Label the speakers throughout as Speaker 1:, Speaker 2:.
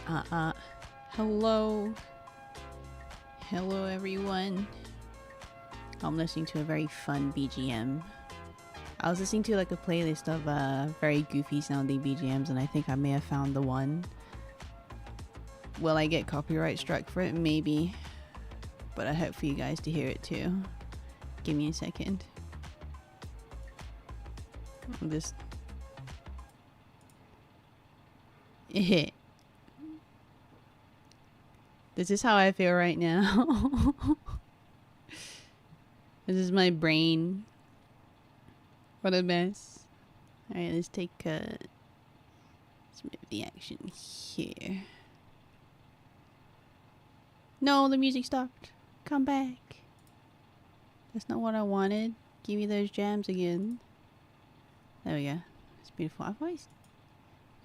Speaker 1: Hello. Hello, everyone. I'm listening to a very fun BGM. I was listening to like a playlist of very goofy sounding BGMs, and I think I may have found the one. Will I get copyright struck for it? Maybe. But I hope for you guys to hear it too. Give me a second. I'm just... This is how I feel right now. This is my brain. What a mess. Alright, let's take let's move the action here. No, the music stopped. Come back. That's not what I wanted. Give me those jams again. There we go. It's beautiful. I've always...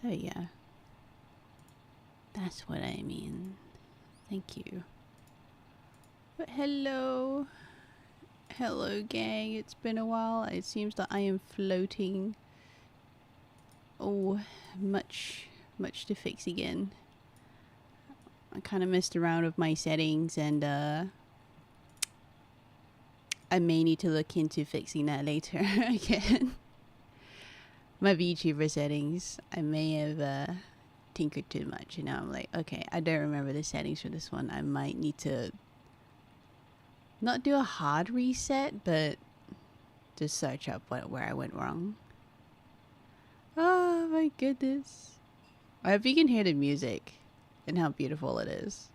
Speaker 1: There we go. That's what I mean. Thank you. But hello. Hello, gang. It's been a while. It seems that I am floating. Oh, much to fix again. I kind of messed around with my settings, and I may need to look into fixing that later again. My VTuber settings. I may have tinkered too much, and now I'm like, okay, I don't remember the settings for this one. I might need to not do a hard reset, but just search up where I went wrong. Oh my goodness. I hope you can hear the music and how beautiful it is.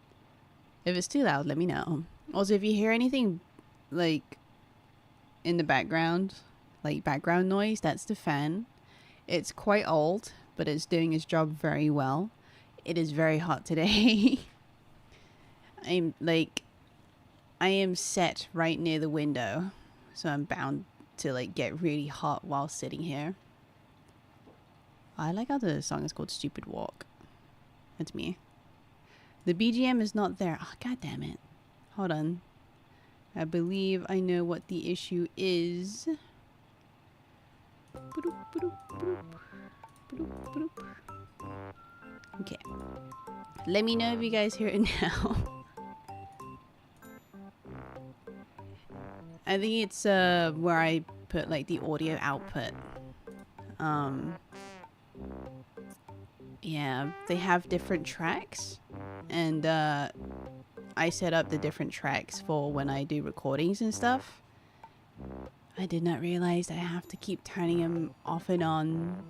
Speaker 1: If it's too loud, let me know. Also, if you hear anything like in the background, like background noise, that's the fan. It's quite old, but it's doing its job very well. It is very hot today. I am set right near the window, so I'm bound to like get really hot while sitting here. I like how the song is called Stupid Walk. That's me. The BGM is not there. Oh, god damn it. Hold on. I believe I know what the issue is. Okay. Let me know if you guys hear it now. I think it's where I put like the audio output. Yeah, they have different tracks, and I set up the different tracks for when I do recordings and stuff. I did not realize I have to keep turning them off and on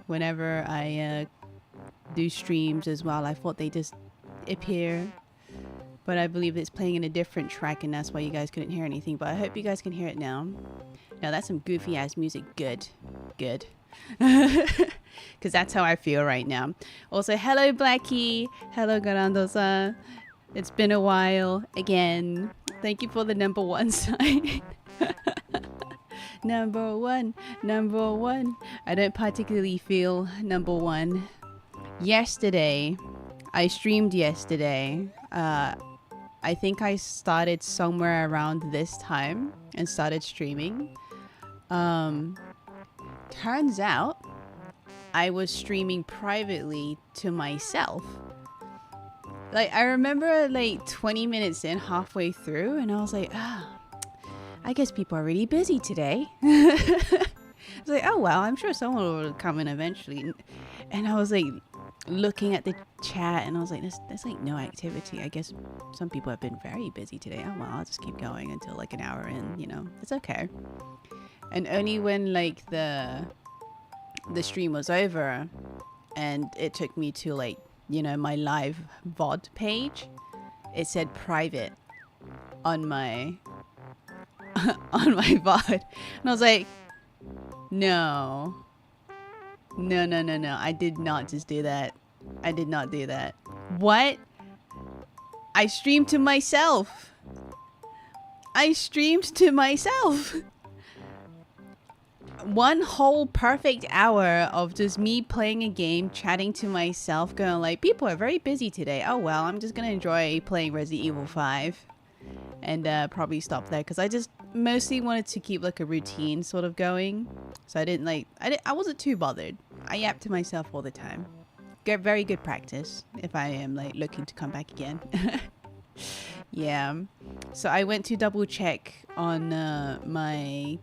Speaker 1: whenever I do streams as well. I thought they just appear, but I believe it's playing in a different track, and that's why you guys couldn't hear anything. But I hope you guys can hear it now. Now that's some goofy ass music. Good. Because that's how I feel right now. Also, hello Blackie. Hello Garando-san. It's been a while again. Thank you for the number one sign. Number one. I don't particularly feel number one. Yesterday, I streamed yesterday. I think I started somewhere around this time and started streaming. Turns out I was streaming privately to myself. Like, I remember like 20 minutes in, halfway through, and I was like, I guess people are really busy today. I was like, oh well, I'm sure someone will come in eventually. And I was like looking at the chat, and I was like, there's like no activity. I guess some people have been very busy today. Oh well, I'll just keep going until like an hour in, you know, it's okay. And only when like the stream was over and it took me to like, you know, my live VOD page, it said private on my on my VOD, and I was like, no, I did not just do that. I did not do that. What? I streamed to myself. One whole perfect hour of just me playing a game, chatting to myself, going like, people are very busy today. Oh well, I'm just gonna enjoy playing Resident Evil 5 and probably stop there, because I just mostly wanted to keep like a routine sort of going. So I didn't like, I wasn't too bothered. I yapped to myself all the time. very good practice if I am like looking to come back again. Yeah. So I went to double check on my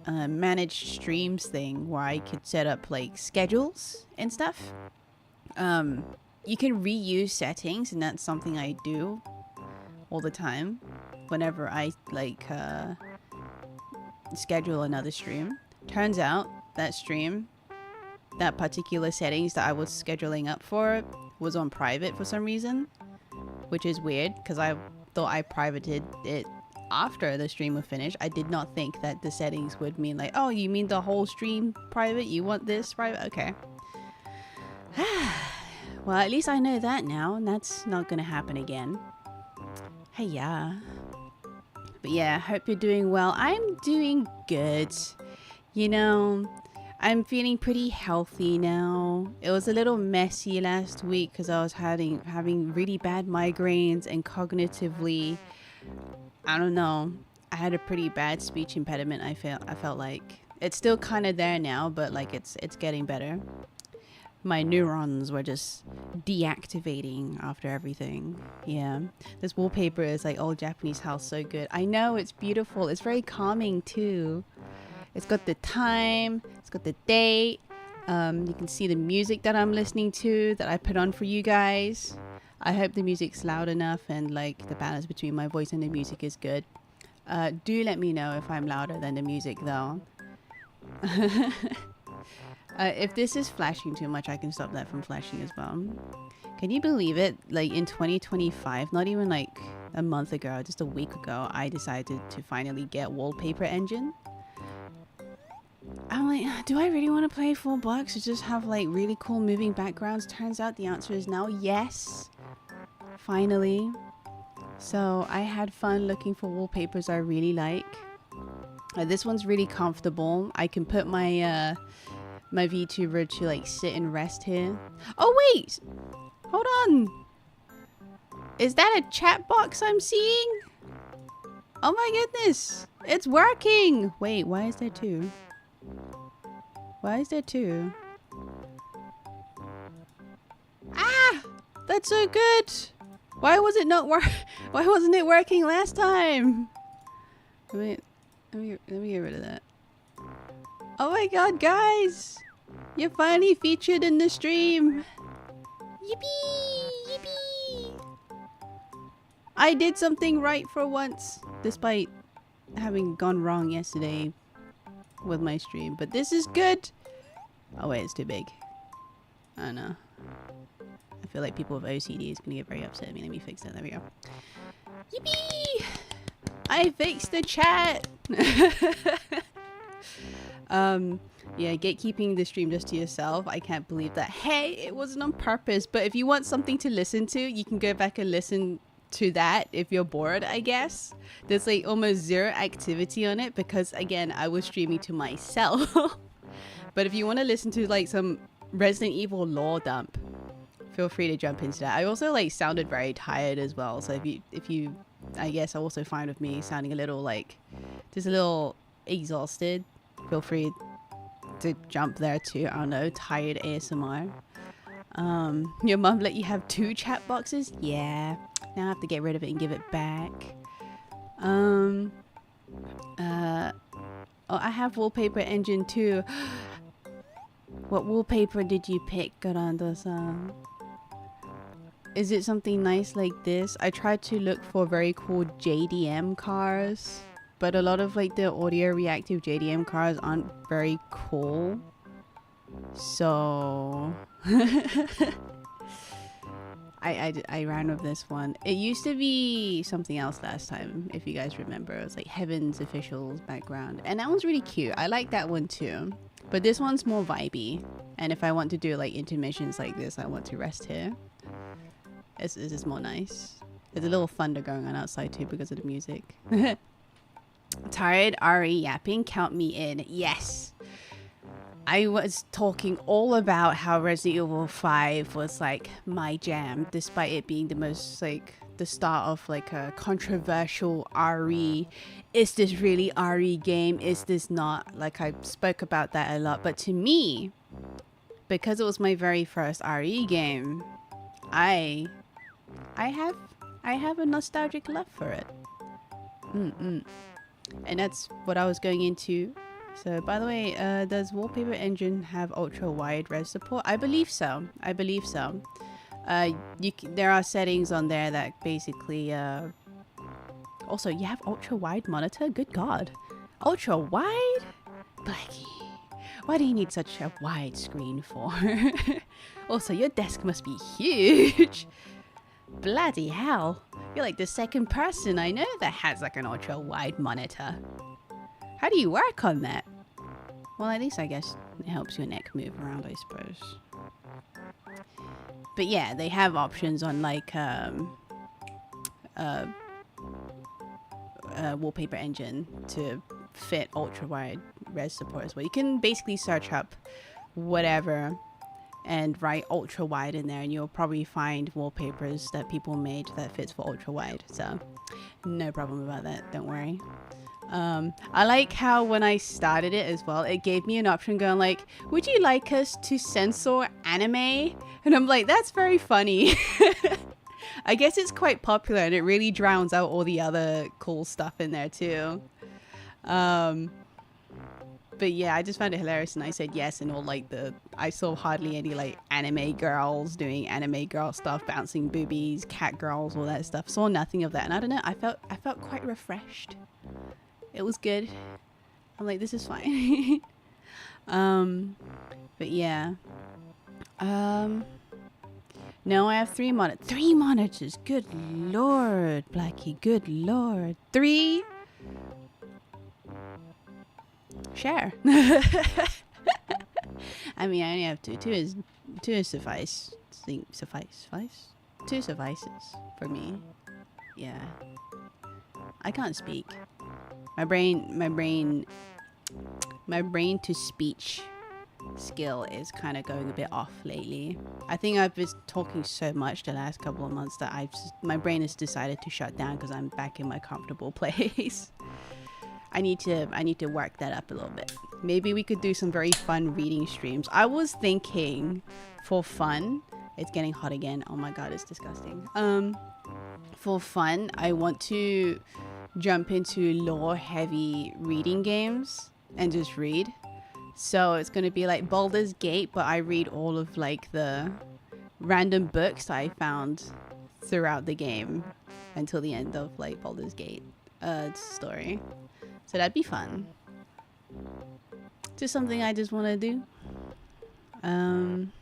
Speaker 1: managed streams thing where I could set up like schedules and stuff. You can reuse settings, and that's something I do all the time whenever I like schedule another stream. Turns out that stream, that particular settings that I was scheduling up for was on private for some reason, which is weird because I thought I privated it after the stream was finished. I did not think that the settings would mean like, oh, you mean the whole stream private? You want this private? Okay. Well, at least I know that now, and that's not gonna happen again. Hey, yeah. But yeah, hope you're doing well. I'm doing good. You know, I'm feeling pretty healthy now. It was a little messy last week because I was having really bad migraines, and cognitively, I don't know, I had a pretty bad speech impediment. I felt like it's still kind of there now, but like it's getting better. My neurons were just deactivating after everything. Yeah, this wallpaper is like old Japanese house, so good. I know, it's beautiful. It's very calming too. It's got the time, it's got the date. You can see the music that I'm listening to that I put on for you guys. I hope the music's loud enough and like the balance between my voice and the music is good. Do let me know if I'm louder than the music though. If this is flashing too much, I can stop that from flashing as well. Can you believe it? Like in 2025, not even like a month ago, just a week ago, I decided to finally get Wallpaper Engine. I'm like, do I really want to play $4 to just have like really cool moving backgrounds? Turns out the answer is now yes. Finally. So I had fun looking for wallpapers I really like. This one's really comfortable. I can put my my VTuber to like sit and rest here. Oh wait! Hold on! Is that a chat box I'm seeing? Oh my goodness! It's working! Wait, why is there two? Why is there two? Ah! That's so good! Why was it not Why wasn't it working last time? Let me get rid of that. Oh my god, guys! You're finally featured in the stream! Yippee! Yippee! I did something right for once, despite having gone wrong yesterday with my stream. But this is good! Oh wait, it's too big. I don't know. I feel like people with OCD is gonna get very upset at me. Let me fix that. There we go. Yippee! I fixed the chat! Yeah, gatekeeping the stream just to yourself. I can't believe that. Hey, it wasn't on purpose. But if you want something to listen to, you can go back and listen to that if you're bored, I guess. There's like almost zero activity on it because, again, I was streaming to myself. But if you want to listen to like some Resident Evil lore dump, feel free to jump into that. I also like sounded very tired as well. So if you I guess also fine with me sounding a little like just a little exhausted, feel free to jump there too. I don't know, tired ASMR. Your mum let you have 2 chat boxes? Yeah. Now I have to get rid of it and give it back. Oh, I have Wallpaper Engine too. What wallpaper did you pick, Garando-san? Is it something nice like this? I tried to look for very cool JDM cars, but a lot of like the audio reactive JDM cars aren't very cool. So I ran with this one. It used to be something else last time, if you guys remember. It was like Heaven's Officials background, and that one's really cute. I like that one too, but this one's more vibey. And if I want to do like intermissions like this, I want to rest here. This is more nice. There's a little thunder going on outside too because of the music. Tired Ari yapping, count me in. Yes. I was talking all about how Resident Evil 5 was like my jam, despite it being the most like the start of like a controversial RE. Is this really RE game? Is this not? Like I spoke about that a lot, but to me, because it was my very first RE game, I have a nostalgic love for it. And that's what I was going into. So, by the way, does Wallpaper Engine have ultra wide res support? I believe so. I believe so. There are settings on there that basically. Also, you have ultra wide monitor. Good God, ultra wide, Blackie. Why do you need such a wide screen for? Also, your desk must be huge. Bloody hell. You're like the second person I know that has like an ultra wide monitor. How do you work on that? Well, at least I guess it helps your neck move around, I suppose. But yeah, they have options on like Wallpaper Engine to fit ultra wide res support as well. You can basically search up whatever and write ultra wide in there, and you'll probably find wallpapers that people made that fits for ultra wide. So no problem about that, don't worry. I like how when I started it as well, it gave me an option going like, would you like us to censor anime? And I'm like, that's very funny. I guess it's quite popular and it really drowns out all the other cool stuff in there too. But yeah, I just found it hilarious and I said yes, and all like I saw hardly any like anime girls doing anime girl stuff, bouncing boobies, cat girls, all that stuff. Saw nothing of that, and I don't know, I felt quite refreshed. It was good. I'm like, this is fine. But yeah. No, I have 3 monitors. 3 monitors. Good lord, Blackie. Good lord. 3. Share. I mean, I only have 2. 2 is suffice. Suffice. 2 suffices for me. Yeah. I can't speak. My brain to speech skill is kind of going a bit off lately. I think I've been talking so much the last couple of months that my brain has decided to shut down because I'm back in my comfortable place. I need to work that up a little bit. Maybe we could do some very fun reading streams. I was thinking for fun. It's getting hot again. Oh my god, it's disgusting. For fun, I want to jump into lore heavy reading games and just read. So it's going to be like Baldur's Gate, but I read all of like the random books I found throughout the game until the end of like Baldur's Gate story. So that'd be fun. Just something I just want to do. And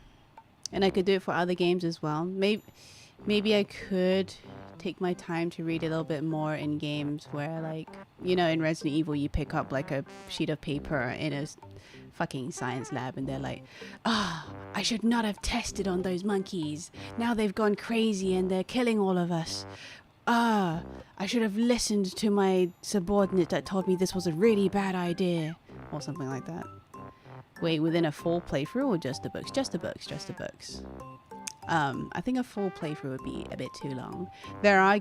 Speaker 1: I could do it for other games as well. Maybe I could take my time to read a little bit more in games where, like, you know, in Resident Evil you pick up like a sheet of paper in a fucking science lab and they're like, I should not have tested on those monkeys. Now they've gone crazy and they're killing all of us. I should have listened to my subordinate that told me this was a really bad idea, or something like that. Wait, within a full playthrough or just the books? Just the books. I think a full playthrough would be a bit too long. There are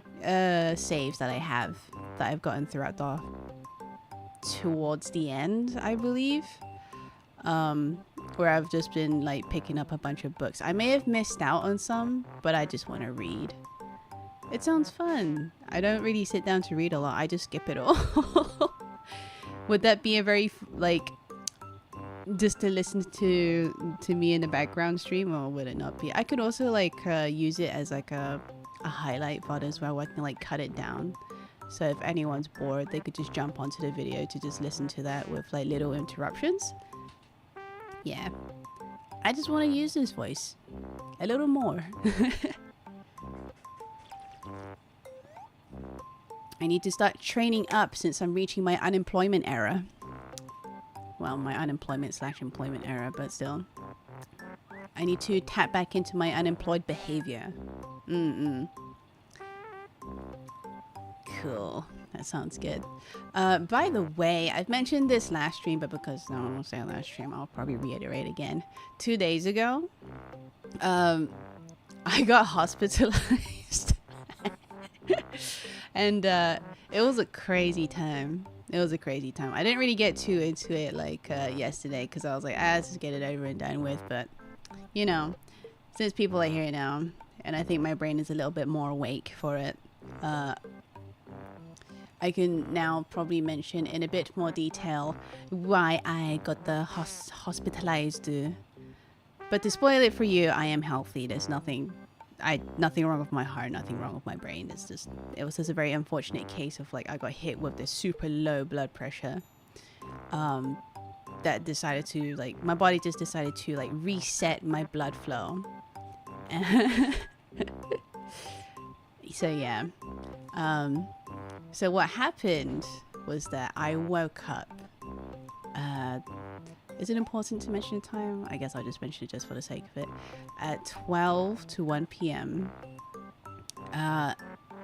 Speaker 1: saves that I have that I've gotten throughout towards the end, I believe, where I've just been like picking up a bunch of books. I may have missed out on some, but I just want to read. It sounds fun. I don't really sit down to read a lot. I just skip it all. Would that be a very like just to listen to me in the background stream, or would it not be? I could also like use it as like a highlight VOD as well, where I can like cut it down, so if anyone's bored they could just jump onto the video to just listen to that with like little interruptions. Yeah, I just want to use this voice a little more. I need to start training up since I'm reaching my unemployment era. Well, my unemployment/employment era, but still. I need to tap back into my unemployed behavior. Cool. That sounds good. By the way, I've mentioned this last stream, but because no one will say last stream, I'll probably reiterate again. 2 days ago, I got hospitalized. And it was a crazy time. I didn't really get too into it like yesterday because I was like, let's just get it over and done with. But you know, since people are here now, and I think my brain is a little bit more awake for it, I can now probably mention in a bit more detail why I got the hospitalized. But to spoil it for you, I am healthy. There's nothing wrong with my heart, nothing wrong with my brain. It was just a very unfortunate case of like I got hit with this super low blood pressure. That decided to like my body just decided to like reset my blood flow. So yeah. So what happened was that I woke up. Is it important to mention the time? I guess I'll just mention it just for the sake of it. At 12 to 1 p.m. And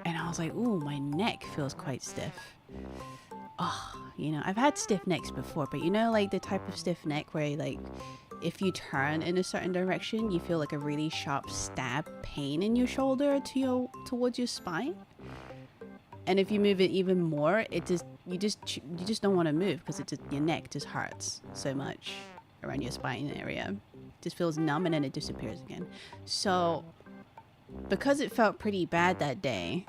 Speaker 1: I was like, ooh, my neck feels quite stiff. Oh, you know, I've had stiff necks before, but you know, like the type of stiff neck where like if you turn in a certain direction, you feel like a really sharp stab pain in your shoulder towards your spine. And if you move it even more, you just don't want to move because your neck just hurts so much around your spine area. It just feels numb and then it disappears again. So because it felt pretty bad that day,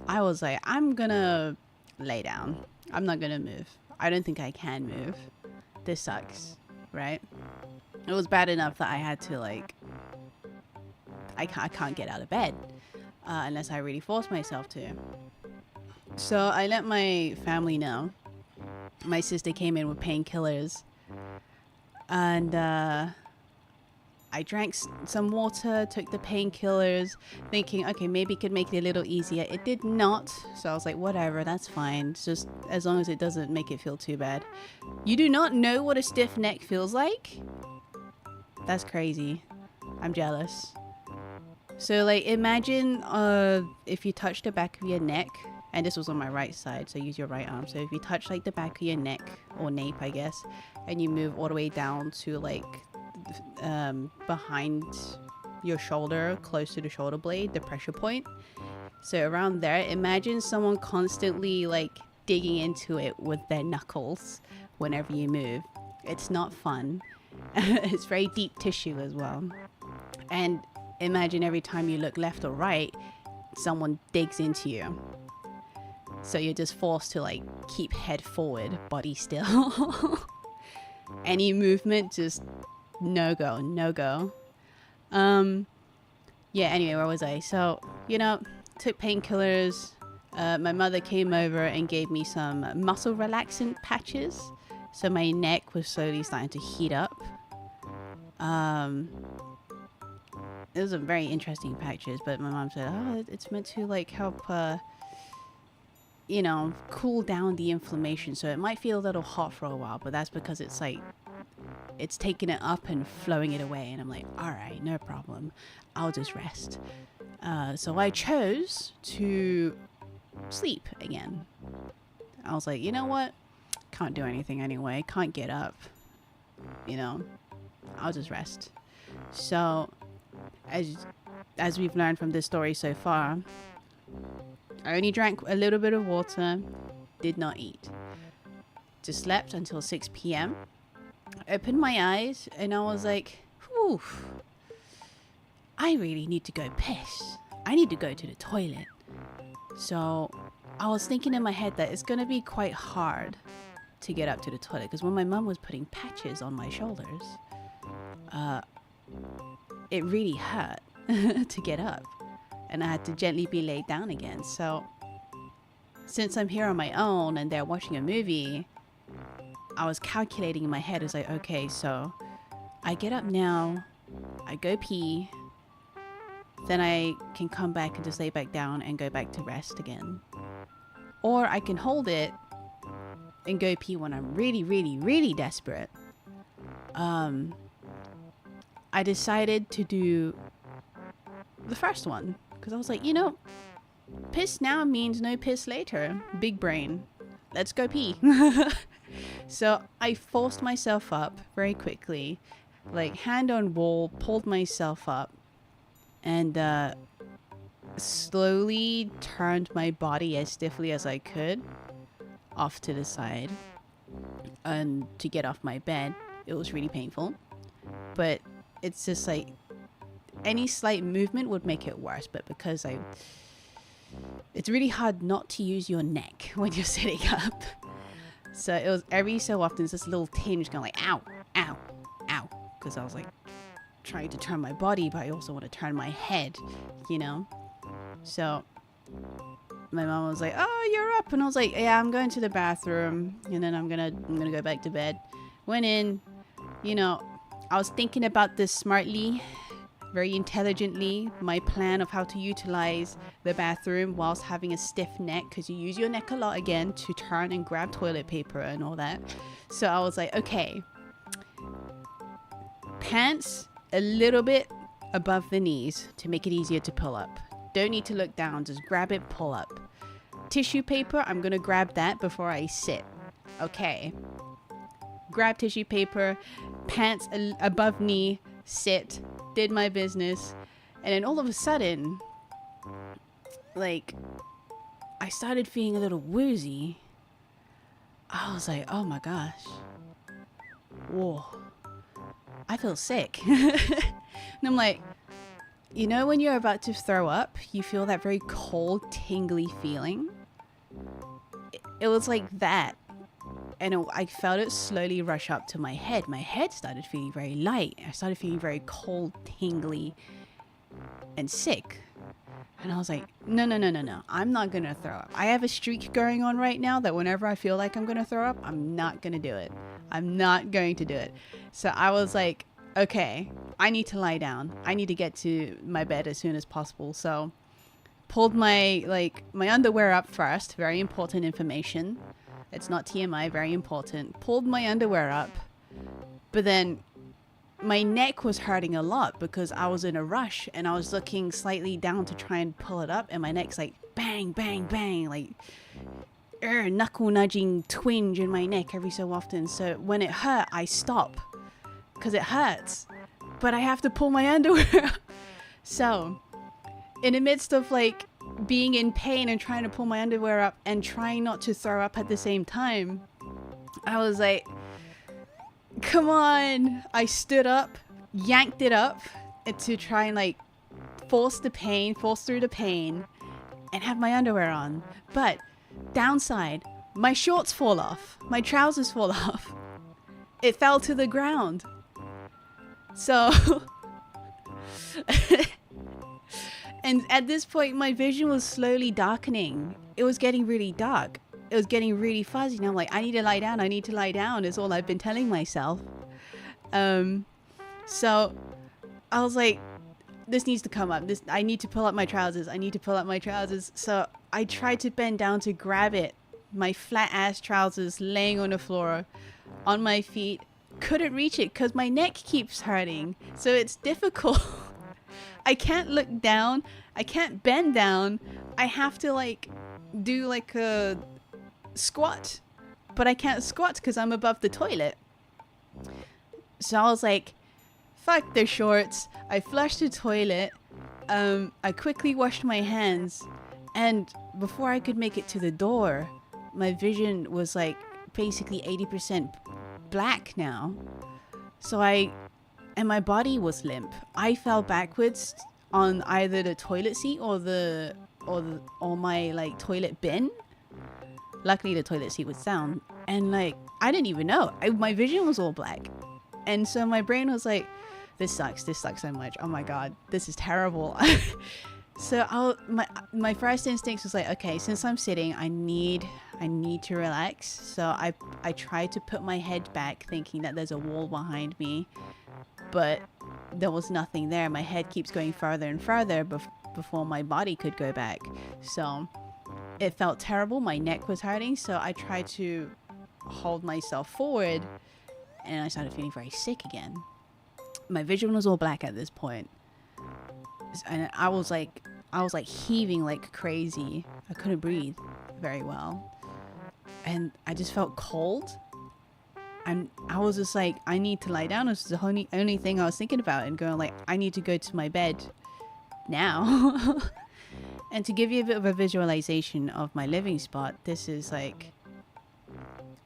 Speaker 1: I was like, I'm gonna lay down. I'm not gonna move. I don't think I can move. This sucks, right? It was bad enough that I had to like, I can't get out of bed unless I really force myself to. So I let my family know. My sister came in with painkillers, and I drank some water, took the painkillers, thinking, okay, maybe it could make it a little easier. It did not, so I was like, whatever, that's fine. It's just as long as it doesn't make it feel too bad. You do not know what a stiff neck feels like? That's crazy. I'm jealous. So like imagine if you touch the back of your neck, and this was on my right side, so use your right arm. So if you touch like the back of your neck, or nape I guess, and you move all the way down to like behind your shoulder, close to the shoulder blade, the pressure point. So around there, imagine someone constantly like digging into it with their knuckles whenever you move. It's not fun. It's very deep tissue as well. And imagine every time you look left or right, someone digs into you. So you're just forced to like keep head forward, body still. Any movement, just no go. Yeah, anyway, where was I? So, you know, took painkillers. My mother came over and gave me some muscle relaxant patches. So my neck was slowly starting to heat up. It was a very interesting patches, but my mom said, oh, it's meant to like help you know, cool down the inflammation. So it might feel a little hot for a while, but that's because it's like it's taking it up and flowing it away. And I'm like, all right, no problem, I'll just rest. So I chose to sleep again. I was like, you know what, can't do anything anyway, can't get up, you know, I'll just rest. So as we've learned from this story so far, I only drank a little bit of water, did not eat. Just slept until 6 p.m. Opened my eyes and I was like, whew, I really need to go piss. I need to go to the toilet. So I was thinking in my head that it's going to be quite hard to get up to the toilet because when my mum was putting patches on my shoulders, it really hurt to get up. And I had to gently be laid down again. So since I'm here on my own and they're watching a movie, I was calculating in my head. It's like, okay, so I get up now, I go pee, then I can come back and just lay back down and go back to rest again. Or I can hold it and go pee when I'm really, really, really desperate. I decided to do the first one. Because I was like, you know, piss now means no piss later. Big brain. Let's go pee. So I forced myself up very quickly. Like hand on wall, pulled myself up. And slowly turned my body as stiffly as I could off to the side. And to get off my bed. It was really painful. But it's just like any slight movement would make it worse. But because it's really hard not to use your neck when you're sitting up. So it was every so often it's this little tinge going like, ow, ow, ow. Because I was like trying to turn my body, but I also want to turn my head, you know? So my mom was like, oh, you're up. And I was like, yeah, I'm going to the bathroom. And then I'm gonna go back to bed. Went in, you know, I was thinking about this smartly, very intelligently, my plan of how to utilize the bathroom whilst having a stiff neck, because you use your neck a lot again to turn and grab toilet paper and all that. So I was like, okay, pants a little bit above the knees to make it easier to pull up. Don't need to look down, just grab it, pull up. Tissue paper, I'm gonna grab that before I sit. Okay, grab tissue paper, pants above knee, sit, did my business, and then all of a sudden, like, I started feeling a little woozy. I was like, oh my gosh, whoa, I feel sick. And I'm like, you know when you're about to throw up, you feel that very cold, tingly feeling? It was like that. And I felt it slowly rush up to my head. My head started feeling very light. I started feeling very cold, tingly, and sick. And I was like, no. I'm not going to throw up. I have a streak going on right now that whenever I feel like I'm going to throw up, I'm not going to do it. I'm not going to do it. So I was like, okay, I need to lie down. I need to get to my bed as soon as possible. So pulled my underwear up first. Very important information. It's not TMI, very important. Pulled my underwear up, but then my neck was hurting a lot because I was in a rush and I was looking slightly down to try and pull it up, and my neck's like bang, bang, bang, like knuckle nudging twinge in my neck every so often. So when it hurt, I stop because it hurts, but I have to pull my underwear up. So in the midst of like being in pain and trying to pull my underwear up and trying not to throw up at the same time, I was like, come on. I stood up, yanked it up to try and like force through the pain and have my underwear on. But downside, my shorts fall off, my trousers fall off. It fell to the ground. So and at this point, my vision was slowly darkening. It was getting really dark. It was getting really fuzzy. And I'm like, I need to lie down. I need to lie down is all I've been telling myself. So I was like, this needs to come up. I need to pull up my trousers. I need to pull up my trousers. So I tried to bend down to grab it. My flat ass trousers laying on the floor on my feet. Couldn't reach it because my neck keeps hurting. So it's difficult. I can't look down. I can't bend down. I have to like do like a squat, but I can't squat because I'm above the toilet. So I was like, fuck the shorts. I flushed the toilet. I quickly washed my hands, and before I could make it to the door, my vision was like basically 80% black now. So and my body was limp. I fell backwards on either the toilet seat or my like toilet bin. Luckily the toilet seat was sound, and like I didn't even know. My vision was all black, and so my brain was like, this sucks so much. Oh my god, this is terrible. So my first instinct was like, okay, since I'm sitting, I need to relax. So I tried to put my head back, thinking that there's a wall behind me, but there was nothing there. My head keeps going further and further before my body could go back. So it felt terrible. My neck was hurting. So I tried to hold myself forward, and I started feeling very sick again. My vision was all black at this point, and I was like heaving like crazy. I couldn't breathe very well, and I just felt cold. And I was just like, I need to lie down. This is the only thing I was thinking about, and going like, I need to go to my bed now. And to give you a bit of a visualization of my living spot, this is like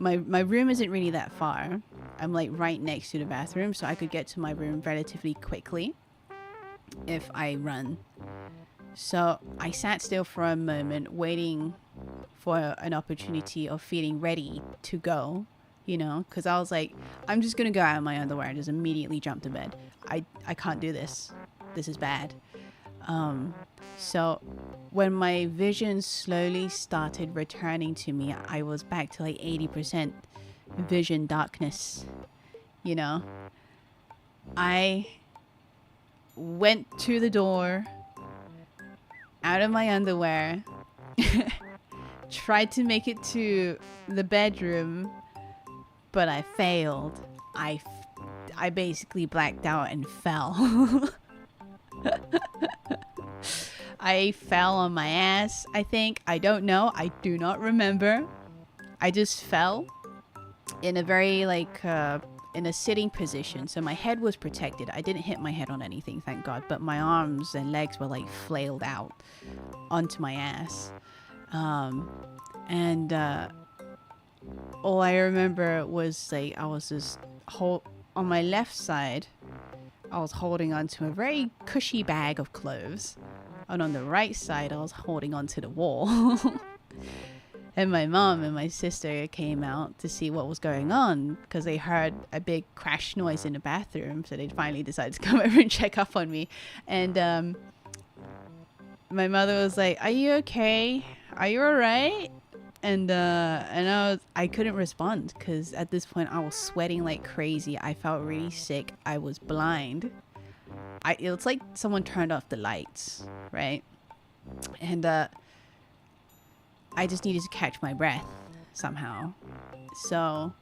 Speaker 1: my room isn't really that far. I'm like right next to the bathroom, so I could get to my room relatively quickly if I run. So I sat still for a moment, waiting for an opportunity of feeling ready to go, you know, because I was like, I'm just gonna go out in my underwear and just immediately jump to bed. I can't do this. This is bad. So when my vision slowly started returning to me, I was back to like 80% vision darkness, you know. I went to the door, out of my underwear, tried to make it to the bedroom, but I failed. I basically blacked out and fell. I fell on my ass, I think. I don't know. I do not remember. I just fell in a very like in a sitting position, so my head was protected. I didn't hit my head on anything, thank God, but my arms and legs were like flailed out onto my ass. And all I remember was like I was just on my left side, I was holding onto a very cushy bag of clothes, and on the right side I was holding onto the wall. And my mom and my sister came out to see what was going on because they heard a big crash noise in the bathroom. So they finally decided to come over and check up on me. And my mother was like, "Are you okay? Are you all right?" And I couldn't respond because at this point I was sweating like crazy. I felt really sick. I was blind. It's like someone turned off the lights, right? And I just needed to catch my breath somehow. So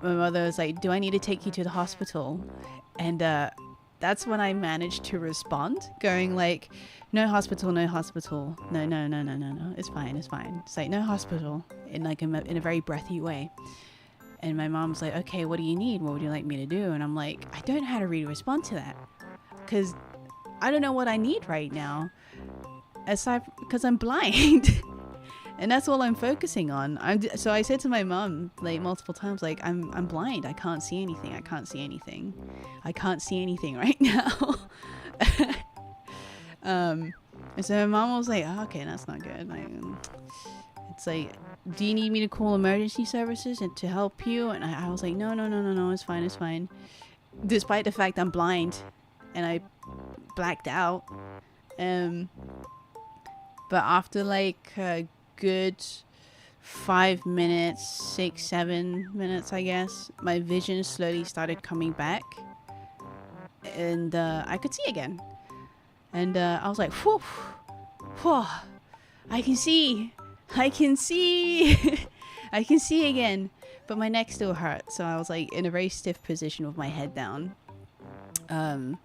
Speaker 1: my mother was like, "Do I need to take you to the hospital?" And that's when I managed to respond, going like, "No hospital, no hospital. No, no, no, no, no, no. It's fine, it's fine." It's like, "No hospital," in like in a very breathy way. And my mom's like, "Okay, what do you need? What would you like me to do?" And I'm like, I don't know how to really respond to that because I don't know what I need right now. Aside because I'm blind. And that's all I'm focusing on. So I said to my mom like multiple times, like, I'm blind. I can't see anything. I can't see anything. I can't see anything right now. And so my mom was like, "Oh, okay, that's not good." Like, it's like, "Do you need me to call emergency services and to help you?" And I was like, no, no, no, no, no, it's fine, it's fine. Despite the fact I'm blind and I blacked out. But after like a good 5 minutes, 6, 7 minutes, I guess, my vision slowly started coming back. And I could see again. And I was like, whew, whew, I can see. I can see. I can see again. But my neck still hurt. So I was like in a very stiff position with my head down. And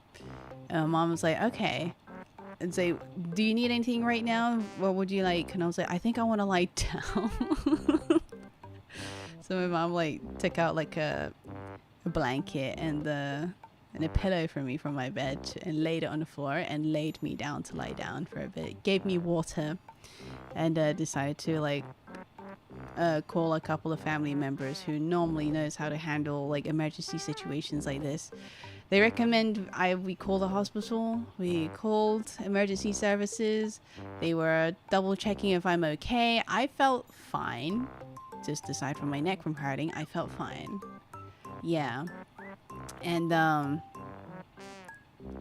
Speaker 1: my mom was like, "Okay." And say, "Do you need anything right now? What would you like?" And I was like, "I think I want to lie down." So my mom like took out like a blanket and a pillow for me from my bed and laid it on the floor and laid me down to lie down for a bit. Gave me water and decided to like call a couple of family members who normally knows how to handle like emergency situations like this. They recommend we call the hospital. We called emergency services. They were double checking if I'm okay. I felt fine. Just aside from my neck from hurting, I felt fine. Yeah. And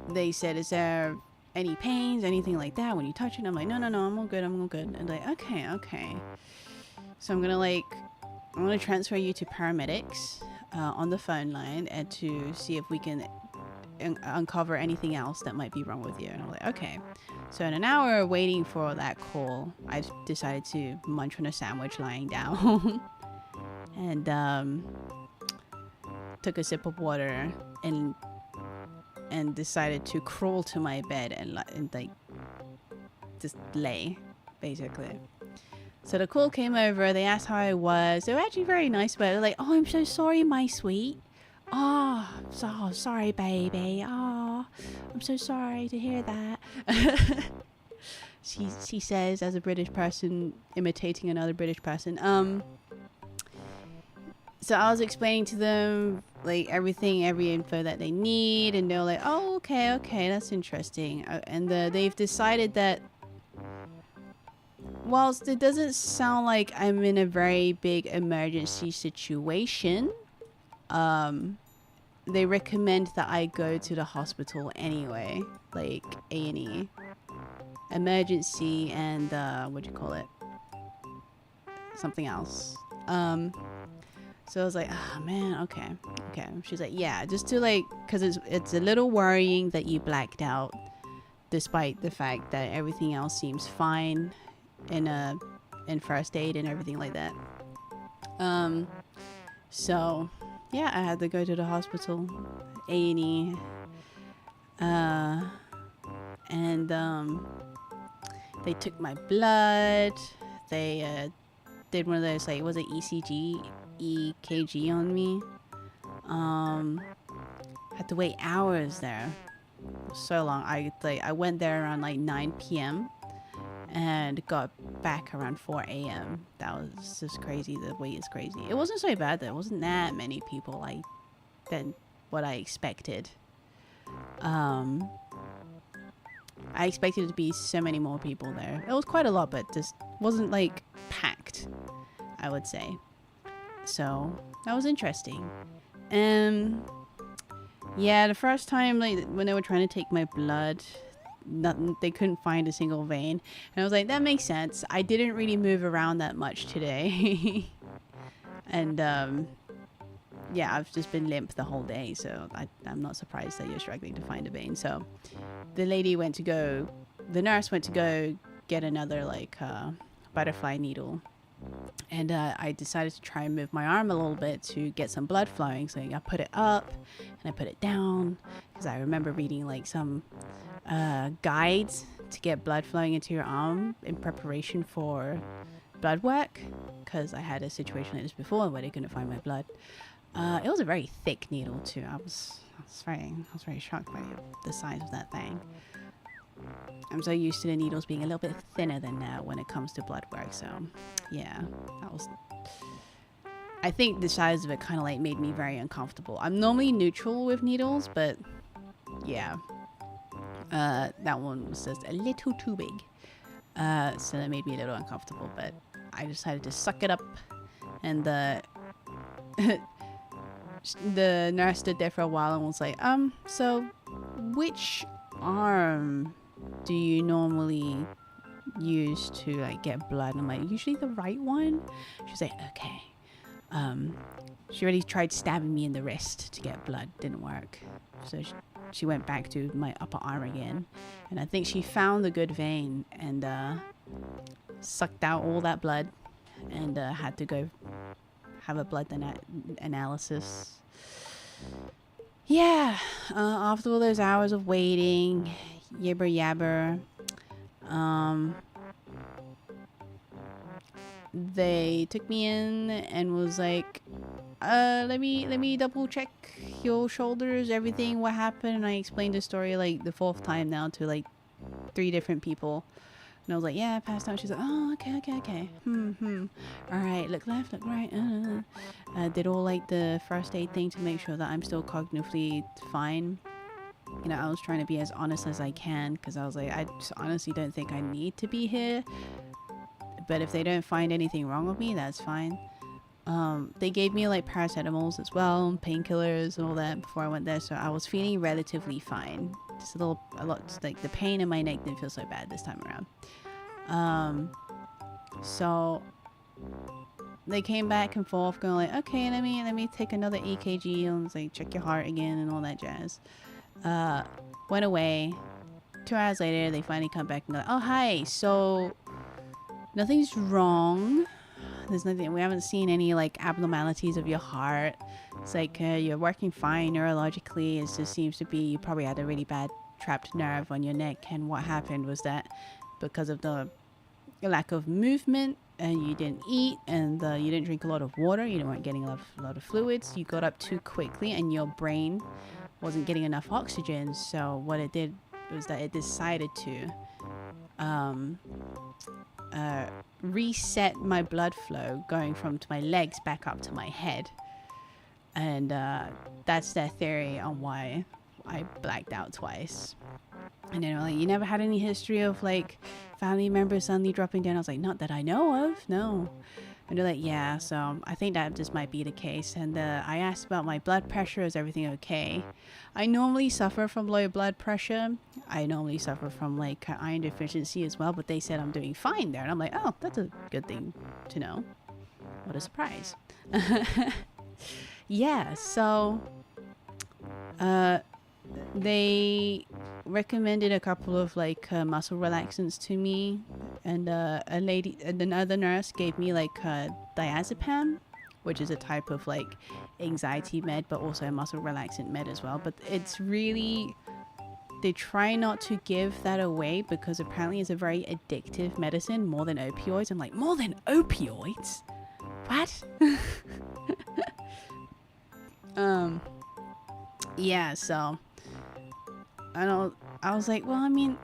Speaker 1: they said, "Is there any pains, anything like that when you touch it?" I'm like, no, no, no, I'm all good, I'm all good. And like, okay, okay. So I'm gonna transfer you to paramedics on the phone line and to see if we can uncover anything else that might be wrong with you. And I'm like, okay. So in an hour waiting for that call, I decided to munch on a sandwich lying down. And took a sip of water and decided to crawl to my bed and like just lay, basically. So the call came over. They asked how I was. They were actually very nice about it. They're like, "Oh, I'm so sorry, my sweet. Oh, so sorry, baby. Oh, I'm so sorry to hear that." She says as a British person imitating another British person. So I was explaining to them like everything, every info that they need, and they're like, "Oh, okay, that's interesting." And they've decided that whilst it doesn't sound like I'm in a very big emergency situation, they recommend that I go to the hospital anyway, like A&E, emergency, and what do you call it? Something else. So I was like, oh man, okay. She's like, yeah, just to like, cause it's a little worrying that you blacked out, despite the fact that everything else seems fine in first aid and everything like that. So yeah, I had to go to the hospital, A&E, and they took my blood. They did one of those, like, was it EKG on me. Had to wait hours there. So long. I went there around like 9 p.m. and got back around 4 a.m. That was just crazy. The wait is crazy. It wasn't so bad though. It wasn't that many people than what I expected. I expected it to be so many more people there. It was quite a lot, but just wasn't like packed, I would say. So that was interesting. Yeah, the first time, like when they were trying to take my blood, they couldn't find a single vein, and I was like, that makes sense. I didn't really move around that much today. And yeah, I've just been limp the whole day, so I'm not surprised that you're struggling to find a vein. So the nurse went to go get another like butterfly needle, and I decided to try and move my arm a little bit to get some blood flowing. So I put it up and I put it down, because I remember reading like some guides to get blood flowing into your arm in preparation for blood work, because I had a situation like this before where they couldn't find my blood. It was a very thick needle too. I was very shocked by the size of that thing. I'm so used to the needles being a little bit thinner than that when it comes to blood work. So yeah, I think the size of it kind of like made me very uncomfortable. I'm normally neutral with needles, but yeah, that one was just a little too big. So that made me a little uncomfortable, but I decided to suck it up, and the nurse stood there for a while and was like, so which arm do you normally use to like get blood? And I'm like, usually the right one. She's like, okay. She already tried stabbing me in the wrist to get blood, didn't work. So she went back to my upper arm again, and I think she found a good vein and sucked out all that blood, and had to go have a blood analysis. Yeah, after all those hours of waiting, yibber yabber, they took me in and was like, let me double check your shoulders, everything, what happened. And I explained the story like the 4th time now to like 3 different people. And I was like, yeah, I passed out. She's like, oh, okay. All right, look left, look right. Did all like the first aid thing to make sure that I'm still cognitively fine. You know, I was trying to be as honest as I can, because I was like, I just honestly don't think I need to be here. But if they don't find anything wrong with me, that's fine. They gave me like paracetamols as well, painkillers and all that before I went there, so I was feeling relatively fine. Just a lot, like the pain in my neck didn't feel so bad this time around. So they came back and forth going like, okay, let me take another EKG and like check your heart again and all that jazz. Went away. 2 hours later, they finally come back and go, oh hi, so nothing's wrong. There's nothing, we haven't seen any like abnormalities of your heart. It's like you're working fine neurologically. It just seems to be you probably had a really bad trapped nerve on your neck, and what happened was that because of the lack of movement, and you didn't eat, and you didn't drink a lot of water, you weren't getting a lot of fluids, you got up too quickly and your brain wasn't getting enough oxygen. So what it did was that it decided to reset my blood flow going from my legs back up to my head. And that's their theory on why I blacked out twice. And then like, you never had any history of like family members suddenly dropping down? I was like, not that I know of, no. And they're like, yeah, so I think that just might be the case. And I asked about my blood pressure. Is everything okay? I normally suffer from low blood pressure. I normally suffer from like iron deficiency as well, but they said I'm doing fine there. And I'm like, oh, that's a good thing to know. What a surprise. Yeah, so they recommended a couple of like muscle relaxants to me, and another nurse gave me like diazepam, which is a type of like anxiety med, but also a muscle relaxant med as well. But it's really, they try not to give that away because apparently it's a very addictive medicine, more than opioids. I'm like, more than opioids? What? Yeah, so I was like, well, I mean,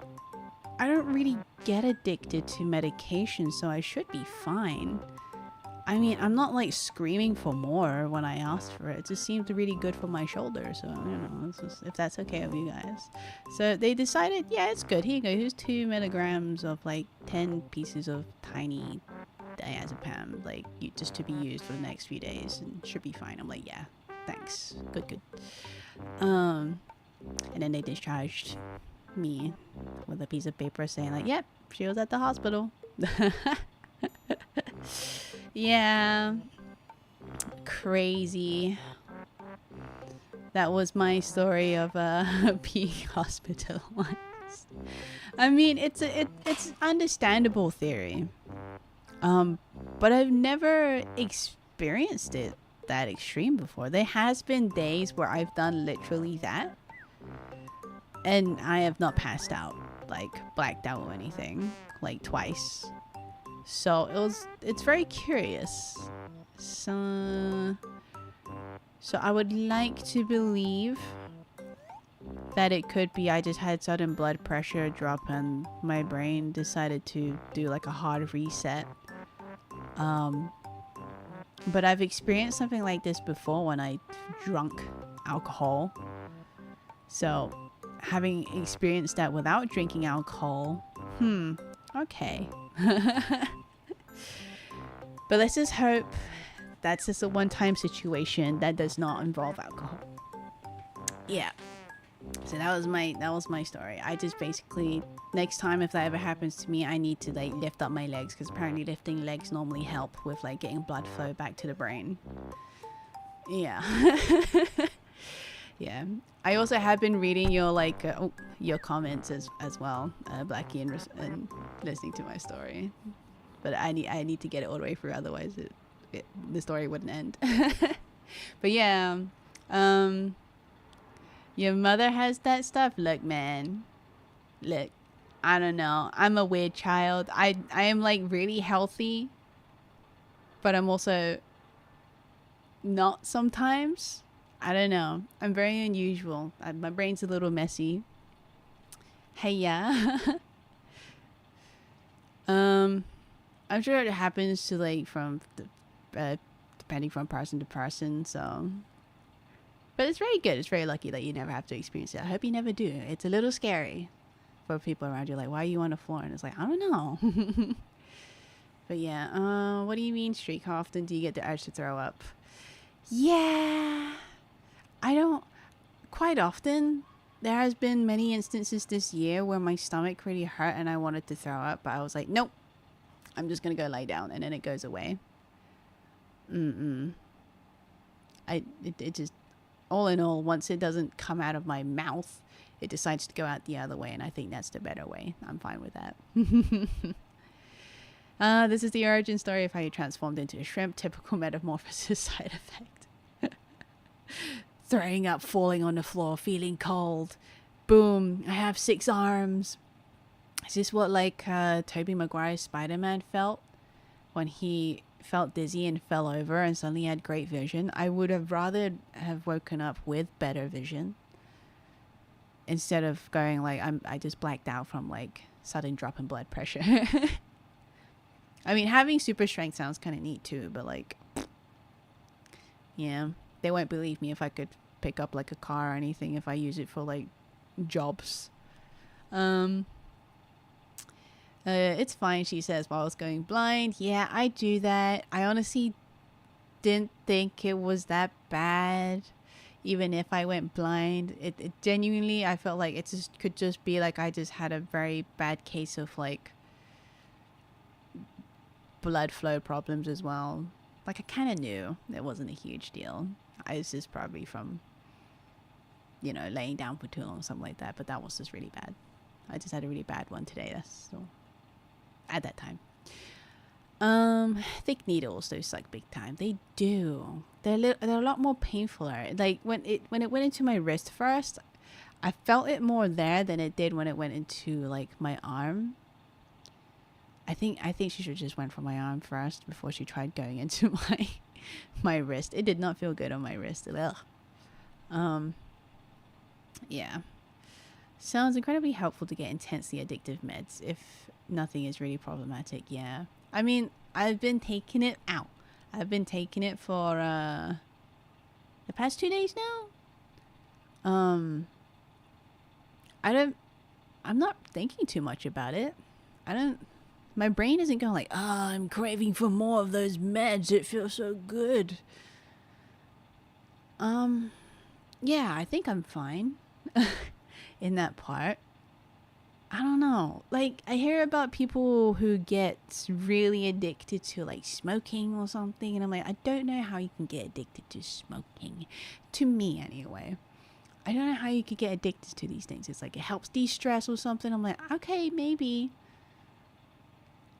Speaker 1: I don't really get addicted to medication, so I should be fine. I mean, I'm not like screaming for more when I asked for it. It just seemed really good for my shoulder, so you know, if that's okay with you guys. So they decided, yeah, it's good. Here you go. Here's 2 milligrams of like 10 pieces of tiny diazepam, like just to be used for the next few days, and should be fine. I'm like, yeah, thanks, good. And then they discharged me with a piece of paper saying like, yep, she was at the hospital. Yeah, crazy. That was my story of being hospitalized. I mean, it's understandable theory, but I've never experienced it that extreme before. There has been days where I've done literally that, and I have not passed out, like blacked out or anything, like twice. So it's very curious. So I would like to believe that it could be I just had sudden blood pressure drop and my brain decided to do like a hard reset. But I've experienced something like this before when I drunk alcohol. So having experienced that without drinking alcohol, okay. But let's just hope that's just a one-time situation that does not involve alcohol. Yeah. So that was my story. I just basically, next time if that ever happens to me, I need to like lift up my legs, because apparently lifting legs normally help with like getting blood flow back to the brain. Yeah. Yeah. I also have been reading your like your comments as well, Blackie, and listening to my story. But I need to get it all the way through, otherwise the story wouldn't end. But yeah, your mother has that stuff. Look, man. Look, I don't know. I'm a weird child. I am like really healthy, but I'm also not sometimes. I don't know. I'm very unusual. My brain's a little messy. Hey, yeah. I'm sure it happens to like depending from person to person. So, but it's very good. It's very lucky that you never have to experience it. I hope you never do. It's a little scary for people around you. Like, why are you on the floor? And it's like, I don't know. But yeah. What do you mean streak? How often do you get the urge to throw up? Yeah. I don't quite often. There has been many instances this year where my stomach really hurt and I wanted to throw up, but I was like, nope, I'm just gonna go lie down, and then it goes away. It just, all in all, once it doesn't come out of my mouth, it decides to go out the other way, and I think that's the better way. I'm fine with that. This is the origin story of how you transformed into a shrimp. Typical metamorphosis side effect. Throwing up, falling on the floor, feeling cold. Boom, I have 6 arms. Is this what like Tobey Maguire's Spider-Man felt when he felt dizzy and fell over and suddenly had great vision? I would have rather have woken up with better vision instead of going like I just blacked out from like sudden drop in blood pressure. I mean, having super strength sounds kind of neat too, but like, yeah. they won't believe me if I could pick up like a car or anything if I use it for like jobs. It's fine, she says while I was going blind. Yeah, I do that. I honestly didn't think it was that bad. Even if I went blind, it genuinely, I felt like it just could just be like I just had a very bad case of like blood flow problems as well. Like I kind of knew it wasn't a huge deal. I was just probably from, you know, laying down for too long, something like that. But that was just really bad. I just had a really bad one today. That's so at that time. Thick needles, those like big time. They do. They're a lot more painfuler. Like when it went into my wrist first, I felt it more there than it did when it went into like my arm. I think she should just went for my arm first before she tried going into my wrist. It did not feel good on my wrist. Ugh. Yeah. Sounds incredibly helpful to get intensely addictive meds if nothing is really problematic. Yeah. I mean, I've been taking it out. I've been taking it for the past 2 days now. I'm not thinking too much about it. My brain isn't going like, I'm craving for more of those meds. It feels so good. Yeah, I think I'm fine in that part. I don't know. Like, I hear about people who get really addicted to, like, smoking or something. And I'm like, I don't know how you can get addicted to smoking. To me, anyway. I don't know how you could get addicted to these things. It's like, it helps de-stress or something. I'm like, okay, maybe.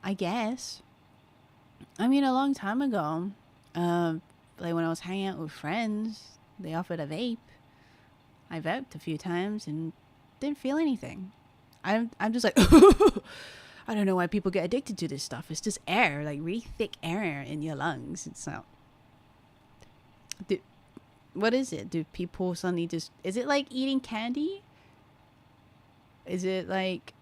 Speaker 1: I guess. I mean, a long time ago, like, when I was hanging out with friends, they offered a vape. I vaped a few times and didn't feel anything. I'm just like, I don't know why people get addicted to this stuff. It's just air, like really thick air in your lungs. It's not. What is it? Do people suddenly just? Is it like eating candy? Is it like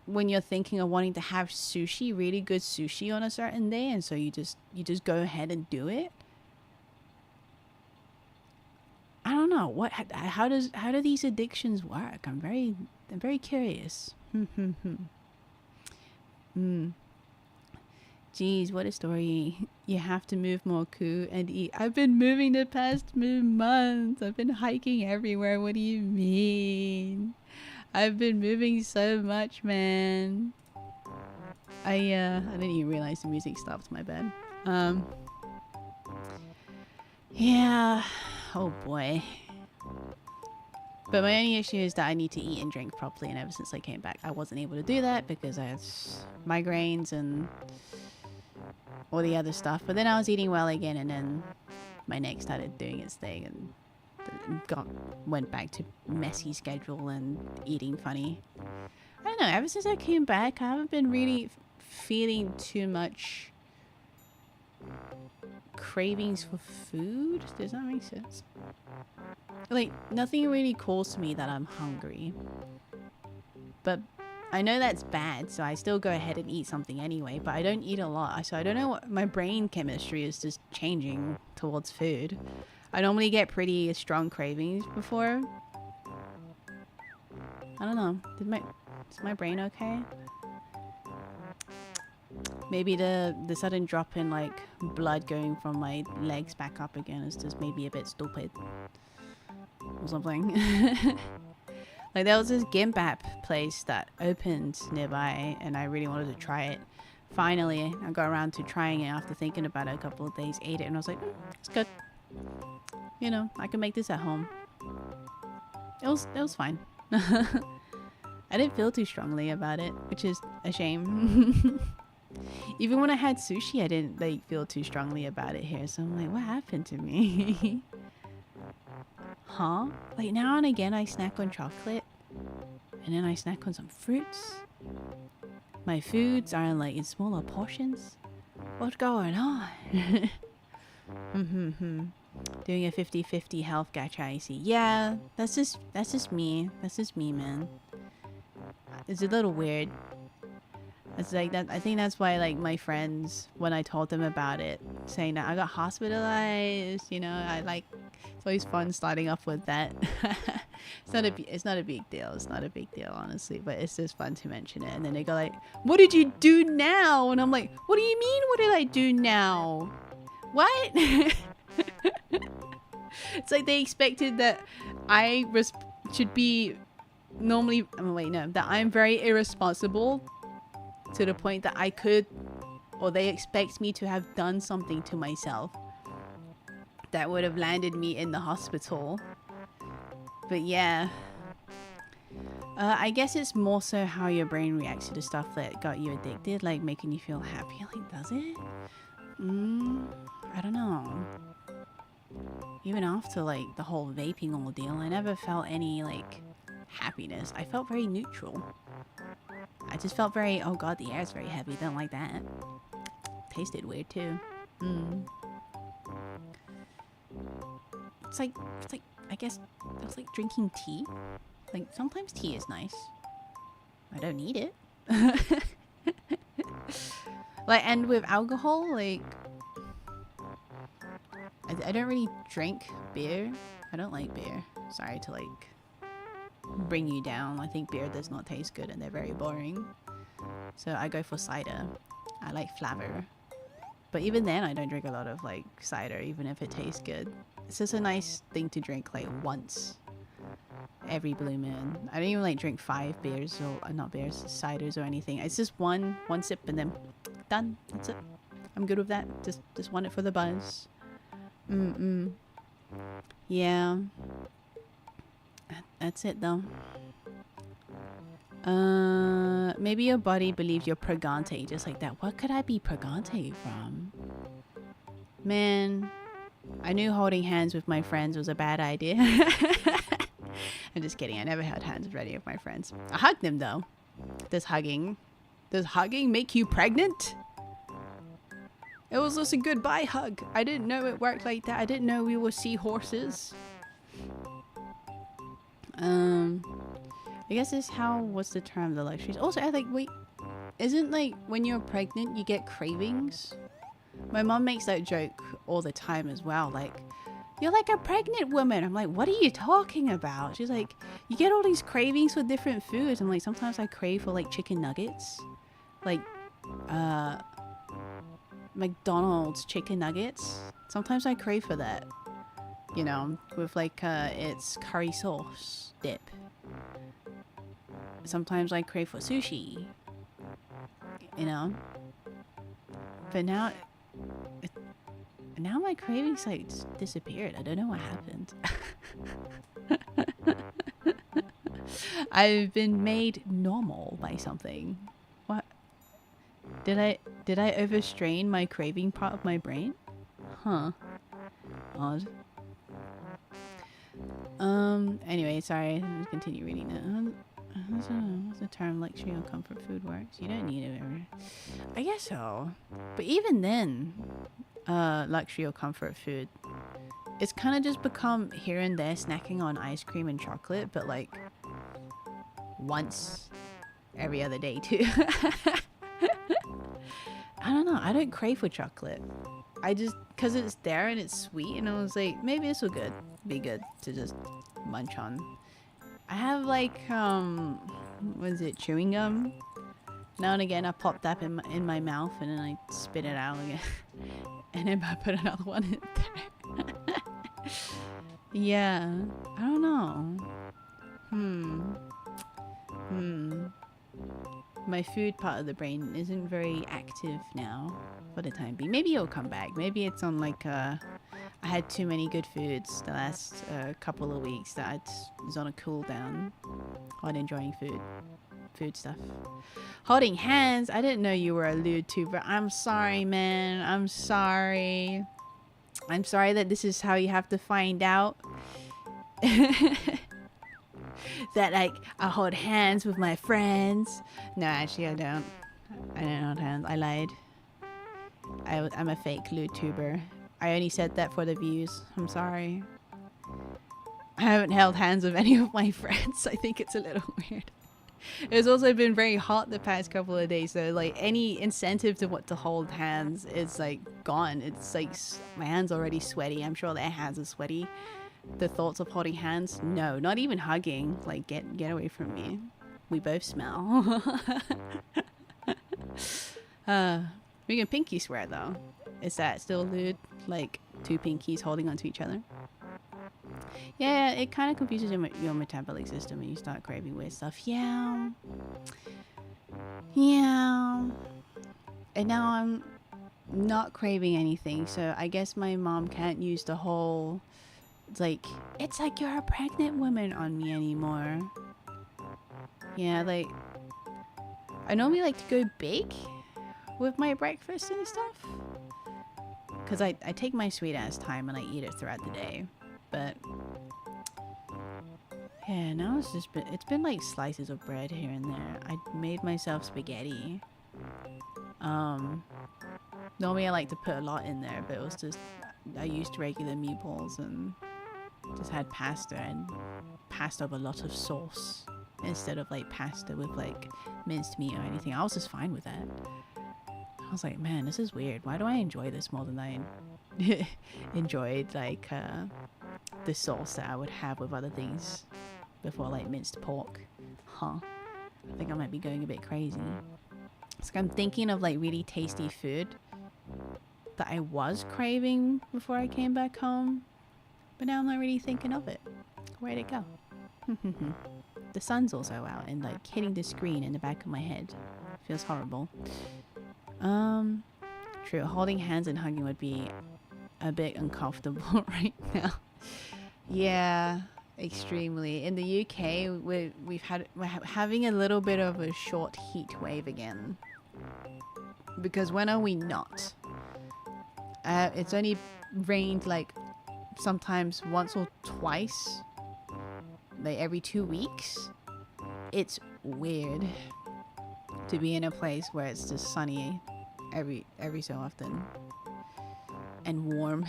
Speaker 1: when you're thinking of wanting to have sushi, really good sushi on a certain day, and so you just go ahead and do it? I don't know how do these addictions work? I'm very curious. Geez, what a story. You have to move more, Koo, and eat. I've been moving the past months. I've been hiking everywhere. What do you mean? I've been moving so much, man. I didn't even realize the music stopped. My bad. Yeah. Oh boy. But my only issue is that I need to eat and drink properly, and ever since I came back I wasn't able to do that because I had migraines and all the other stuff. But then I was eating well again, and then my neck started doing its thing and went back to messy schedule and eating funny. I don't know, ever since I came back I haven't been really feeling too much cravings for food. Does that make sense? Like, nothing really calls to me that I'm hungry, but I know that's bad, so I still go ahead and eat something anyway. But I don't eat a lot, so I don't know what my brain chemistry is just changing towards food. I normally get pretty strong cravings before. I don't know. Is my brain okay? Maybe the sudden drop in like blood going from my legs back up again is just maybe a bit stupid or something. Like, there was this gimbap place that opened nearby and I really wanted to try it. Finally, I got around to trying it after thinking about it a couple of days, ate it, and I was like, it's good. You know, I can make this at home. It was fine. I didn't feel too strongly about it, which is a shame. Even when I had sushi, I didn't like feel too strongly about it here. So I'm like, what happened to me? Huh? Like, now and again I snack on chocolate, and then I snack on some fruits. My foods are like in smaller portions. What's going on? Doing a 50-50 health gacha, I see. Yeah, that's just me. That's just me, man. It's a little weird. It's like that. I think that's why, like, my friends, when I told them about it, saying that I got hospitalized, you know, it's always fun starting off with that. It's not a big deal. It's not a big deal, honestly, but it's just fun to mention it. And then they go like, "What did you do now?" And I'm like, "What do you mean? What did I do now? What?" It's like they expected that I should be normally. Oh, wait, no, that I'm very irresponsible to the point that I could, or they expect me to have done something to myself that would have landed me in the hospital. But yeah, I guess it's more so how your brain reacts to the stuff that got you addicted, like making you feel happy. Like, does it? I don't know. Even after like the whole vaping ordeal, I never felt any like happiness. I felt very neutral. I just felt very, oh god, the air is very heavy. Don't like that. Tasted weird too. It's like I guess it's like drinking tea. Like sometimes tea is nice. I don't need it. Like, and with alcohol, like I don't really drink beer. I don't like beer. Sorry to like bring you down. I think beer does not taste good and they're very boring. So I go for cider. I like flavor. But even then I don't drink a lot of like cider, even if it tastes good. It's just a nice thing to drink like once every blue moon. I don't even like drink 5 beers or not beers, ciders or anything. It's just one sip and then done. That's it. I'm good with that. Just want it for the buzz. Yeah. That's it though. Maybe your body believes you're pregante just like that. What could I be pregante from? Man, I knew holding hands with my friends was a bad idea. I'm just kidding. I never held hands with any of my friends. I hugged them though. Does hugging make you pregnant? It was just a goodbye hug. I didn't know it worked like that. I didn't know we were seahorses. I guess this what's the term, the luxuries. Also, I like, wait, isn't like when you're pregnant you get cravings? My mom makes that joke all the time as well, like, you're like a pregnant woman. I'm like, what are you talking about? She's like, you get all these cravings for different foods. I'm like, sometimes I crave for like chicken nuggets, like McDonald's chicken nuggets. Sometimes I crave for that, you know, with like its curry sauce dip. Sometimes I crave for sushi, you know. But now my cravings like just disappeared. I don't know what happened. I've been made normal by something. What? Did I overstrain my craving part of my brain? Huh. Odd. Anyway, sorry. Let's continue reading that. What's the term luxury or comfort food works? You don't need it ever. I guess so. But even then, luxury or comfort food, it's kind of just become here and there snacking on ice cream and chocolate, but like once every other day too. I don't know. I don't crave for chocolate. I just, cause it's there and it's sweet, and I was like, maybe this will be good to just munch on. I have like what is it, chewing gum? Now and again I pop that in my mouth and then I spit it out again. And then I put another one in there. Yeah, I don't know. My food part of the brain isn't very active now for the time being. Maybe it'll come back. Maybe it's on like I had too many good foods the last couple of weeks that I was on a cool down on enjoying food stuff. Holding hands. I didn't know you were a lewd tuber. I'm sorry, man. I'm sorry. I'm sorry that this is how you have to find out. That like I hold hands with my friends. No, actually I don't. I don't hold hands. I lied. I'm a fake lewd tuber. I only said that for the views. I'm sorry. I haven't held hands with any of my friends. I think it's a little weird. It's also been very hot the past couple of days, so like any incentive to what to hold hands is like gone. It's like my hands already sweaty. I'm sure their hands are sweaty. The thoughts of holding hands, no, not even hugging. Like get away from me. We both smell. We can pinky swear though. Is that still lewd? Like two pinkies holding onto each other? Yeah, it kind of confuses your metabolic system when you start craving weird stuff. Yeah. Yeah. And now I'm not craving anything, so I guess my mom can't use the whole, it's like you're a pregnant woman on me anymore. Yeah, like, I normally like to go big with my breakfast and stuff. Because I take my sweet ass time and I eat it throughout the day. But yeah, now it's been like slices of bread here and there. I made myself spaghetti. Normally I like to put a lot in there, but it was just, I used regular meatballs and just had pasta and pasta with a lot of sauce instead of like pasta with like minced meat or anything. I was just fine with that. I was like, man, this is weird. Why do I enjoy this more than I enjoyed like the sauce that I would have with other things before, like minced pork? Huh. I think I might be going a bit crazy. So I'm thinking of like really tasty food that I was craving before I came back home, but now I'm not really thinking of it. Where'd it go? The sun's also out and like hitting the screen in the back of my head. Feels horrible. True, holding hands and hugging would be a bit uncomfortable right now. Yeah, extremely. In the UK, we're having a little bit of a short heat wave again. Because when are we not? It's only rained like sometimes once or twice, like every 2 weeks. It's weird to be in a place where it's just sunny every so often and warm.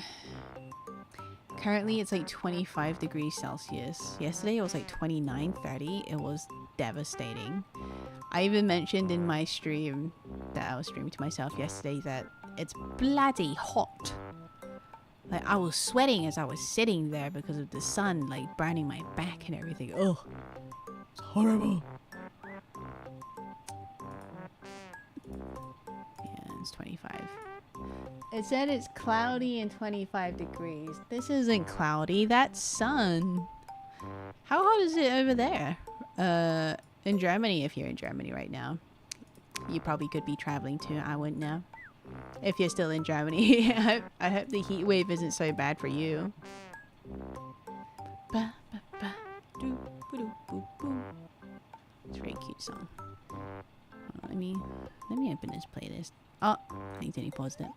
Speaker 1: Currently it's like 25 degrees Celsius. Yesterday it was like 29, 30. It was devastating. I even mentioned in my stream that I was streaming to myself yesterday that it's bloody hot. Like I was sweating as I was sitting there because of the sun like burning my back and everything. Ugh, it's horrible. Yeah, it's 25. It said it's cloudy and 25 degrees. This isn't cloudy, that's sun. How hot is it over there? In Germany, if you're in Germany right now. You probably could be traveling to, I wouldn't know. If you're still in Germany, I hope the heat wave isn't so bad for you. It's a very cute song. Let me open this playlist. Oh, I accidentally paused it.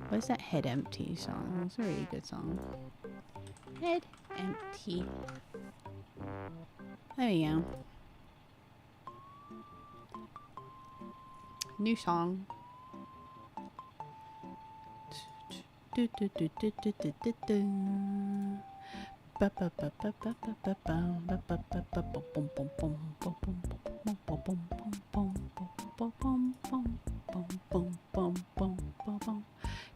Speaker 1: What's that Head Empty song? It's a really good song. Head Empty. There we go. New song.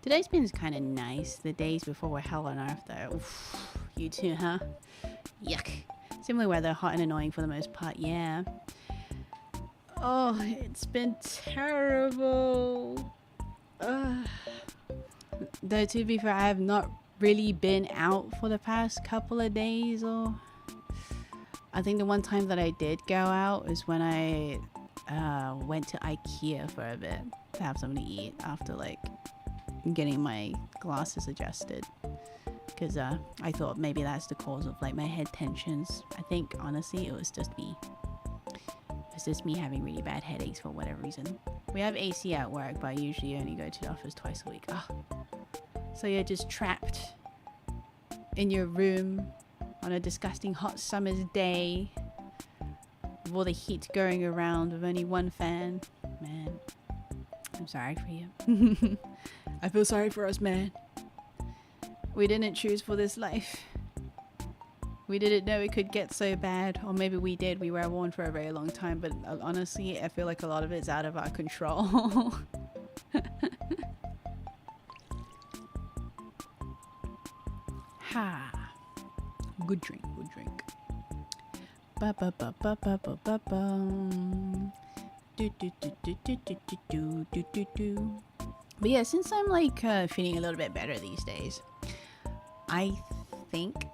Speaker 1: Today's been kind of nice. The days before were hell on earth though. Oof, you too, huh? Yuck. Similar weather, hot and annoying for the most part, yeah. Oh, it's been terrible. Though to be fair, I have not really been out for the past couple of days. Or I think the one time that I did go out is when I went to IKEA for a bit to have something to eat after like getting my glasses adjusted, because I thought maybe that's the cause of like my head tensions. I think honestly it was just me. It's just me having really bad headaches for whatever reason. We have AC at work, but I usually only go to the office twice a week. So you're just trapped in your room on a disgusting hot summer's day with all the heat going around with only one fan. Man, I'm sorry for you. I feel sorry for us, man. We didn't choose for this life. We didn't know it could get so bad. Or maybe we did. We were warned for a very long time. But honestly, I feel like a lot of it's out of our control. Ha. Good drink, good drink. Ba ba ba ba ba ba ba ba. Do do do do do do do do do do. But yeah, since I'm like feeling a little bit better these days, I think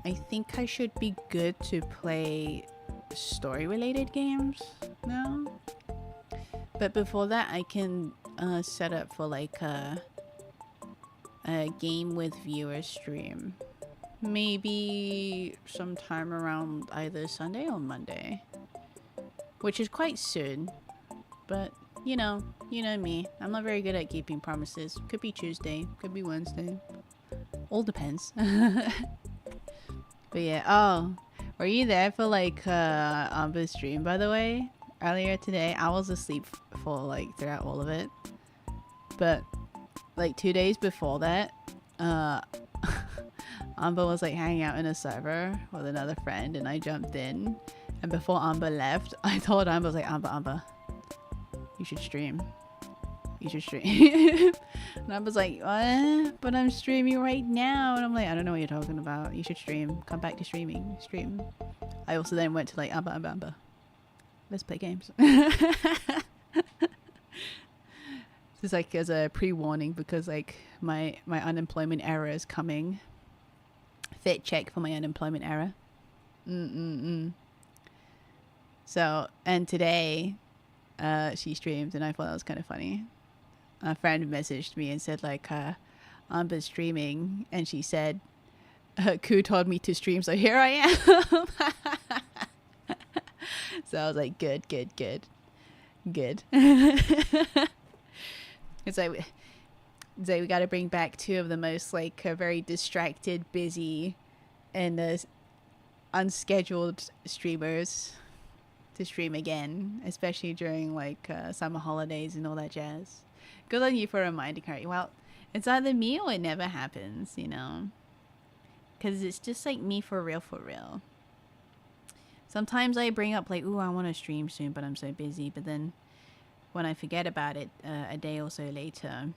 Speaker 1: I should be good to play story-related games now. But before that, I can set up for like a game with viewer stream. Maybe sometime around either Sunday or Monday. Which is quite soon. But, you know me. I'm not very good at keeping promises. Could be Tuesday, could be Wednesday. All depends. But yeah, oh. Were you there for like Amber's stream, by the way? Earlier today, I was asleep for like throughout all of it. But like 2 days before that, Amber was like hanging out in a server with another friend, and I jumped in. And before Amber left, I told Amber, I was like, Amber, you should stream. You should stream. And Amber's like, what? But I'm streaming right now. And I'm like, I don't know what you're talking about. You should stream. Come back to streaming. Stream. I also then went to like, Amber. Let's play games. Just like as a pre-warning, because like my unemployment error is coming. Fit check for my unemployment error. So, and today she streamed, and I thought that was kind of funny. A friend messaged me and said like, Amber's streaming, and she said, Ku told me to stream, so here I am. So I was like, good. It's like we got to bring back two of the most like very distracted, busy, and unscheduled streamers to stream again, especially during like summer holidays and all that jazz. Good on you for reminding her. Well, it's either me or it never happens, you know, because it's just like me for real. Sometimes I bring up like, ooh, I want to stream soon, but I'm so busy. But then when I forget about it a day or so later,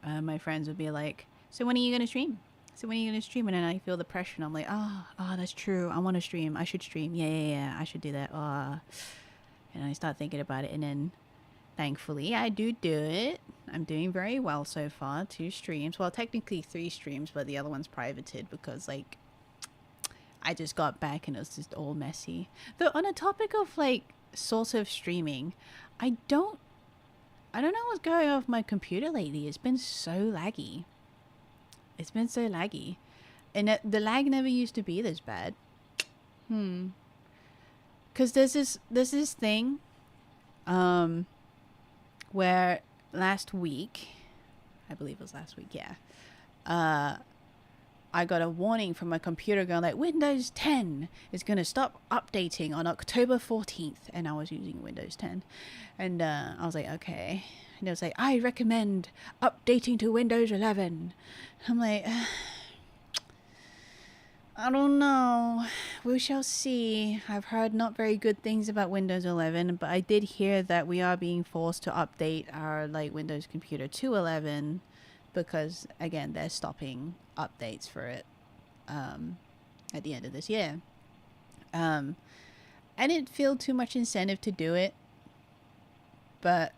Speaker 1: my friends would be like, so when are you going to stream? And then I feel the pressure, and I'm like, oh, that's true. I want to stream. I should stream. Yeah. I should do that. And I start thinking about it, and then thankfully I do it. I'm doing very well so far. 2 streams. Well, technically 3 streams, but the other one's privated because like I just got back and it was just all messy. Though on a topic of like sort of streaming, I don't know what's going on with my computer lately. It's been so laggy. And the lag never used to be this bad. Because there's this thing where last week, I believe it was last week, yeah. I got a warning from my computer going like, Windows 10 is going to stop updating on October 14th. And I was using Windows 10. And I was like, okay. And it was like, I recommend updating to Windows 11. I'm like, I don't know. We shall see. I've heard not very good things about Windows 11, but I did hear that we are being forced to update our like Windows computer to 11 because again, they're stopping updates for it at the end of this year. I didn't feel too much incentive to do it, but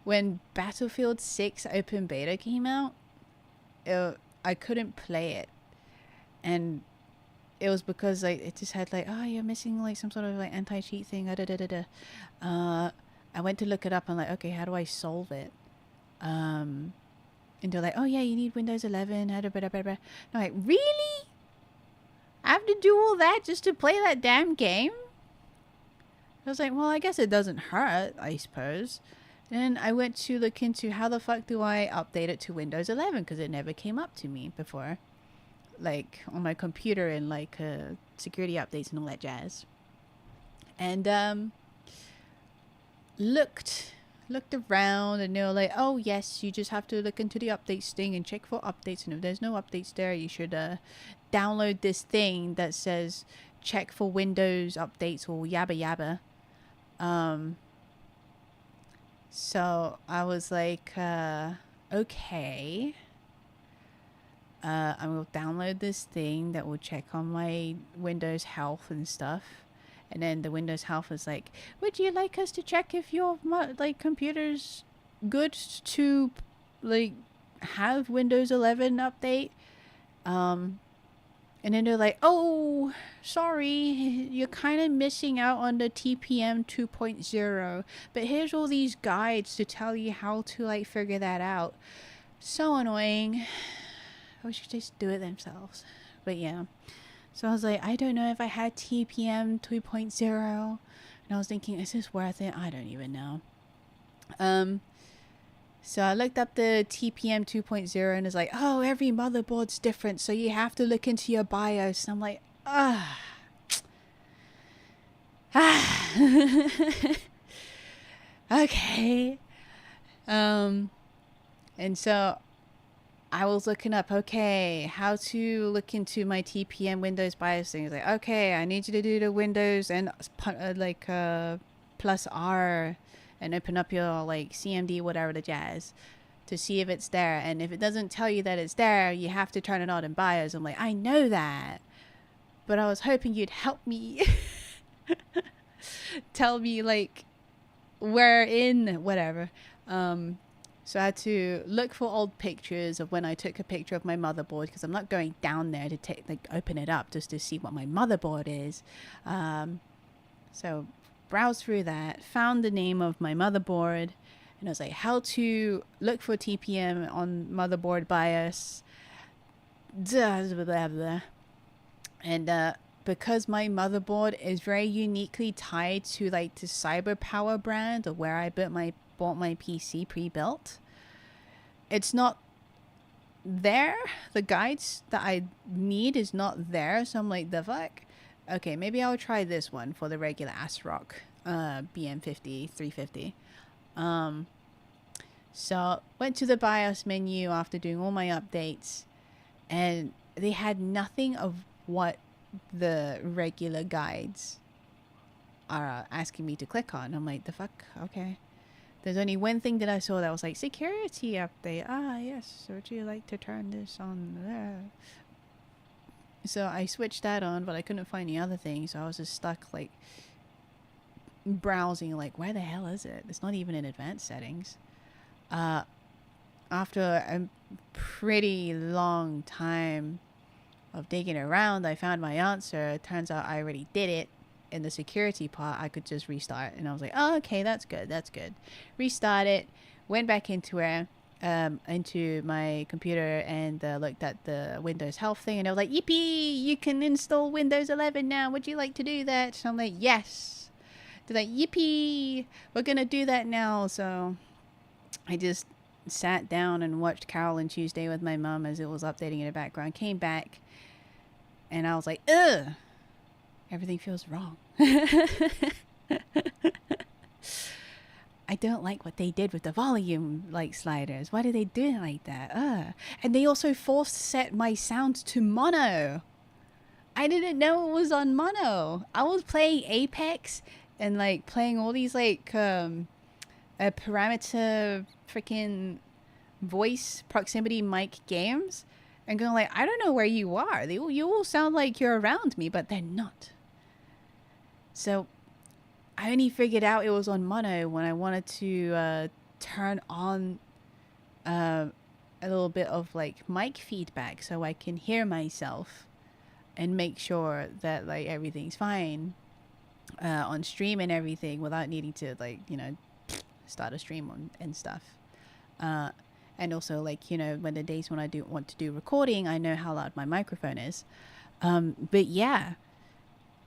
Speaker 1: when Battlefield 6 open beta came out, I couldn't play it, and it was because like it just had like, oh, you're missing like some sort of like anti-cheat thing. I went to look it up. I'm like, okay, how do I solve it? And they're like, oh yeah, you need Windows 11. No, like, really? I have to do all that just to play that damn game? I was like, well, I guess it doesn't hurt, I suppose. And I went to look into how the fuck do I update it to Windows 11, because it never came up to me before, like on my computer and like security updates and all that jazz. And looked looked around and they were like, oh yes, you just have to look into the updates thing and check for updates, and if there's no updates there, you should download this thing that says check for Windows updates or yabba yabba. So I was like, okay, I will download this thing that will check on my Windows health and stuff. And then the Windows health was like, would you like us to check if your like computer's good to like have Windows 11 update? And then they're like, oh, sorry, you're kind of missing out on the TPM 2.0. But here's all these guides to tell you how to like figure that out. So annoying. I wish they just do it themselves. But yeah. So I was like, I don't know if I had TPM 2.0. And I was thinking, is this worth it? I don't even know. So I looked up the TPM 2.0 and it's like, oh, every motherboard's different, so you have to look into your BIOS. And I'm like, okay. And so I was looking up, okay, how to look into my TPM Windows BIOS thing. It's like, okay, I need you to do the Windows and plus R and open up your like CMD, whatever the jazz, to see if it's there. And if it doesn't tell you that it's there, you have to turn it on in BIOS. I'm like, I know that, but I was hoping you'd help me. Tell me like where in whatever. So I had to look for old pictures of when I took a picture of my motherboard, because I'm not going down there to open it up just to see what my motherboard is. So browsed through that, found the name of my motherboard, and I was like, how to look for TPM on motherboard BIOS. And because my motherboard is very uniquely tied to like the CyberPower brand, or where I bought my PC pre-built, it's not there. The guides that I need is not there. So I'm like, the fuck? Okay, maybe I'll try this one for the regular ASRock BM50 350. So went to the BIOS menu after doing all my updates, and they had nothing of what the regular guides are asking me to click on. I'm like, the fuck? Okay. There's only one thing that I saw that was like, security update. Ah, yes. Would you like to turn this on there? So I switched that on, but I couldn't find the other thing. So I was just stuck like browsing, like, where the hell is it? It's not even in advanced settings. After a pretty long time of digging around, I found my answer. It turns out I already did it. In the security part, I could just restart, and I was like, oh, okay, that's good, restart it, went back into it, into my computer, and looked at the Windows health thing, and I was like, yippee, you can install Windows 11 now, would you like to do that? So I'm like, yes. They're like, yippee, we're gonna do that now. So I just sat down and watched Carol and Tuesday with my mum as it was updating in the background, came back, and I was like, ugh, everything feels wrong. I don't like what they did with the volume like sliders. Why did they do it like that? And they also forced set my sound to mono. I didn't know it was on mono. I was playing Apex and like playing all these like parameter freaking voice proximity mic games, and going like, I don't know where you are. You all sound like you're around me, but they're not. So I only figured out it was on mono when I wanted to turn on a little bit of like mic feedback so I can hear myself and make sure that like everything's fine on stream and everything without needing to like, you know, start a stream and stuff. And also like, you know, when the days when I do want to do recording, I know how loud my microphone is. But yeah,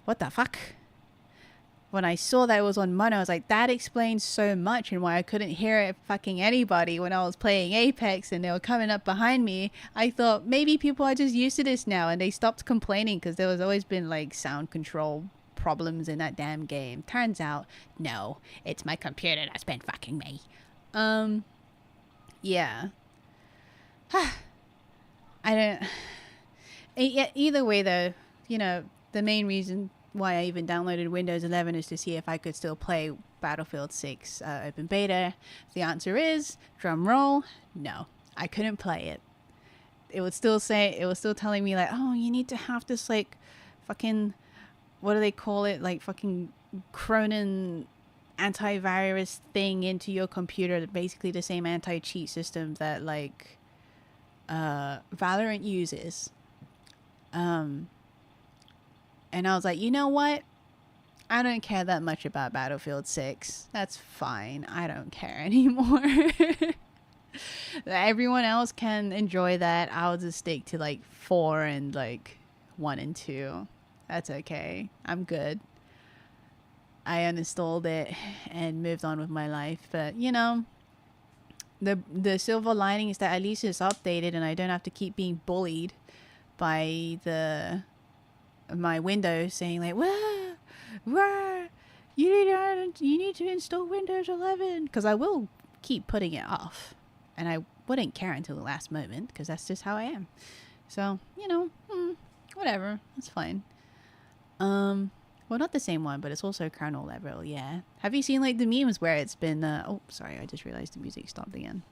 Speaker 1: what the fuck? When I saw that it was on mono, I was like, that explains so much and why I couldn't hear it fucking anybody when I was playing Apex and they were coming up behind me. I thought maybe people are just used to this now and they stopped complaining because there was always been like sound control problems in that damn game. Turns out, no, it's my computer that's been fucking me. Yeah. I don't... Either way, though, you know, the main reason why I even downloaded Windows 11 is to see if I could still play Battlefield 6 open beta. The answer is, drum roll, no. I couldn't play it. It was still telling me like, oh, you need to have this like fucking, what do they call it? Like fucking Cronin antivirus thing into your computer. Basically the same anti-cheat system that like Valorant uses. And I was like, you know what? I don't care that much about Battlefield 6. That's fine. I don't care anymore. Everyone else can enjoy that. I'll just stick to like 4 and like 1 and 2. That's okay. I'm good. I uninstalled it and moved on with my life. But you know, the silver lining is that at least it's updated and I don't have to keep being bullied by my Windows saying like, wah, you need to install Windows 11, because I will keep putting it off and I wouldn't care until the last moment because that's just how I am. So you know, whatever, it's fine. Well, not the same one, but it's also kernel level. Yeah, have you seen like the memes where it's been oh sorry, I just realized the music stopped again.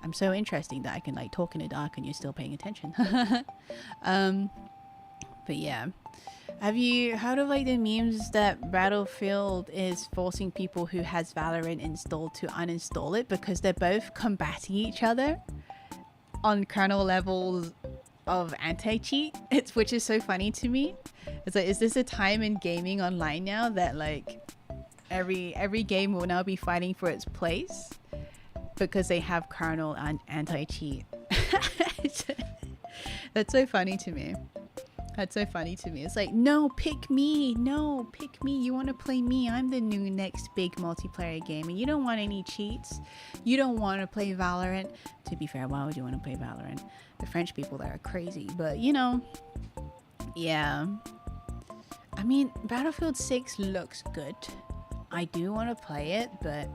Speaker 1: I'm so interesting that I can like talk in the dark and you're still paying attention. But yeah, have you heard of like the memes that Battlefield is forcing people who has Valorant installed to uninstall it because they're both combating each other on kernel levels of anti-cheat? Which is so funny to me. It's like, is this a time in gaming online now that like every game will now be fighting for its place because they have kernel and anti-cheat? That's so funny to me. That's so funny to me. It's like, no, pick me. No, pick me. You want to play me. I'm the new next big multiplayer game. And you don't want any cheats. You don't want to play Valorant. To be fair, why would you want to play Valorant? The French people there are crazy. But, you know, yeah. I mean, Battlefield 6 looks good. I do want to play it, but...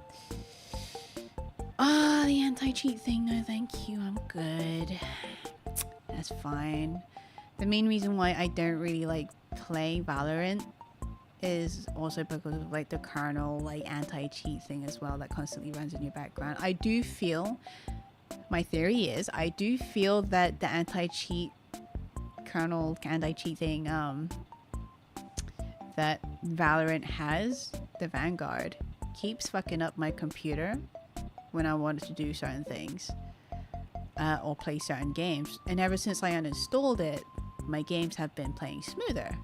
Speaker 1: the anti-cheat thing, no thank you. I'm good. That's fine. The main reason why I don't really like play Valorant is also because of like the kernel like anti-cheat thing as well that constantly runs in your background. I do feel, my theory is, I do feel that the anti-cheat kernel anti-cheat thing that Valorant has, the Vanguard, keeps fucking up my computer when I wanted to do certain things or play certain games. And ever since I uninstalled it, my games have been playing smoother.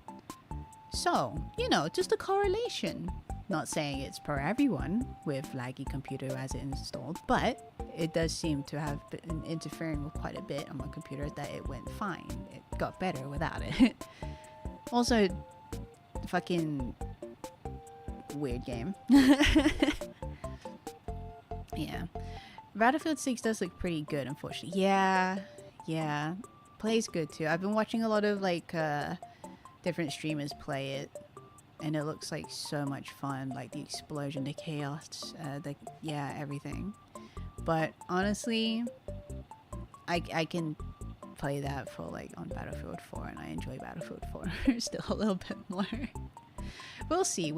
Speaker 1: So, you know, just a correlation. Not saying it's for everyone with laggy computer as it installed, but it does seem to have been interfering with quite a bit on my computer that it went fine. It got better without it. Also, fucking weird game. Yeah. Battlefield 6 does look pretty good, unfortunately. Yeah. Plays good too. I've been watching a lot of like different streamers play it, and it looks like so much fun. Like the explosion, the chaos, everything. But honestly, I can play that for like on Battlefield 4, and I enjoy Battlefield 4 still a little bit more. We'll see.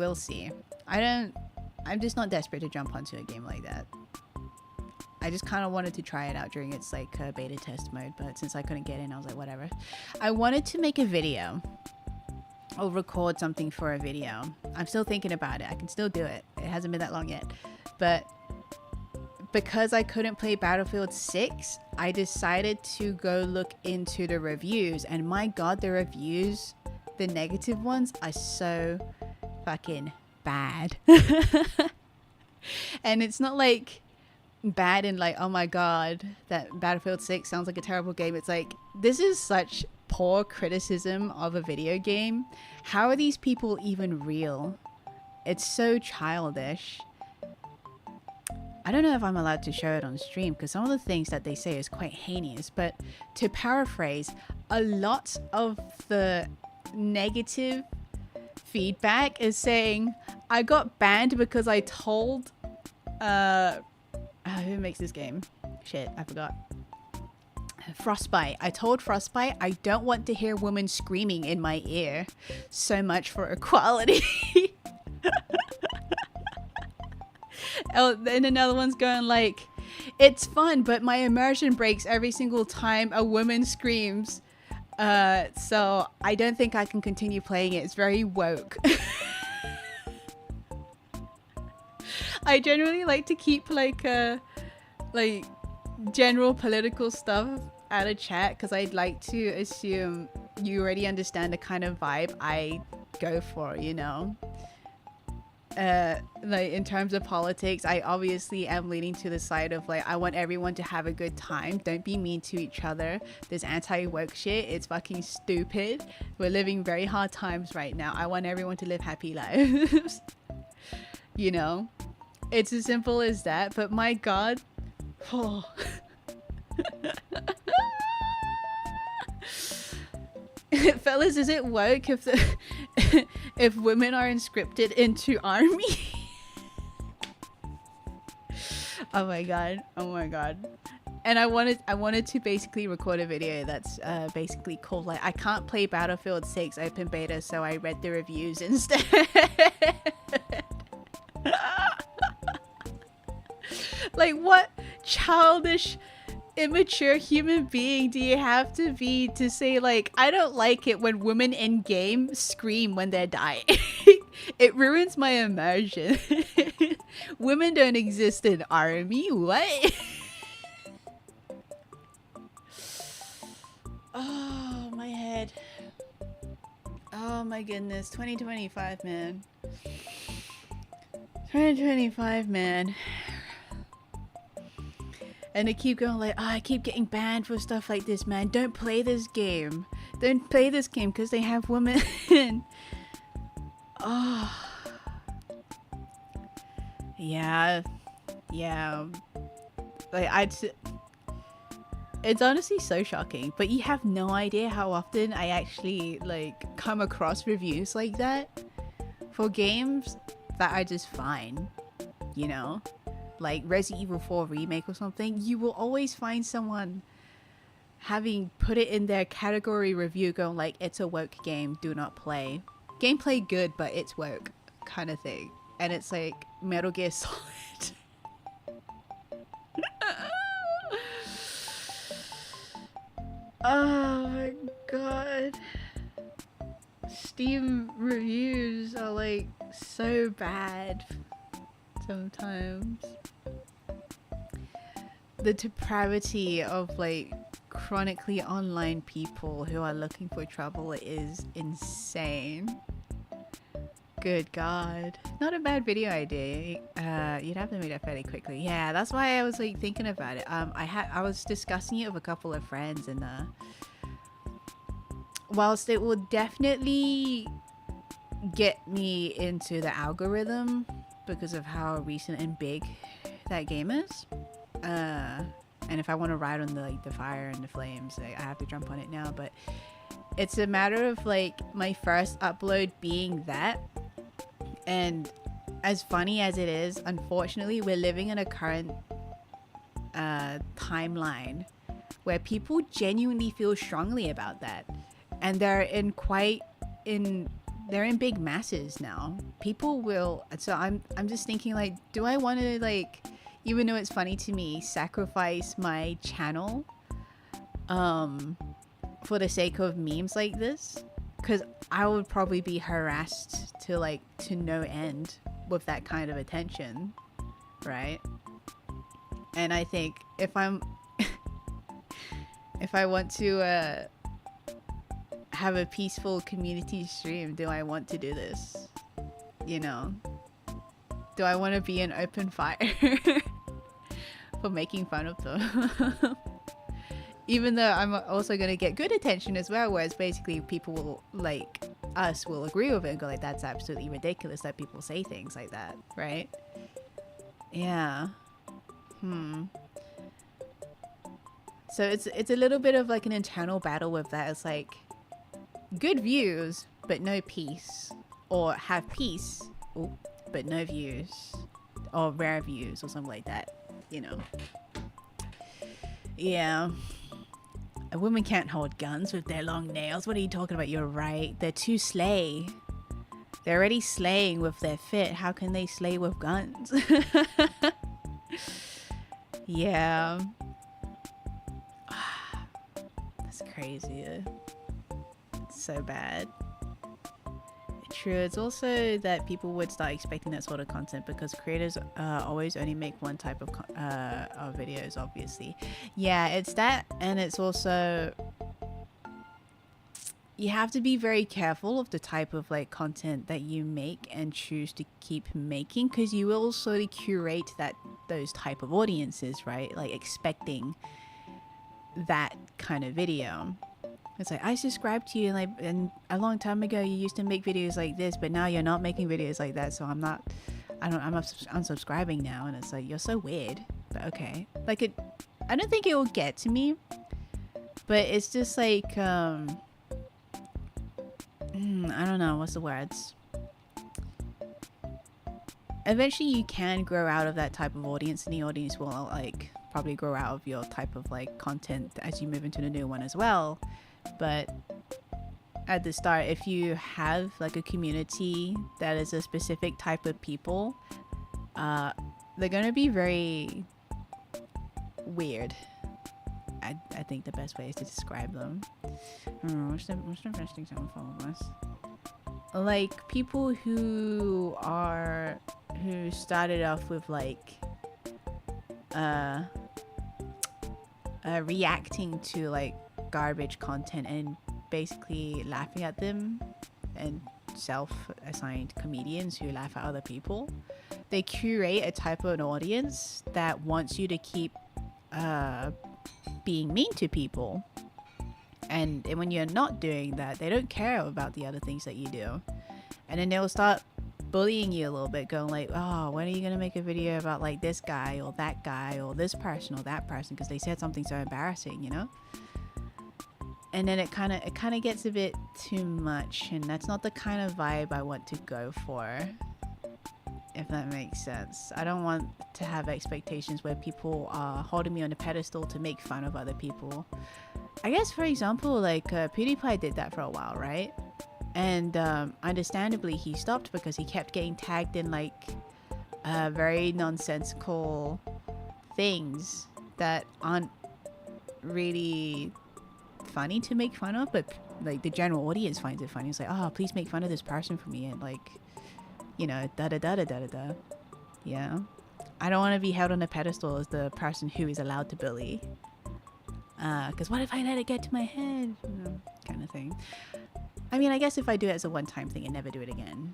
Speaker 1: I'm just not desperate to jump onto a game like that. I just kind of wanted to try it out during its like beta test mode, but since I couldn't get in, I was like, whatever. I wanted to make a video or record something for a video. I'm still thinking about it. I can still do it. It hasn't been that long yet. But because I couldn't play Battlefield 6, I decided to go look into the reviews. And my God, the reviews, the negative ones, are so fucking bad. And it's not like bad in like, oh my God, that Battlefield 6 sounds like a terrible game. It's like, this is such poor criticism of a video game. How are these people even real? It's so childish. I don't know if I'm allowed to show it on stream because some of the things that they say is quite heinous, but to paraphrase, a lot of the negative feedback is saying I got banned because I told who makes this game? Shit, I forgot. Frostbite. I told Frostbite I don't want to hear women screaming in my ear. So much for equality. Oh, then another one's going like, it's fun, but my immersion breaks every single time a woman screams. So I don't think I can continue playing it. It's very woke. I generally like to keep like general political stuff out of chat because I'd like to assume you already understand the kind of vibe I go for, you know. Like in terms of politics, I obviously am leaning to the side of like I want everyone to have a good time. Don't be mean to each other. This anti-woke shit, it's fucking stupid. We're living very hard times right now. I want everyone to live happy lives. You know, it's as simple as that. But my god, oh. Fellas, is it woke if the if women are inscripted into army? Oh my god, oh my god. And I wanted to basically record a video that's basically called like I can't play Battlefield 6 open beta, so I read the reviews instead. Like what childish immature human being do you have to be to say like I don't like it when women in game scream when they're dying? It ruins my immersion. Women don't exist in army. What? Oh my head. Oh my goodness. 2025, man. 2025, man. And they keep going like, oh, I keep getting banned for stuff like this, man. Don't play this game. Don't play this game because they have women. Oh. Yeah. Yeah. Like, it's honestly so shocking. But you have no idea how often I actually, like, come across reviews like that for games that are just fine. You know? Like Resident Evil 4 remake or something, you will always find someone having put it in their category review going like, it's a woke game, do not play. Gameplay good, but it's woke kind of thing. And it's like Metal Gear Solid. Oh my god. Steam reviews are like so bad sometimes. The depravity of like chronically online people who are looking for trouble is insane. Good god. Not a bad video idea. You'd have to make that fairly quickly. Yeah, that's why I was like thinking about it. I was discussing it with a couple of friends, and whilst it will definitely get me into the algorithm because of how recent and big that game is, and if I want to ride on the fire and the flames, like, I have to jump on it now. But it's a matter of like my first upload being that, and as funny as it is, unfortunately we're living in a current timeline where people genuinely feel strongly about that, and they're in big masses now. People will, so I'm just thinking like, do I want to, like, even though it's funny to me, sacrifice my channel for the sake of memes like this? Because I would probably be harassed to no end with that kind of attention, right? And I think if I want to have a peaceful community stream, do I want to do this? You know, do I want to be an open fire for making fun of them? Even though I'm also going to get good attention as well, whereas basically people will, like us, will agree with it and go like, that's absolutely ridiculous that people say things like that, right? Yeah. So it's a little bit of like an internal battle with that. It's like good views but no peace, or have peace but no views, or rare views or something like that, you know. Yeah. A woman can't hold guns with their long nails. What are you talking about? You're right. They're too slay. They're already slaying with their fit. How can they slay with guns? Yeah. That's crazy. It's so bad. True. It's also that people would start expecting that sort of content because creators always only make one type of videos, obviously. Yeah, it's that, and it's also you have to be very careful of the type of like content that you make and choose to keep making, because you will sort of curate those type of audiences, right? Like expecting that kind of video. It's like, I subscribed to you and a long time ago you used to make videos like this, but now you're not making videos like that, so I'm unsubscribing now. And it's like, you're so weird. But okay, like I don't think it will get to me, but it's just like I don't know, what's the words. Eventually you can grow out of that type of audience, and the audience will like probably grow out of your type of like content as you move into the new one as well. But at the start, if you have like a community that is a specific type of people, they're gonna be very weird. I think the best way is to describe them. What's the best example of this? Like people who started off with like reacting to like garbage content and basically laughing at them, and self-assigned comedians who laugh at other people. They curate a type of an audience that wants you to keep being mean to people, and when you're not doing that, they don't care about the other things that you do, and then they'll start bullying you a little bit, going like, oh, when are you gonna make a video about like this guy or that guy or this person or that person because they said something so embarrassing, you know? And then it kind of gets a bit too much, and that's not the kind of vibe I want to go for, if that makes sense. I don't want to have expectations where people are holding me on a pedestal to make fun of other people. I guess, for example, like PewDiePie did that for a while, right? And understandably he stopped because he kept getting tagged in like very nonsensical things that aren't really funny to make fun of, but like the general audience finds it funny. It's like, oh, please make fun of this person for me, and like, you know, da da da da da da da. Yeah, I don't want to be held on a pedestal as the person who is allowed to bully, because what if I let it get to my head, you know, kind of thing. I mean, I guess if I do it as a one-time thing and never do it again,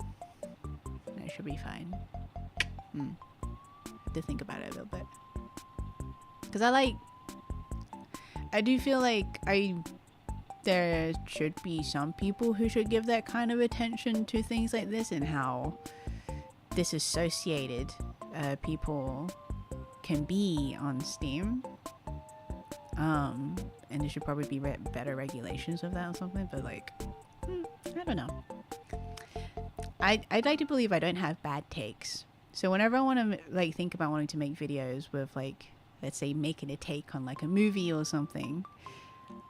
Speaker 1: it should be fine. Have to think about it a little bit, because I do feel like there should be some people who should give that kind of attention to things like this, and how disassociated people can be on Steam. And there should probably be better regulations of that or something, but like, I don't know. I'd like to believe I don't have bad takes. So whenever I want to like think about wanting to make videos with like, let's say making a take on like a movie or something,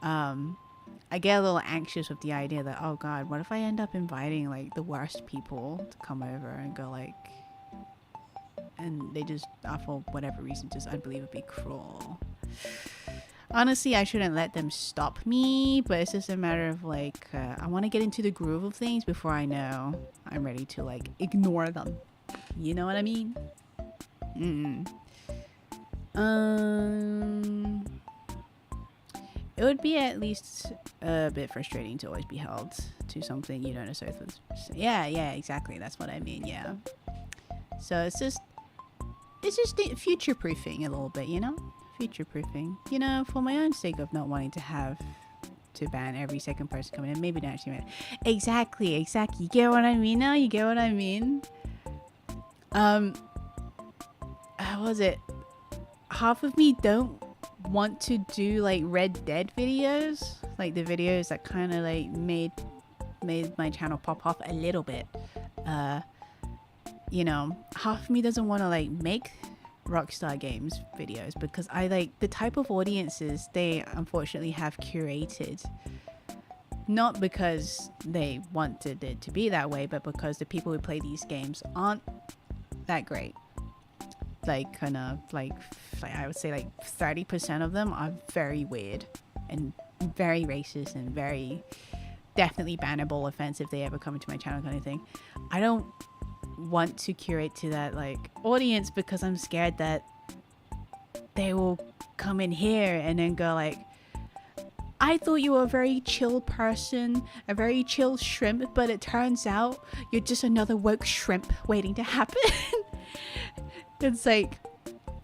Speaker 1: I get a little anxious with the idea that, oh god, what if I end up inviting like the worst people to come over and go like, and they just, for whatever reason, just unbelievably cruel. Honestly, I shouldn't let them stop me, but it's just a matter of like, I want to get into the groove of things before I know I'm ready to like ignore them. You know what I mean? It would be at least a bit frustrating to always be held to something you don't associate with. Yeah, exactly. That's what I mean. Yeah. So it's just future proofing a little bit, you know? Future proofing, you know, for my own sake of not wanting to have to ban every second person coming in. Maybe not actually. Exactly. You get what I mean now? You get what I mean? How was it? half of me don't want to do like Red Dead videos, like the videos that kind of like made my channel pop off a little bit. You know, half of me doesn't want to like make Rockstar Games videos because I like the type of audiences they unfortunately have curated. Not because they wanted it to be that way, but because the people who play these games aren't that great. Like kind of like I would say like 30% of them are very weird and very racist and very definitely bannable offense if they ever come into my channel kind of thing. I don't want to curate to that like audience because I'm scared that they will come in here and then go like, I thought you were a very chill person, a very chill shrimp, but it turns out you're just another woke shrimp waiting to happen. It's like,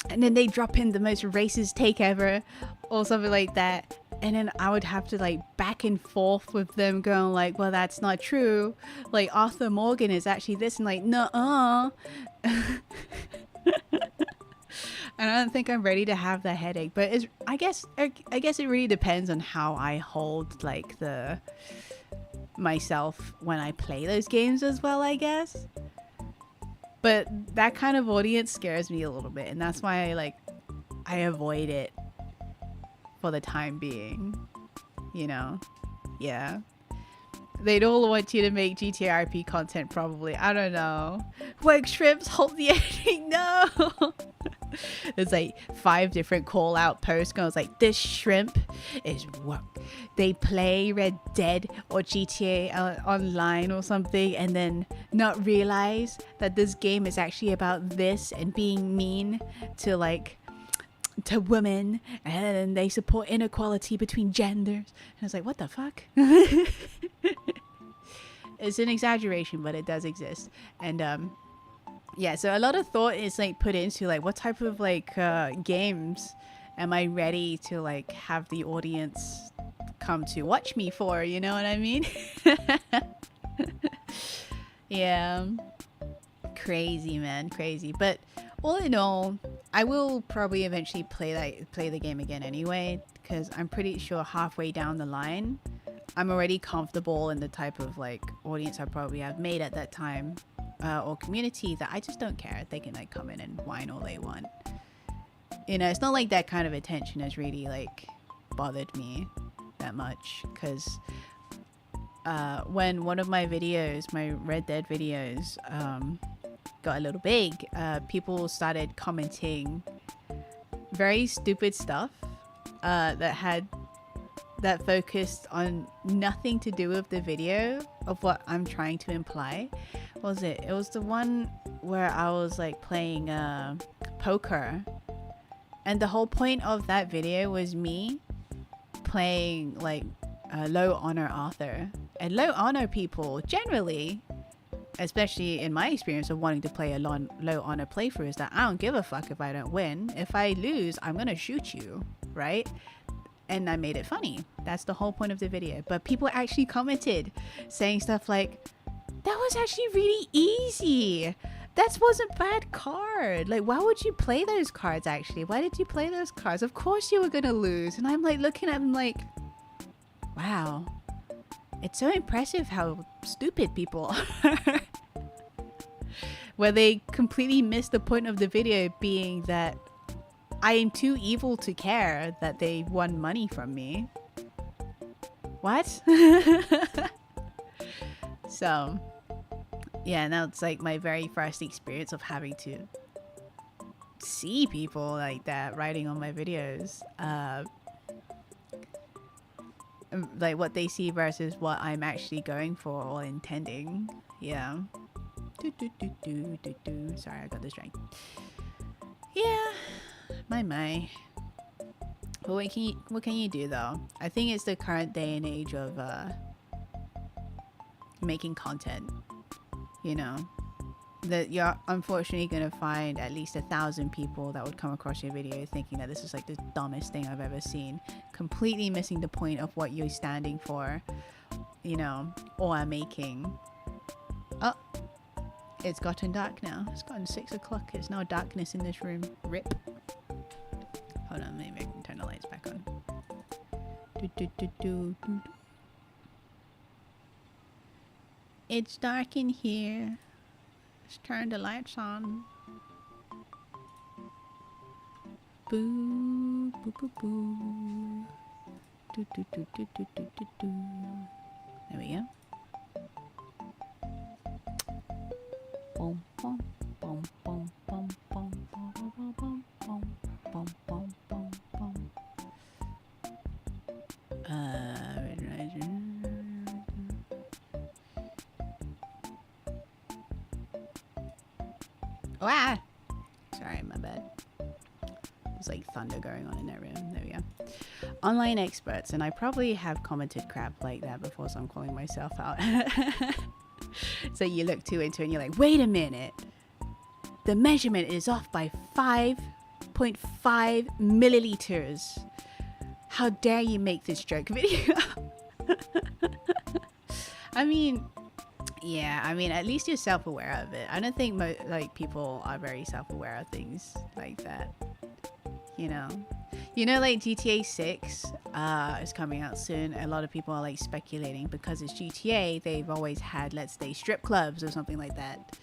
Speaker 1: and then they drop in the most racist take ever or something like that, and then I would have to like back and forth with them going like, well, that's not true, like Arthur Morgan is actually this, and like, nuh-uh. And I don't think I'm ready to have that headache, but it's, I guess it really depends on how I hold like the myself when I play those games as well, I guess. But that kind of audience scares me a little bit, and that's why I avoid it for the time being, you know. Yeah, they'd all want you to make GTA RP content probably. I don't know. Woke shrimps, hold the ending. No. There's like 5 different call out posts going like, this shrimp is woke. They play Red Dead or GTA online or something, and then not realize that this game is actually about this and being mean to like to women, and they support inequality between genders. And I was like, what the fuck? It's an exaggeration, but it does exist. And yeah, so a lot of thought is like put into like what type of like games am I ready to like have the audience come to watch me for, you know what I mean? Yeah, crazy, man, crazy. But all in all, I will probably eventually play the game again anyway, because I'm pretty sure halfway down the line I'm already comfortable in the type of like audience I probably have made at that time, or community, that I just don't care. They can like come in and whine all they want. You know, it's not like that kind of attention has really like bothered me that much, because when one of my videos, my Red Dead videos, got a little big, people started commenting very stupid stuff that focused on nothing to do with the video of what I'm trying to imply. What was it? It was the one where I was like playing poker, and the whole point of that video was me playing like low honor Arthur. And low honor people generally, especially in my experience of wanting to play a low honor playthrough, is that I don't give a fuck if I don't win. If I lose, I'm gonna shoot you, right? And I made it funny. That's the whole point of the video. But people actually commented saying stuff like, that was actually really easy. That wasn't a bad card. Like, why would you play those cards actually? Why did you play those cards? Of course you were gonna lose. And I'm like looking at them like, wow. It's so impressive how stupid people are. Where they completely missed the point of the video being that I am too evil to care that they won money from me. What? So, yeah, now it's like my very first experience of having to see people like that writing on my videos. Like what they see versus what I'm actually going for or intending. Yeah. Sorry, I got distracted. Yeah. My. But what can you do though? I think it's the current day and age of making content. You know, that you're unfortunately gonna find at least 1,000 people that would come across your video thinking that this is like the dumbest thing I've ever seen, completely missing the point of what you're standing for, you know, or are making. Oh, it's gotten dark now. It's gotten 6 o'clock. There's no darkness in this room. Rip. Hold on, maybe I can turn the lights back on. It's dark in here. Let's turn the lights on. Boo, boo, boo, boo. Do, do, do, do, do, do, do, do. There we go. Boom, boom, boom, boom, boom, boom, boom, boom, boom, boom, boom, boom, boom, boom. Ah! Sorry, my bad. There's like thunder going on in that room. There we go. Online experts, and I probably have commented crap like that before, so I'm calling myself out. So you look too into it and you're like, wait a minute. The measurement is off by 5.5 milliliters. How dare you make this joke video? I mean, yeah, I mean, at least you're self-aware of it. I don't think like people are very self-aware of things like that. You know, like GTA 6 is coming out soon. A lot of people are like speculating because it's GTA. They've always had, let's say, strip clubs or something like that,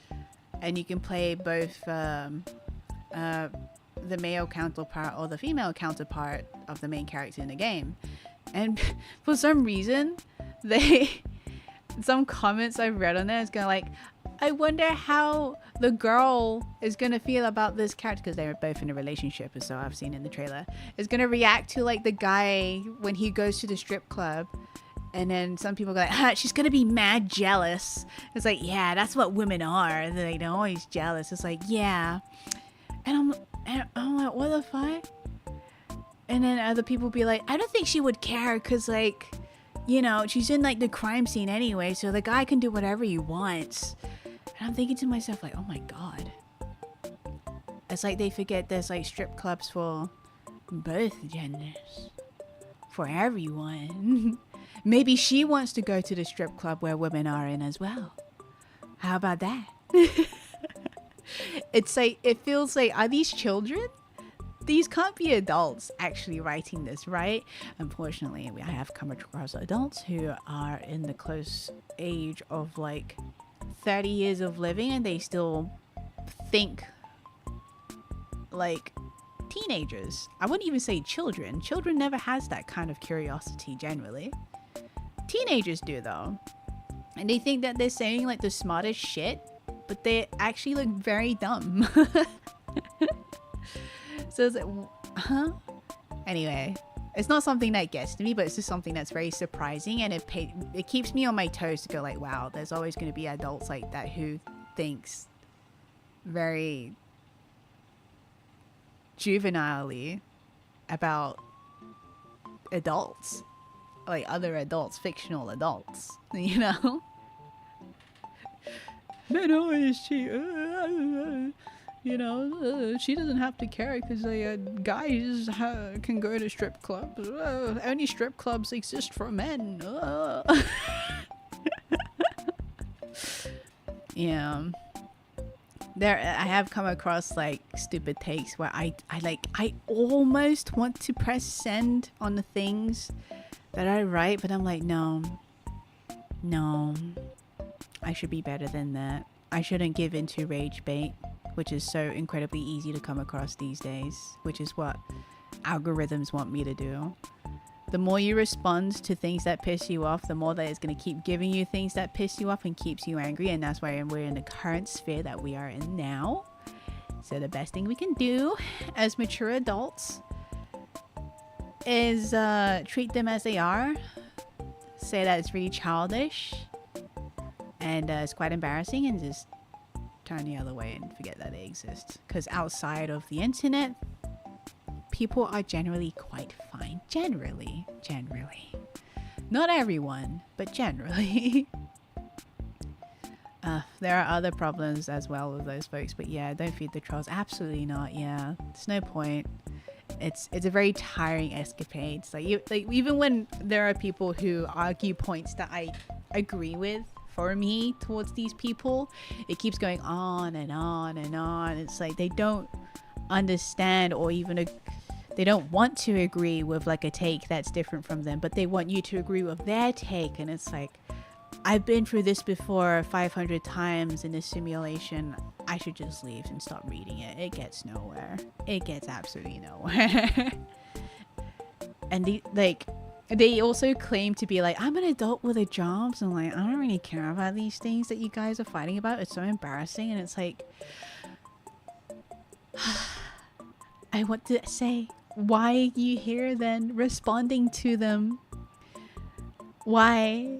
Speaker 1: and you can play both the male counterpart or the female counterpart of the main character in the game. And for some reason, some comments I've read on there is going like, I wonder how the girl is going to feel about this character, because they're both in a relationship, as so I've seen in the trailer, is going to react to like the guy when he goes to the strip club. And then some people go like, she's going to be mad jealous. It's like, yeah, that's what women are. They're always jealous. It's like, yeah. And I'm like, what the fuck? And then other people be like, I don't think she would care because, like, you know, she's in like the crime scene anyway, so the guy can do whatever he wants. And I'm thinking to myself like, oh my god. It's like they forget there's like strip clubs for both genders. For everyone. Maybe she wants to go to the strip club where women are in as well. How about that? It's like, it feels like, are these children? These can't be adults actually writing this, right? Unfortunately, I have come across adults who are in the close age of like 30 years of living, and they still think like teenagers. I wouldn't even say children. Children never has that kind of curiosity generally. Teenagers do though. And they think that they're saying like the smartest shit, but they actually look very dumb. So it's like, huh? Anyway, it's not something that gets to me, but it's just something that's very surprising, and it keeps me on my toes to go like, wow, there's always going to be adults like that who thinks very juvenilely about adults, like other adults, fictional adults, you know? Men always cheat. You know, she doesn't have to care because guys can go to strip clubs. Only strip clubs exist for men. Yeah. I have come across like stupid takes where I almost want to press send on the things that I write, but I'm like, no, I should be better than that. I shouldn't give into rage bait, which is so incredibly easy to come across these days, which is what algorithms want me to do. The more you respond to things that piss you off, the more that it's going to keep giving you things that piss you off and keeps you angry, and that's why we're in the current sphere that we are in now. So the best thing we can do as mature adults is treat them as they are, say that it's really childish and it's quite embarrassing, and just turn the other way and forget that they exist. Because outside of the internet, people are generally quite fine. Generally. Not everyone, but generally. There are other problems as well with those folks, but yeah, don't feed the trolls. Absolutely not. Yeah, there's no point. It's a very tiring escapade. It's like even when there are people who argue points that I agree with, for me towards these people, it keeps going on and on and on. It's like they don't understand or even They don't want to agree with like a take that's different from them, but they want you to agree with their take. And it's like, I've been through this before 500 times in this simulation. I should just leave and stop reading it. It gets nowhere. It gets absolutely nowhere. And they also claim to be like, I'm an adult with a job. So I'm like, I don't really care about these things that you guys are fighting about. It's so embarrassing. And it's like, I want to say, why are you here then responding to them? Why?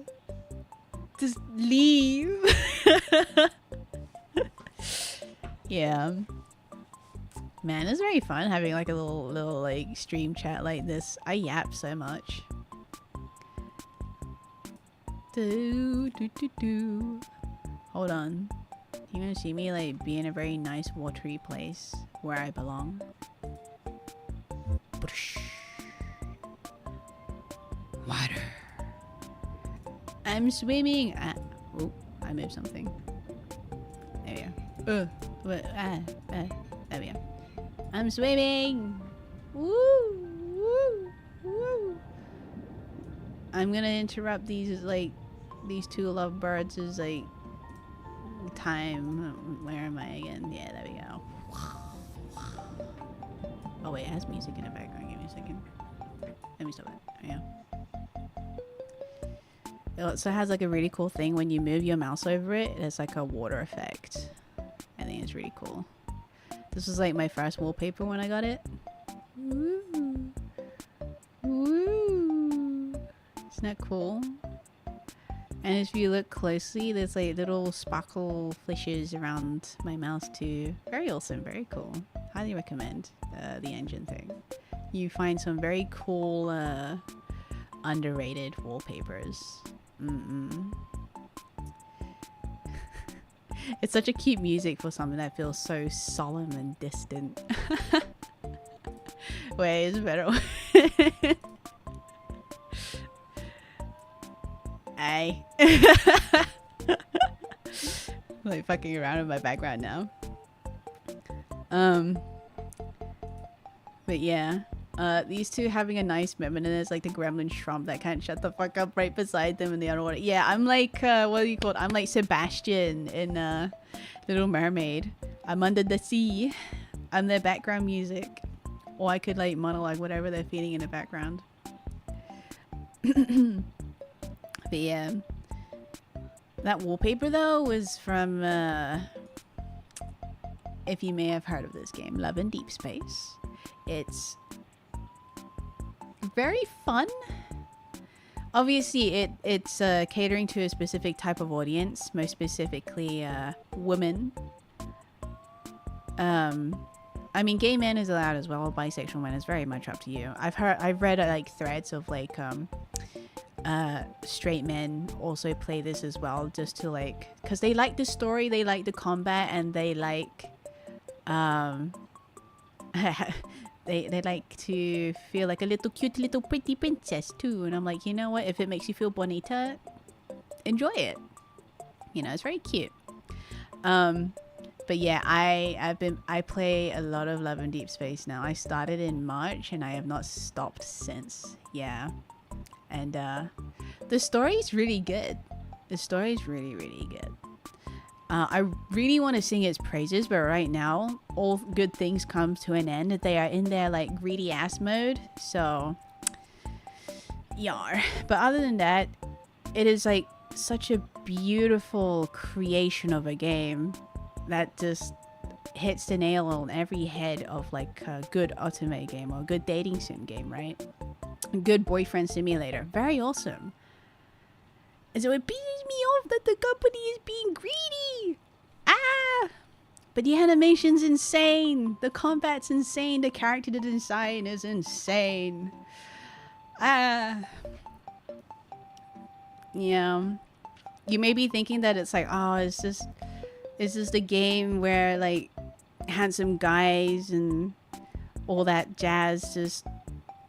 Speaker 1: Just leave. Yeah. Man, it's very fun having like a little like stream chat like this. I yap so much. Hold on. You gonna see me like be in a very nice watery place where I belong? Water. I'm swimming. Oh, I moved something. There we go. There we go. I'm swimming. Woo, woo, woo. I'm gonna interrupt these two lovebirds' like time. Where am I again? Yeah, there we go. Oh wait, it has music in the background. Give me a second. Let me stop it. There we go. It also has like a really cool thing when you move your mouse over it. It's like a water effect. I think it's really cool. This was like my first wallpaper when I got it. Woo. Woo. Isn't that cool? And if you look closely, there's like little sparkle flashes around my mouse too. Very awesome, very cool. Highly recommend the engine thing. You find some very cool underrated wallpapers. It's such a cute music for something that feels so solemn and distant. Wait, it's better. Hey. Like fucking around with my background now. But yeah. These two having a nice moment, and there's like the gremlin Shromp that can't shut the fuck up right beside them in the underwater. Yeah, I'm like, what do you call it? I'm like Sebastian in Little Mermaid. I'm under the sea. I'm their background music. Or I could like monologue whatever they're feeling in the background. But yeah. That wallpaper though was from, if you may have heard of this game, Love in Deep Space. It's very fun. Obviously it's catering to a specific type of audience, most specifically women. I mean, gay men is allowed as well. Bisexual men is very much up to you. I've read like threads of like straight men also play this as well, just to like, because they like the story, they like the combat, and they like they like to feel like a little cute little pretty princess too. And I'm like, you know what, if it makes you feel bonita, enjoy it, you know, it's very cute. But yeah, I play a lot of Love in Deep Space now. I started in March and I have not stopped since. Yeah. And the story's really good. The story's really, really good. I really want to sing its praises, but right now all good things come to an end. They are in their like greedy ass mode, so yeah. But other than that, it is like such a beautiful creation of a game that just hits the nail on every head of like a good otome game or a good dating sim game, right? A good boyfriend simulator. Very awesome. And so it pisses me off that the company is being greedy. Ah! But the animation's insane. The combat's insane. The character design is insane. Ah. Yeah. You may be thinking that it's like, oh, is this the game where like handsome guys and all that jazz just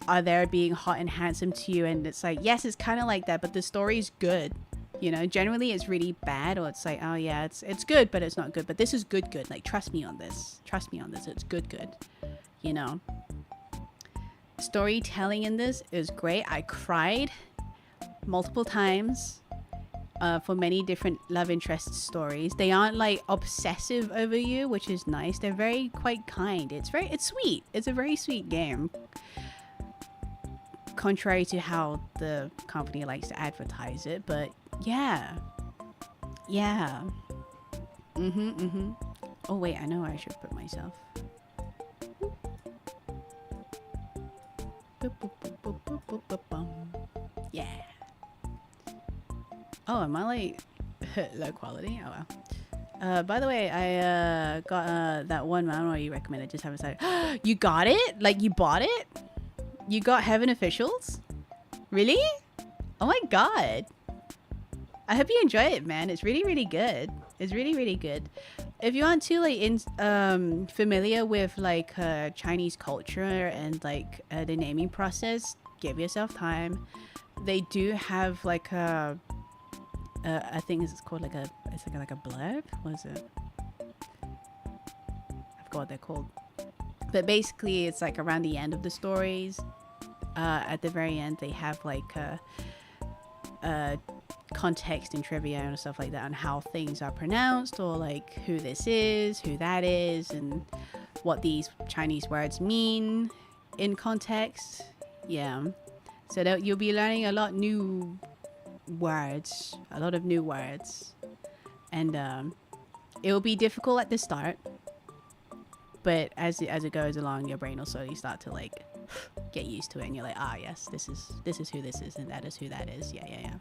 Speaker 1: are there being hot and handsome to you? And it's like, yes, it's kind of like that, but the story's good, you know. Generally it's really bad, or it's like, oh yeah, it's good but it's not good, but this is good, like trust me on this, it's good, you know. storytelling in this is great. I cried multiple times for many different love interest stories. They aren't like obsessive over you, which is nice. They're very quite kind. It's sweet. It's a very sweet game, contrary to how the company likes to advertise it. But yeah. Oh wait, I know where I should put myself. Yeah. Oh, am I like low quality? Oh well. By the way, I got that one manual you recommended. Just haven't started. You got it? Like you bought it? You got Heaven Officials? Really? Oh my god. I hope you enjoy it, man. It's really, really good. It's really, really good. If you want to like familiar with like Chinese culture and like the naming process, give yourself time. They do have like I think it's called like it's like a blurb. What is it? I forgot what they're called. But basically, it's like around the end of the stories. At the very end, they have like context and trivia and stuff like that on how things are pronounced, or like who this is, who that is, and what these Chinese words mean in context. Yeah, so that you'll be learning a lot of new words, and it will be difficult at the start, but as it goes along, your brain will slowly start to like get used to it, and you're like, ah yes, this is who this is, and that is who that is. Yeah.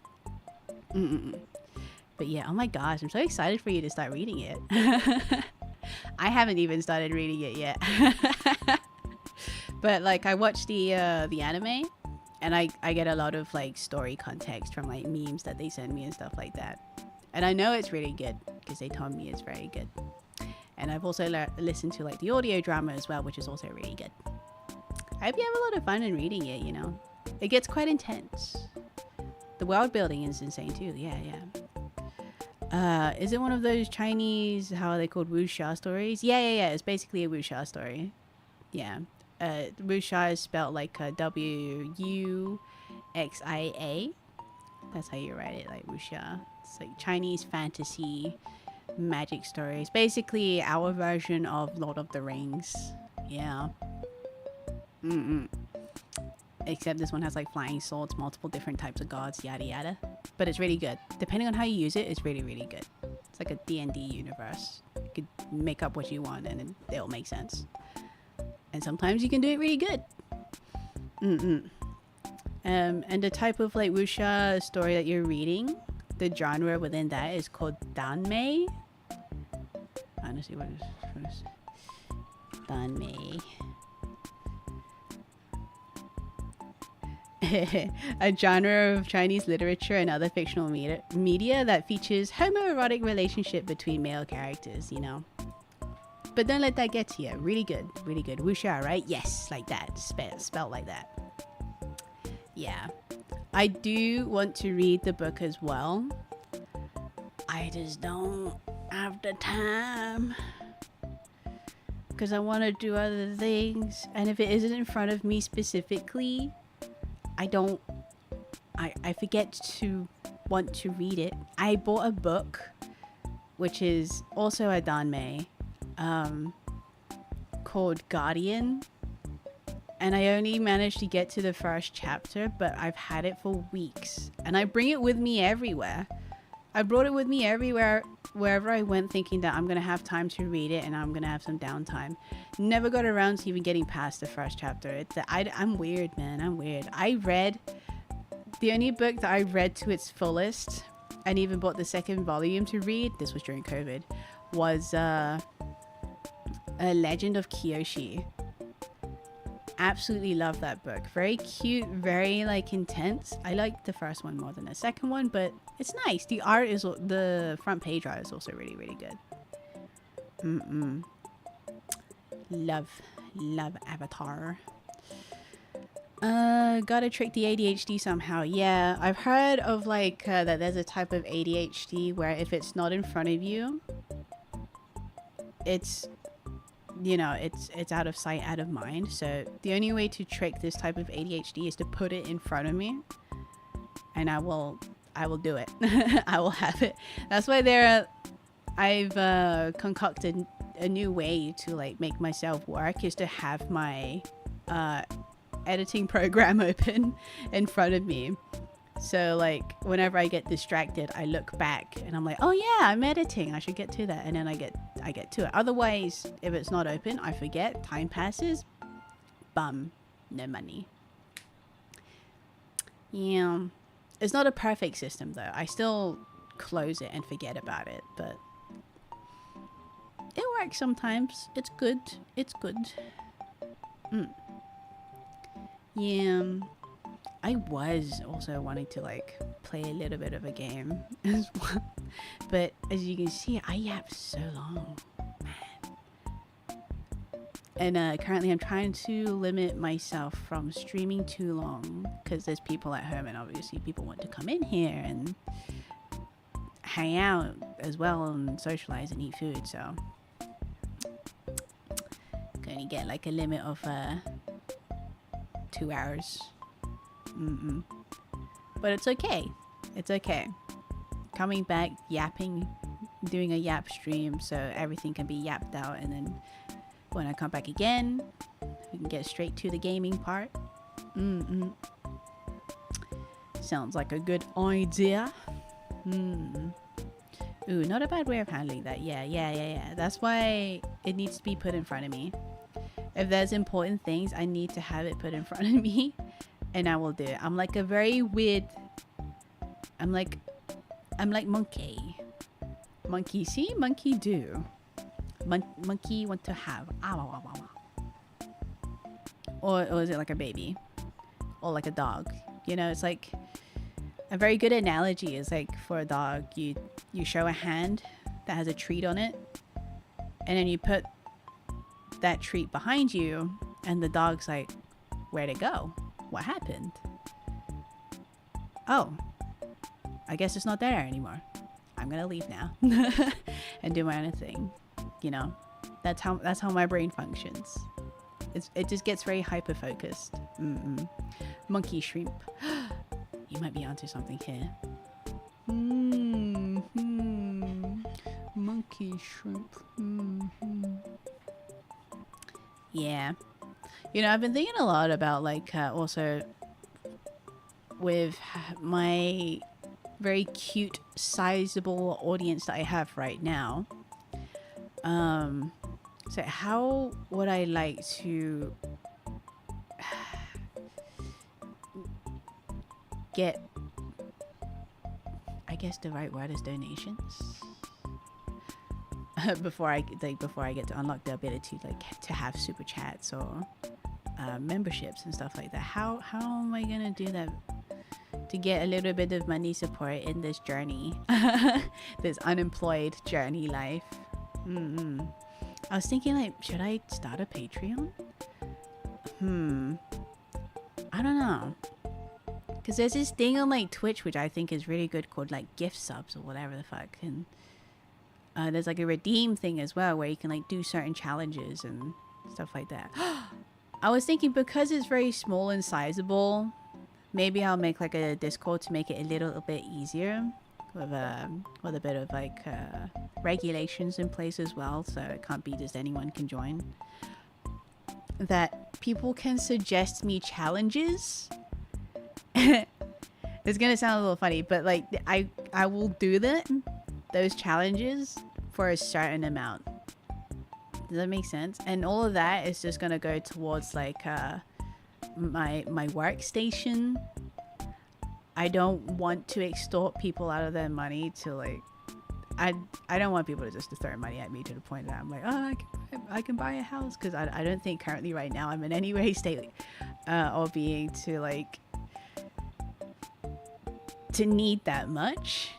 Speaker 1: But yeah, oh my gosh, I'm so excited for you to start reading it. I haven't even started reading it yet. But like I watched the anime, and I get a lot of like story context from like memes that they send me and stuff like that, and I know it's really good because they told me it's very good. And I've also listened to like the audio drama as well, which is also really good. I hope you have a lot of fun in reading it. You know, it gets quite intense. The world building is insane too. Yeah. Is it one of those Chinese, how are they called, wuxia stories? Yeah. It's basically a wuxia story. Yeah. Wuxia is spelled like W-U-X-I-A. That's how you write it, like wuxia. It's like Chinese fantasy magic stories. Basically our version of Lord of the Rings. Yeah. Except this one has like flying swords, multiple different types of gods, yada yada. But it's really good. Depending on how you use it, it's really, really good. It's like a D&D universe. You could make up what you want and it'll make sense. And sometimes you can do it really good. And the type of like wuxia story that you're reading, the genre within that is called danmei. Honestly, what is danmei? A genre of Chinese literature and other fictional media that features homoerotic relationship between male characters, you know. But don't let that get to you. Really good. Wuxia, right? Yes, like that. Spelled like that. Yeah. I do want to read the book as well. I just don't have the time. Because I want to do other things. And if it isn't in front of me specifically, I forget to want to read it. I bought a book, which is also a danmei, called Guardian, and I only managed to get to the first chapter, but I've had it for weeks, and I bring it with me everywhere. I brought it with me everywhere, wherever I went, thinking that I'm gonna have time to read it and I'm gonna have some downtime. Never got around to even getting past the first chapter. I'm weird, man. I'm weird. The only book that I read to its fullest, and even bought the second volume to read, this was during COVID, was A Legend of Kyoshi. Absolutely love that book. Very cute, very like intense. I like the first one more than the second one, but it's nice. The art is, the front page art is also really, really good. Love Avatar. Gotta trick the ADHD somehow. Yeah, I've heard of like that there's a type of ADHD where if it's not in front of you, it's you know, it's out of sight, out of mind. So the only way to trick this type of ADHD is to put it in front of me, and I will do it. I will have it. That's why I've concocted a new way to like make myself work, is to have my editing program open in front of me. So like whenever I get distracted, I look back and I'm like, oh yeah, I'm editing, I should get to that, and then I get to it. Otherwise, if it's not open, I forget, time passes, bum, no money. Yeah, it's not a perfect system though. I still close it and forget about it, but it works sometimes. It's good. It's good. Yeah. I was also wanting to like play a little bit of a game as well. But as you can see, I yap so long. Man. And currently I'm trying to limit myself from streaming too long, because there's people at home and obviously people want to come in here and hang out as well and socialize and eat food. So can only get like a limit of 2 hours. But it's okay. It's okay. Coming back, yapping, doing a yap stream so everything can be yapped out, and then when I come back again, we can get straight to the gaming part. Sounds like a good idea. Ooh, not a bad way of handling that. Yeah. That's why it needs to be put in front of me. If there's important things, I need to have it put in front of me. And I will do it. I'm like a very weird... I'm like monkey. Monkey see, monkey do. Monkey want to have. Or is it like a baby? Or like a dog? You know, it's like... A very good analogy is like for a dog, you show a hand that has a treat on it. And then you put that treat behind you. And the dog's like, where'd it go? What happened? Oh, I guess it's not there anymore. I'm gonna leave now and do my own thing. You know, that's how my brain functions. It just gets very hyper focused. Monkey shrimp. You might be onto something here. Monkey shrimp. Yeah. You know, I've been thinking a lot about like also with my very cute, sizable audience that I have right now. So how would I like to get, I guess the right word is donations. before I get to unlock the ability to have super chats or memberships and stuff like that. How am I gonna do that to get a little bit of money support in this journey, this unemployed journey life? I was thinking, like, should I start a Patreon? I don't know, because there's this thing on like Twitch which I think is really good called like gift subs or whatever the fuck, and there's like a redeem thing as well where you can like do certain challenges and stuff like that. I was thinking, because it's very small and sizable, maybe I'll make like a Discord to make it a little bit easier with a bit of like regulations in place as well, so it can't be just anyone can join. That people can suggest me challenges. It's gonna sound a little funny, but like I will do those challenges for a certain amount. Does that make sense? And all of that is just gonna go towards like my workstation. I don't want to extort people out of their money to like, I don't want people to just throw money at me to the point that I'm like, oh, I can buy a house, because I don't think currently right now I'm in any way state or being to like to need that much.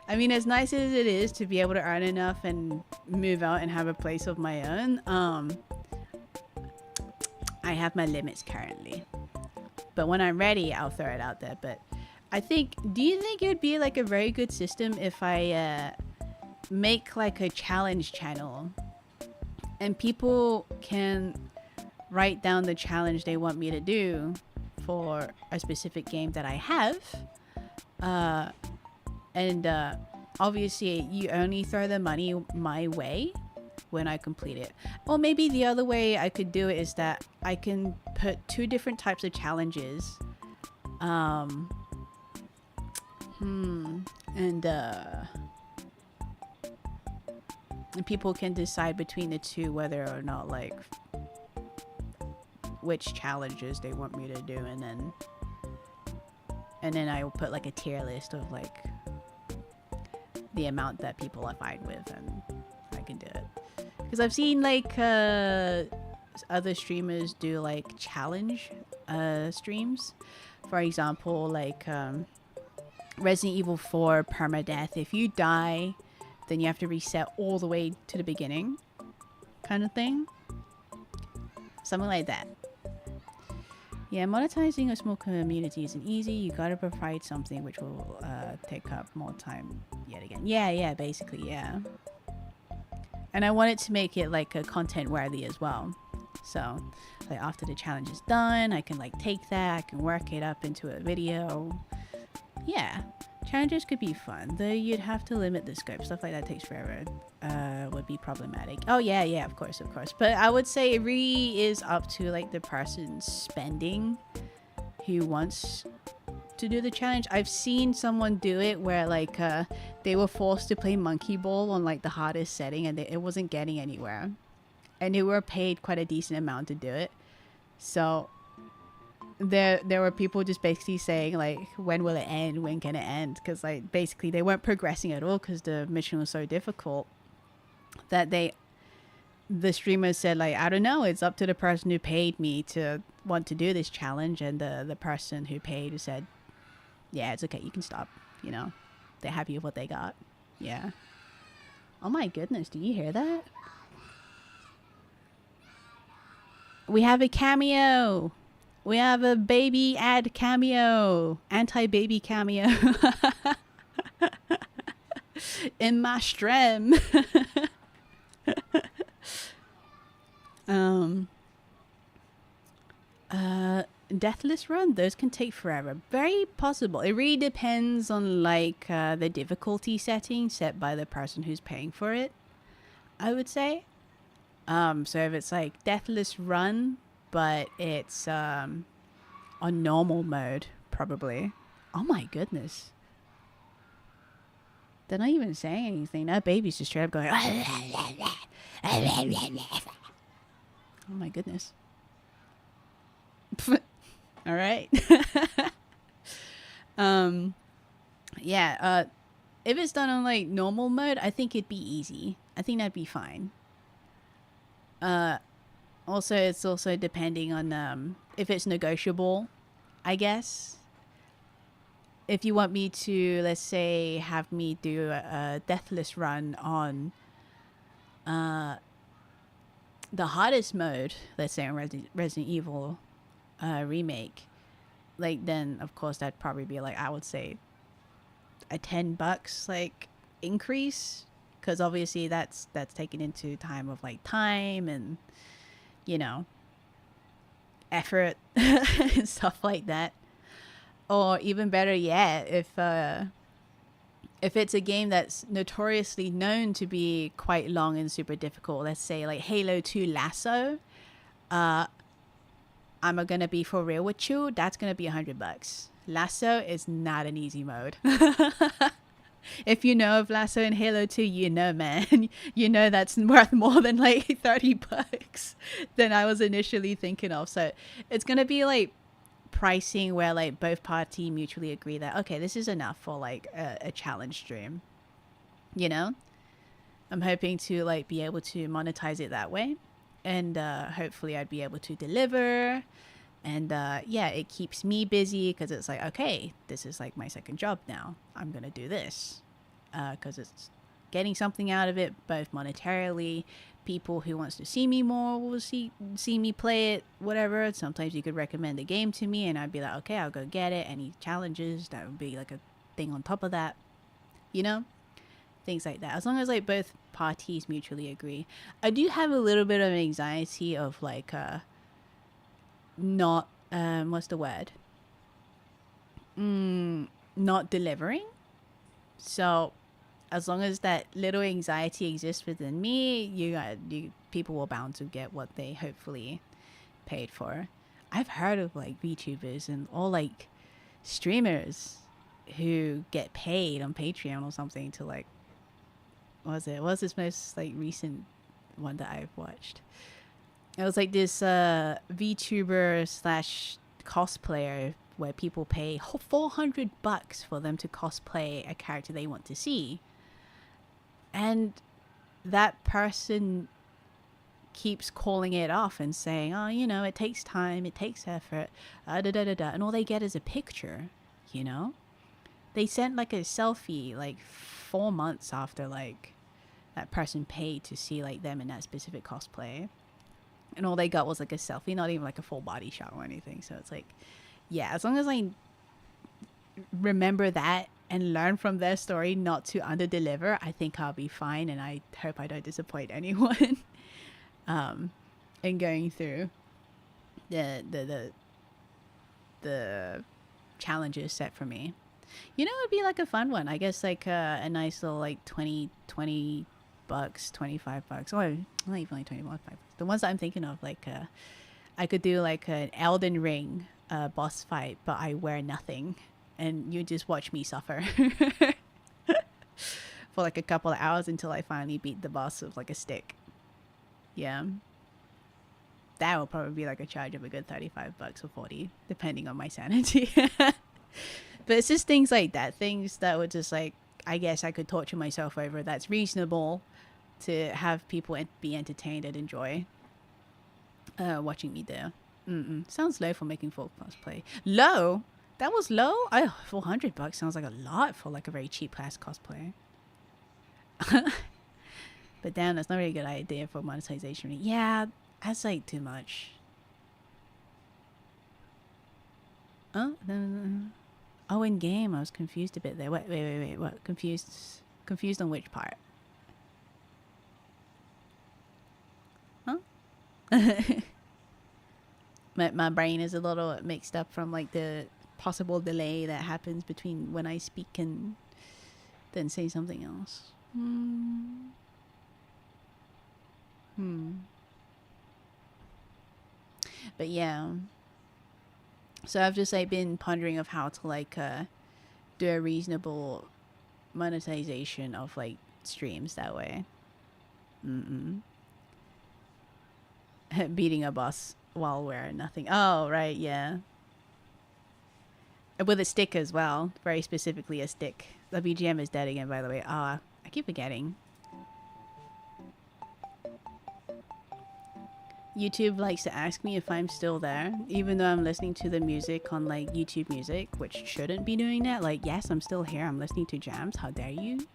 Speaker 1: I mean, as nice as it is to be able to earn enough and move out and have a place of my own, I have my limits currently. But when I'm ready, I'll throw it out there. But I think, do you think it would be like a very good system if I make like a challenge channel And people can write down the challenge they want me to do for a specific game that I have. And obviously you only throw the money my way when I complete it. Or maybe the other way I could do it is that I can put 2 different types of challenges. And people can decide between the 2 whether or not, like, which challenges they want me to do, and then I will put like a tier list of like the amount that people are fine with, and I can do it. Because I've seen like other streamers do like challenge streams. For example, like Resident Evil 4 permadeath. If you die, then you have to reset all the way to the beginning, kind of thing. Something like that. Yeah, monetizing a small community isn't easy. You gotta provide something which will take up more time yet again. Yeah, basically, yeah. And I wanted to make it like a content worthy as well. So, like after the challenge is done, I can like take that, I can work it up into a video. Yeah, challenges could be fun, though you'd have to limit the scope. Stuff like that takes forever. Would be problematic. Oh yeah, of course. But I would say it really is up to like the person spending who wants to do the challenge. I've seen someone do it where like they were forced to play monkey ball on like the hardest setting, and it wasn't getting anywhere, and they were paid quite a decent amount to do it. So there were people just basically saying like, when will it end, when can it end? Because like basically they weren't progressing at all because the mission was so difficult that the streamers said like, I don't know, it's up to the person who paid me to want to do this challenge. And the person who paid said, yeah, it's okay, you can stop, you know, they're happy with what they got. Yeah. Oh my goodness, do you hear that? We have a cameo. We have a baby ad cameo. Anti-baby cameo. In my stream. Deathless run, those can take forever. Very possible. It really depends on like the difficulty setting set by the person who's paying for it, I would say. So if it's like deathless run, but it's on normal mode, probably. Oh my goodness. They're not even saying anything. That baby's just straight up going. Oh my goodness. All right. Yeah. If it's done on like normal mode, I think it'd be easy. I think that'd be fine. Also, it's also depending on if it's negotiable, I guess. If you want me to, let's say, have me do a deathless run on the hardest mode, let's say on Resident Evil remake, like then of course that'd probably be like, I would say a $10 like increase, because obviously that's taken into time of like time and, you know, effort and stuff like that. Or even better yet, if it's a game that's notoriously known to be quite long and super difficult, let's say like Halo 2 Lasso, I'm gonna be for real with you, that's gonna be $100. Lasso is not an easy mode. If you know of Lasso in Halo 2, you know, man, you know that's worth more than like $30 than I was initially thinking of. So it's gonna be like pricing where like both parties mutually agree that, okay, this is enough for like a challenge stream, you know. I'm hoping to like be able to monetize it that way, and hopefully I'd be able to deliver, and yeah, it keeps me busy because it's like, okay, this is like my second job now, I'm gonna do this because it's getting something out of it, both monetarily. People who wants to see me more will see me play it, whatever. Sometimes you could recommend a game to me and I'd be like, okay, I'll go get it. Any challenges, that would be like a thing on top of that, you know. things like that. As long as like both parties mutually agree. I do have a little bit of anxiety of like not what's the word? Not delivering. So as long as that little anxiety exists within me, you people will bound to get what they hopefully paid for. I've heard of like VTubers and all like streamers who get paid on Patreon or something to like, what's this most like recent one that I've watched? It was like this VTuber slash cosplayer where people pay $400 for them to cosplay a character they want to see, and that person keeps calling it off and saying, oh, you know, it takes time, it takes effort, and all they get is a picture, you know. They sent like a selfie like 4 months after like that person paid to see like them in that specific cosplay, and all they got was like a selfie, not even like a full body shot or anything. So it's like, yeah, as long as I remember that and learn from their story not to under deliver, I think I'll be fine, and I hope I don't disappoint anyone in going through the challenges set for me. You know, it'd be like a fun one, I guess, like a nice little like 20 bucks, $25, or not even like 25 bucks. The ones that I'm thinking of, like I could do like an Elden Ring boss fight, but I wear nothing and you just watch me suffer for like a couple of hours until I finally beat the boss with like a stick. Yeah, that will probably be like a charge of a good $35 or 40, depending on my sanity. But it's just things like that, things that would just like, I guess I could torture myself over, that's reasonable to have people be entertained and enjoy watching me there. Sounds low for making full cosplay. Low? That was low? Oh, $400 sounds like a lot for like a very cheap class cosplay. But damn, that's not really a good idea for monetization. Yeah, that's like too much. Oh, in game, I was confused a bit there. Wait, what? Confused on which part? Huh? my brain is a little mixed up from like the possible delay that happens between when I speak and then say something else. But yeah, so I've just like been pondering of how to like do a reasonable monetization of like streams that way. Beating a boss while wearing nothing. Oh right, yeah, with a stick as well, very specifically a stick. The BGM is dead again, by the way. I keep forgetting. YouTube likes to ask me if I'm still there, even though I'm listening to the music on like YouTube Music, which shouldn't be doing that. Like, yes, I'm still here. I'm listening to jams. How dare you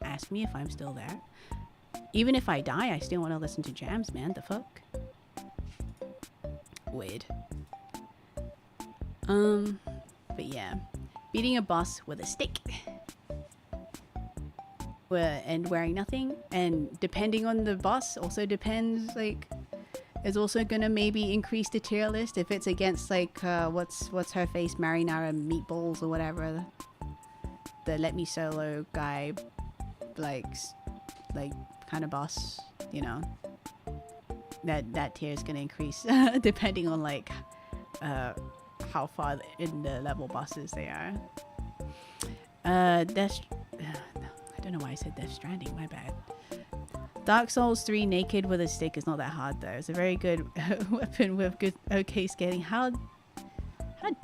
Speaker 1: ask me if I'm still there? Even if I die, I still want to listen to jams, man. The fuck? Weird. But yeah, beating a boss with a stick. And wearing nothing, and depending on the boss also depends, like, is also gonna maybe increase the tier list if it's against like what's her face, marinara meatballs or whatever, the let me solo guy, like kind of boss, you know, that tier is gonna increase depending on like how far in the level bosses they are. I don't know why I said Death Stranding, my bad. Dark Souls 3 naked with a stick is not that hard though. It's a very good weapon with good okay scaling. How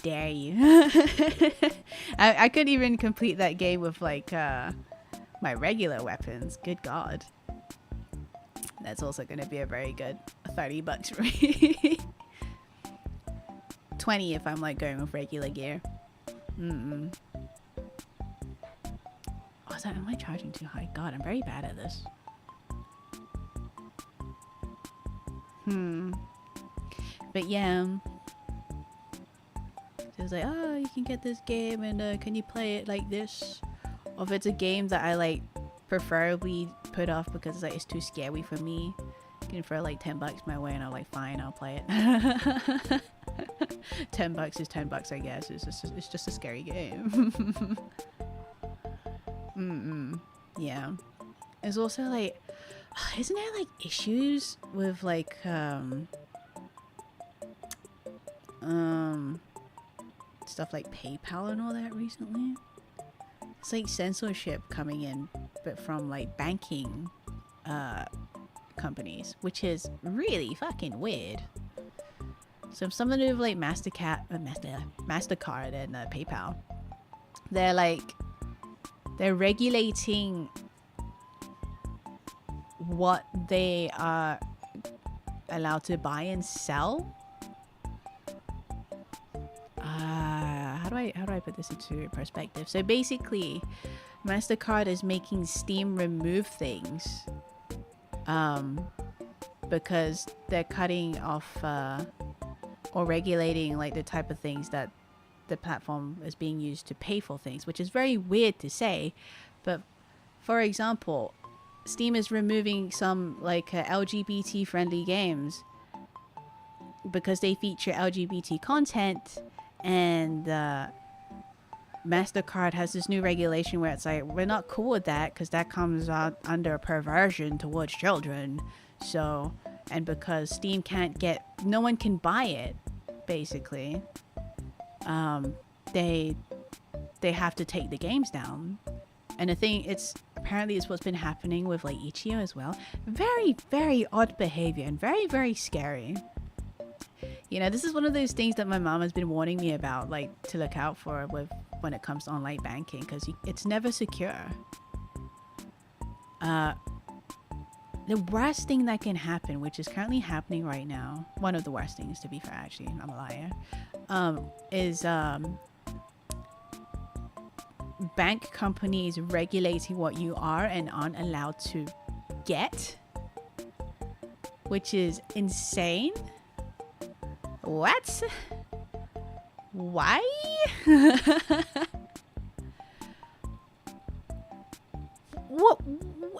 Speaker 1: dare you? I could even complete that game with like my regular weapons. Good god. That's also going to be a very good $30 for me. 20 if I'm like going with regular gear. Am I charging too high? God, I'm very bad at this. But yeah, so it's like, oh, you can get this game and can you play it like this? Or if it's a game that I like preferably put off because like it's too scary for me. You can throw like $10 my way and I'm like, fine, I'll play it. $10 is $10, I guess. It's just a scary game. Yeah. There's also like, isn't there like issues with like stuff like PayPal and all that recently? It's like censorship coming in, but from like banking companies, which is really fucking weird. So something to do with like MasterCard and PayPal. They're regulating what they are allowed to buy and sell. How do I put this into perspective? So basically, MasterCard is making Steam remove things because they're cutting off or regulating like the type of things that the platform is being used to pay for things, which is very weird to say. But for example, Steam is removing some like LGBT friendly games because they feature LGBT content, and MasterCard has this new regulation where it's like, we're not cool with that because that comes out under perversion towards children. So, and because Steam can't get, no one can buy it, basically, they have to take the games down. And the thing, apparently it's what's been happening with like Ichio as well. Very, very odd behavior and very, very scary. You know, this is one of those things that my mom has been warning me about, like to look out for when it comes to online banking, because it's never secure. The worst thing that can happen, which is currently happening right now, one of the worst things, to be fair, actually, I'm a liar, is bank companies regulating what you are and aren't allowed to get, which is insane. What? Why? What?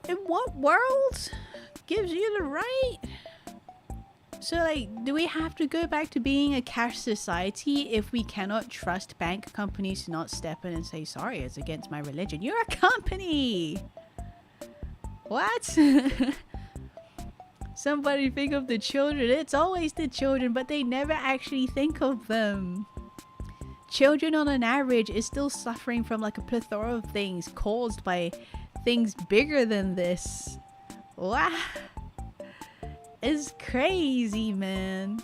Speaker 1: In what world gives you the right? So like, do we have to go back to being a cash society if we cannot trust bank companies to not step in and say, sorry, it's against my religion? You're a company. What? Somebody think of the children. It's always the children, but they never actually think of them. Children on an average is still suffering from like a plethora of things caused by things bigger than this. Wow. It's crazy, man.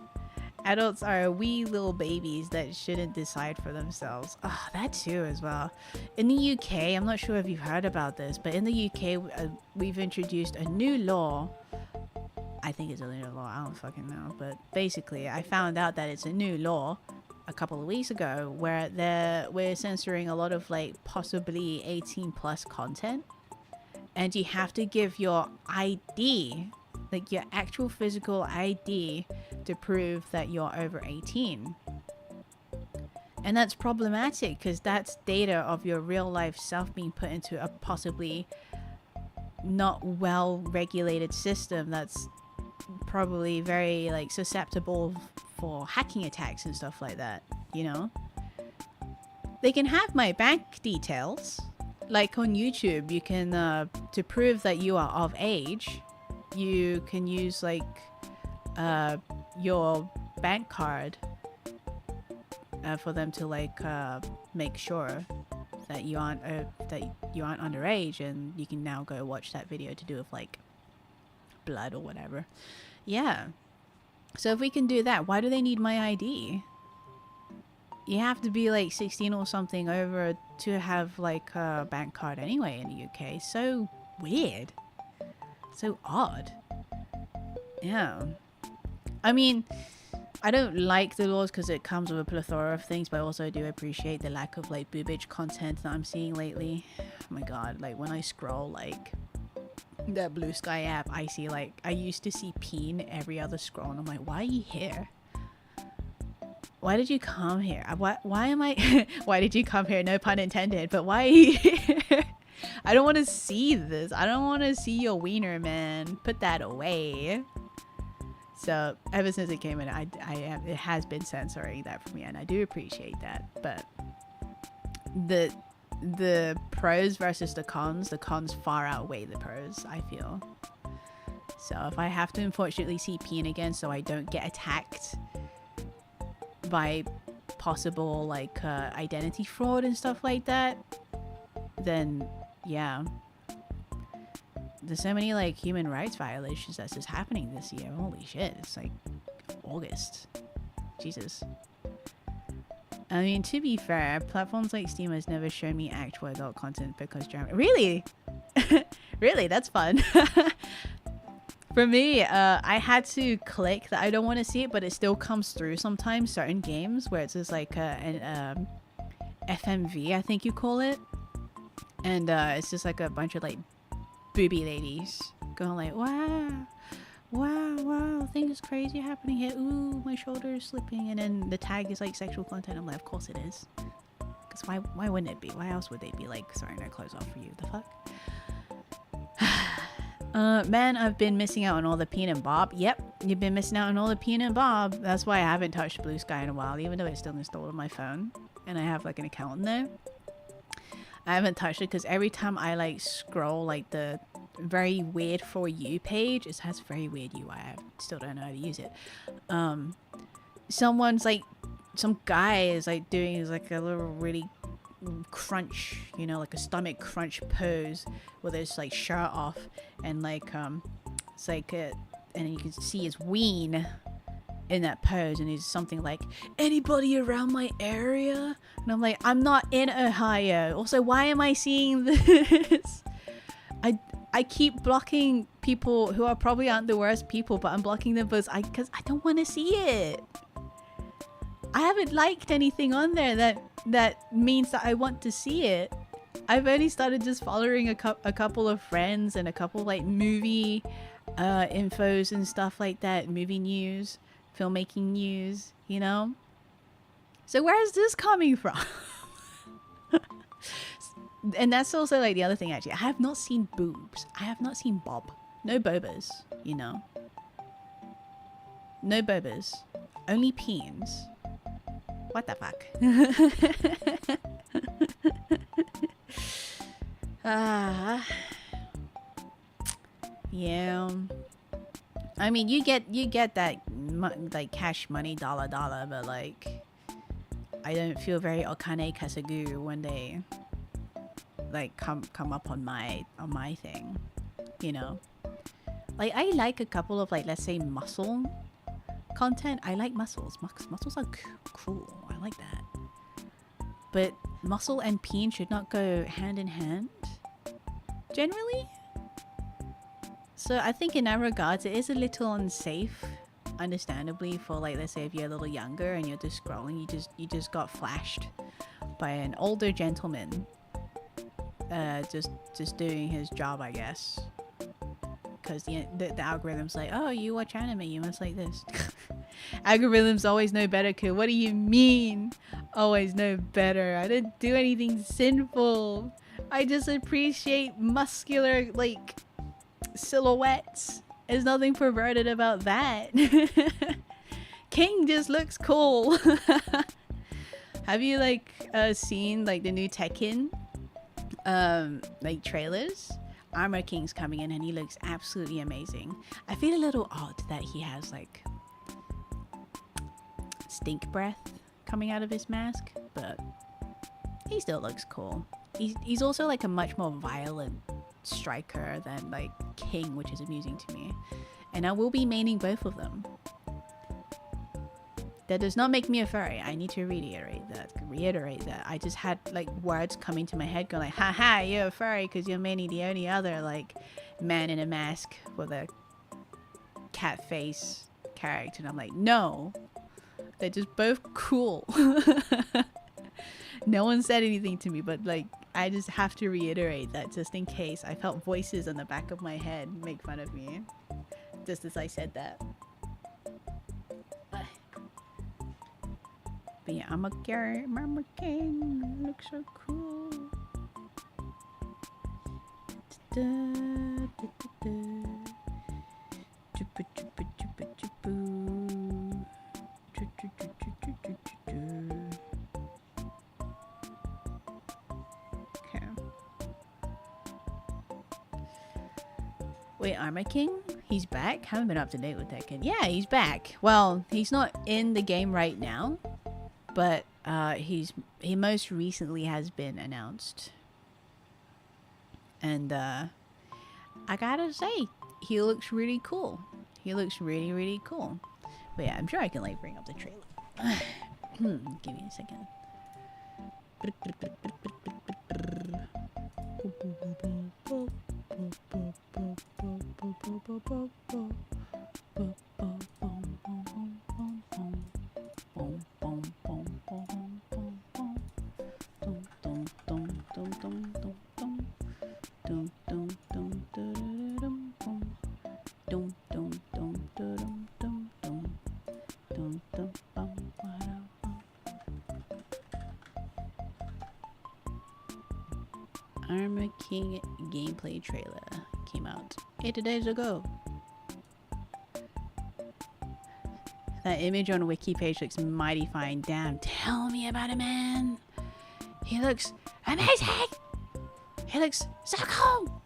Speaker 1: Adults are wee little babies that shouldn't decide for themselves. Oh, that too as well. In the UK, I'm not sure if you've heard about this, but in the UK, we've introduced a new law. I think it's a new law, I don't fucking know. But basically, I found out that it's a new law a couple of weeks ago where we're censoring a lot of like possibly 18 plus content. And you have to give your ID, like your actual physical ID, to prove that you're over 18. And that's problematic because that's data of your real life self being put into a possibly not well regulated system that's probably very like susceptible for hacking attacks and stuff like that, you know? They can have my bank details. Like on YouTube, you can to prove that you are of age, you can use like your bank card for them to like make sure that you aren't underage, and you can now go watch that video to do with like blood or whatever. Yeah. So if we can do that, why do they need my ID? You have to be like 16 or something over to have like a bank card anyway in the UK. So weird. So odd. Yeah. I mean, I don't like the laws because it comes with a plethora of things, but I also do appreciate the lack of like boobage content that I'm seeing lately. Oh my god, like when I scroll like that Blue Sky app, I see like, I used to see peen every other scroll, and I'm like, why are you here? Why did you come here? Why am I why did you come here? No pun intended, but why are you here? I don't want to see this. I don't want to see your wiener, man. Put that away. So ever since it came in, it has been censoring that for me, and I do appreciate that. But the pros versus the cons far outweigh the pros, I feel. So if I have to unfortunately see peen again so I don't get attacked by possible like identity fraud and stuff like that, then yeah. There's so many like human rights violations that's just happening this year. Holy shit, it's like August. Jesus. I mean, to be fair, platforms like Steam has never shown me actual adult content because really? Really? That's fun. For me, I had to click that I don't want to see it, but it still comes through sometimes, certain games where it's just like an FMV, I think you call it. And it's just like a bunch of like booby ladies going like, wow, things crazy happening here. Ooh, my shoulder is slipping. And then the tag is like sexual content. I'm like, of course it is. Because why wouldn't it be? Why else would they be like throwing their clothes off for you? The fuck? Man, I've been missing out on all the Peen and Bob. Yep, you've been missing out on all the Peen and Bob. That's why I haven't touched Blue Sky in a while, even though it's still installed on my phone. And I have like an account in there. I haven't touched it because every time I like scroll like the very weird For You page, it has very weird UI. I still don't know how to use it. Someone's like, some guy is like doing like a little really crunch, you know, like a stomach crunch pose with his like shirt off and like it's like and you can see his ween in that pose, and he's something like, anybody around my area? And I'm like, I'm not in Ohio. Also, why am I seeing this? I keep blocking people who are probably aren't the worst people, but I'm blocking them because I don't want to see it. I haven't liked anything on there that means that I want to see it. I've only started just following a couple of friends and a couple like movie infos and stuff like that, movie news, filmmaking news, you know? So where is this coming from? And that's also like the other thing actually. I have not seen boobs. I have not seen bob. No bobas, you know? No bobas. Only peens. What the fuck? Yeah. I mean, you get that like cash money dollar, but like I don't feel very okane kasagu when they like come up on my thing, you know? Like I like a couple of like, let's say muscle content. I like muscles. Muscles are cool. I like that. But muscle and peen should not go hand in hand generally. So I think in that regards, it is a little unsafe, understandably, for like, let's say if you're a little younger and you're just scrolling, you just got flashed by an older gentleman, just doing his job, I guess. Because the algorithm's like, oh, you watch anime, you must like this. Algorithms always know better, kid. What do you mean? Always know better. I didn't do anything sinful. I just appreciate muscular, like, silhouettes. There's nothing perverted about that. King just looks cool. Have you, like, seen, like, the new Tekken, like, trailers? Armor King's coming in and he looks absolutely amazing. I feel a little odd that he has like stink breath coming out of his mask, but he still looks cool. He's also like a much more violent striker than like King, which is amusing to me. And I will be maining both of them. That does not make me a furry. I need to reiterate that. I just had like words coming to my head going like, haha, you're a furry because you're mainly the only other like man in a mask with a cat face character. And I'm like, no, they're just both cool. No one said anything to me, but like, I just have to reiterate that just in case. I felt voices on the back of my head make fun of me just as I said that. But yeah, I'm a king. Looks so cool. Wait, Armor King? He's back? Haven't been up to date with that kid. Yeah, he's back. Well, he's not in the game right now, but he most recently has been announced. And I gotta say, he looks really cool. He looks really, really cool. But yeah, I'm sure I can like bring up the trailer. Give me a second. Armor King gameplay trailer came out 8 days ago. That image on wiki page looks mighty fine. Damn, tell me about it, man. He looks amazing. He looks so cool.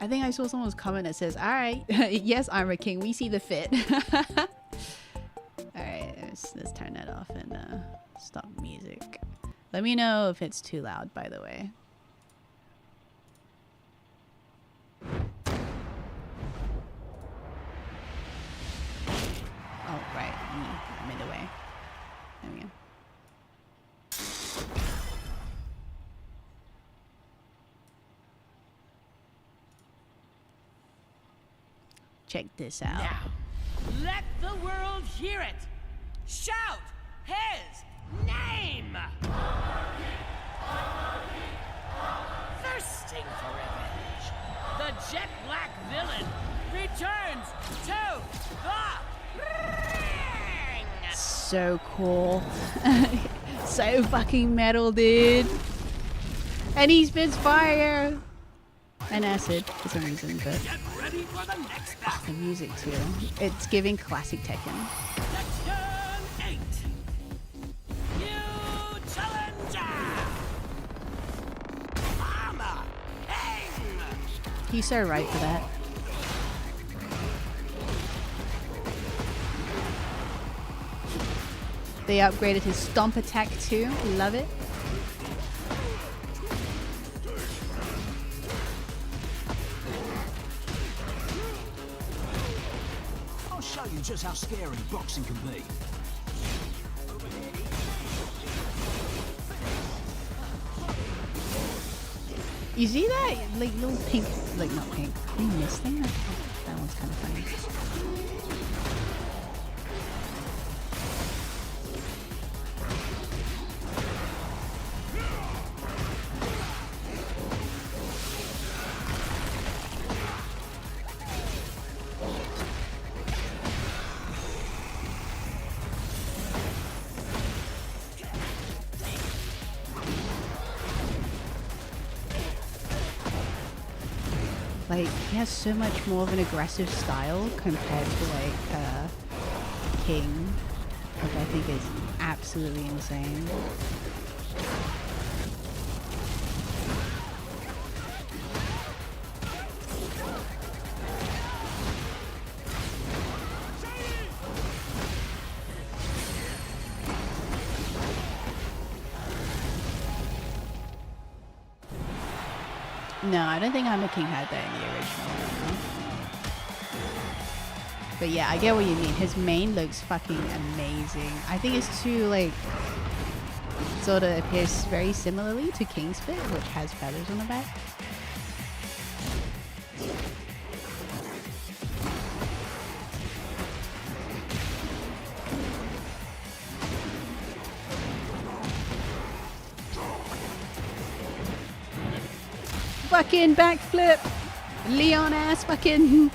Speaker 1: I think I saw someone's comment that says, alright, yes, Armor King, we see the fit. Alright, let's turn that off and stop music. Let me know if it's too loud, by the way. Oh, right, I'm in the way. There we go. Check this out.
Speaker 2: Now, let the world hear it. Shout his name. Thirsting for revenge, the jet black villain returns to the ring.
Speaker 1: So cool. So fucking metal, dude. And he spits fire and acid for some reason, but
Speaker 2: Get ready for the next battle.
Speaker 1: the music too. It's giving classic Tekken.
Speaker 2: Section 8. New challenger. Armor King.
Speaker 1: He's so right for that. They upgraded his stomp attack too. Love it.
Speaker 3: I'll show you just how scary boxing can be.
Speaker 1: You see that? Like little pink, like not pink, green mist thing? That one's kind of funny. Like, he has so much more of an aggressive style compared to, like, King, which I think is absolutely insane. No, I don't think Hammer King had that in the original. But yeah, I get what you mean. His main looks fucking amazing. I think it's too, like, sort of appears very similarly to King's Spit, which has feathers on the back. Fucking backflip! Leon ass fucking...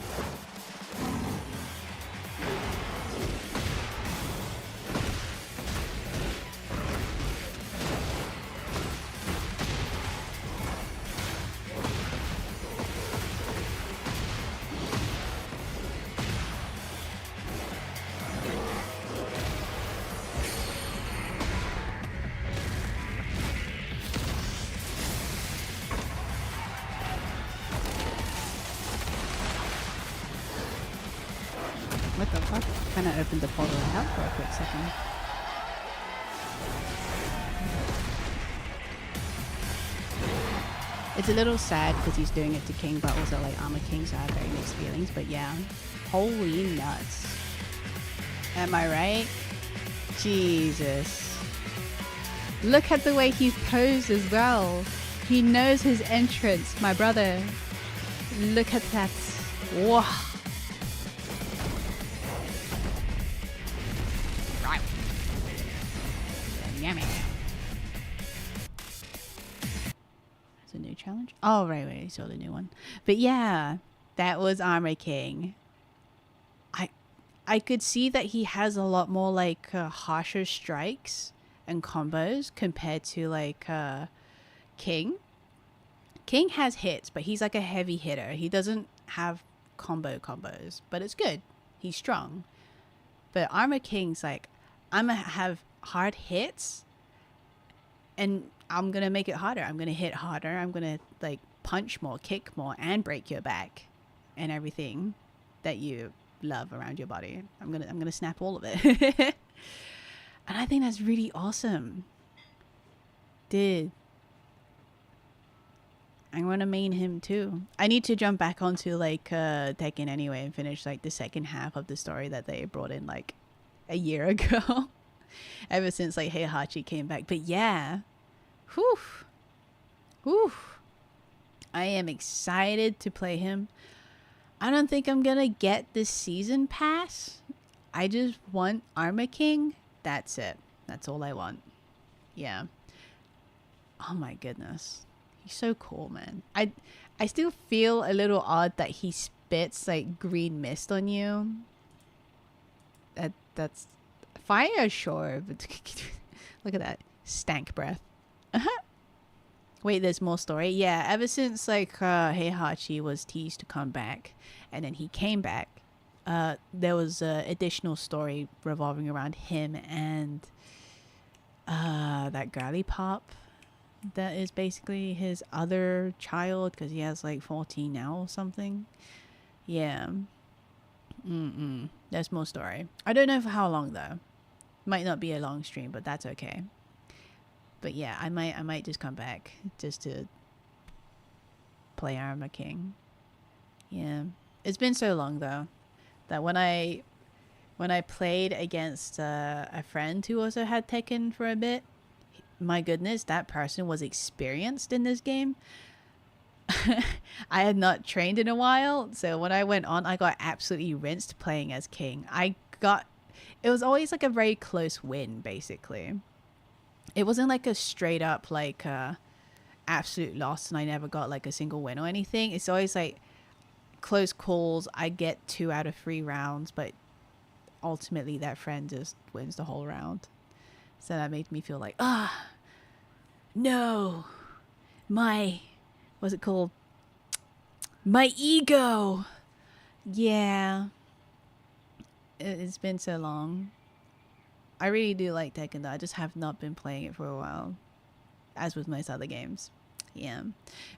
Speaker 1: I opened the portal of hell for a quick second. It's a little sad because he's doing it to King, but also like Armor King, so I have very mixed feelings. But yeah, holy nuts. Am I right? Jesus. Look at the way he's posed as well. He knows his entrance, my brother. Look at that. Whoa. Right. Yummy. It's a new challenge. Oh, right, I saw the new one. But yeah, that was Armor King. I could see that he has a lot more like harsher strikes and combos compared to like King. King has hits, but he's like a heavy hitter. He doesn't have combos, but it's good. He's strong. But Armor King's like, I'm gonna have hard hits and I'm gonna make it harder. I'm gonna hit harder. I'm gonna like punch more, kick more, and break your back and everything that you love around your body. I'm gonna snap all of it. And I think that's really awesome. Dude, I want to main him too. I need to jump back onto like Tekken anyway and finish like the second half of the story that they brought in like a year ago. Ever since like Heihachi came back. But yeah, whew, I am excited to play him. I don't think I'm gonna get this season pass. I just want Armor King. That's it. That's all I want. Yeah. Oh my goodness. He's so cool, man. I still feel a little odd that he spits like green mist on you. That's fire, sure, but look at that stank breath. Wait, there's more story? Yeah, ever since like Heihachi was teased to come back, and then he came back, there was additional story revolving around him and that girly pop that is basically his other child, because he has like 14 now or something. Yeah. There's more story. I don't know for how long though. Might not be a long stream, but that's okay. But yeah, I might just come back just to play Armor King. Yeah. It's been so long though that when I played against a friend who also had Tekken for a bit, my goodness, that person was experienced in this game. I had not trained in a while, so when I went on, I got absolutely rinsed playing as King. It was always like a very close win, basically. It wasn't like a straight up like absolute loss and I never got like a single win or anything. It's always like close calls. I get 2 out of 3 rounds, but ultimately that friend just wins the whole round. So that made me feel like, no, what's it called? My ego. Yeah. It's been so long. I really do like Tekken though. I just have not been playing it for a while, as with most other games. Yeah.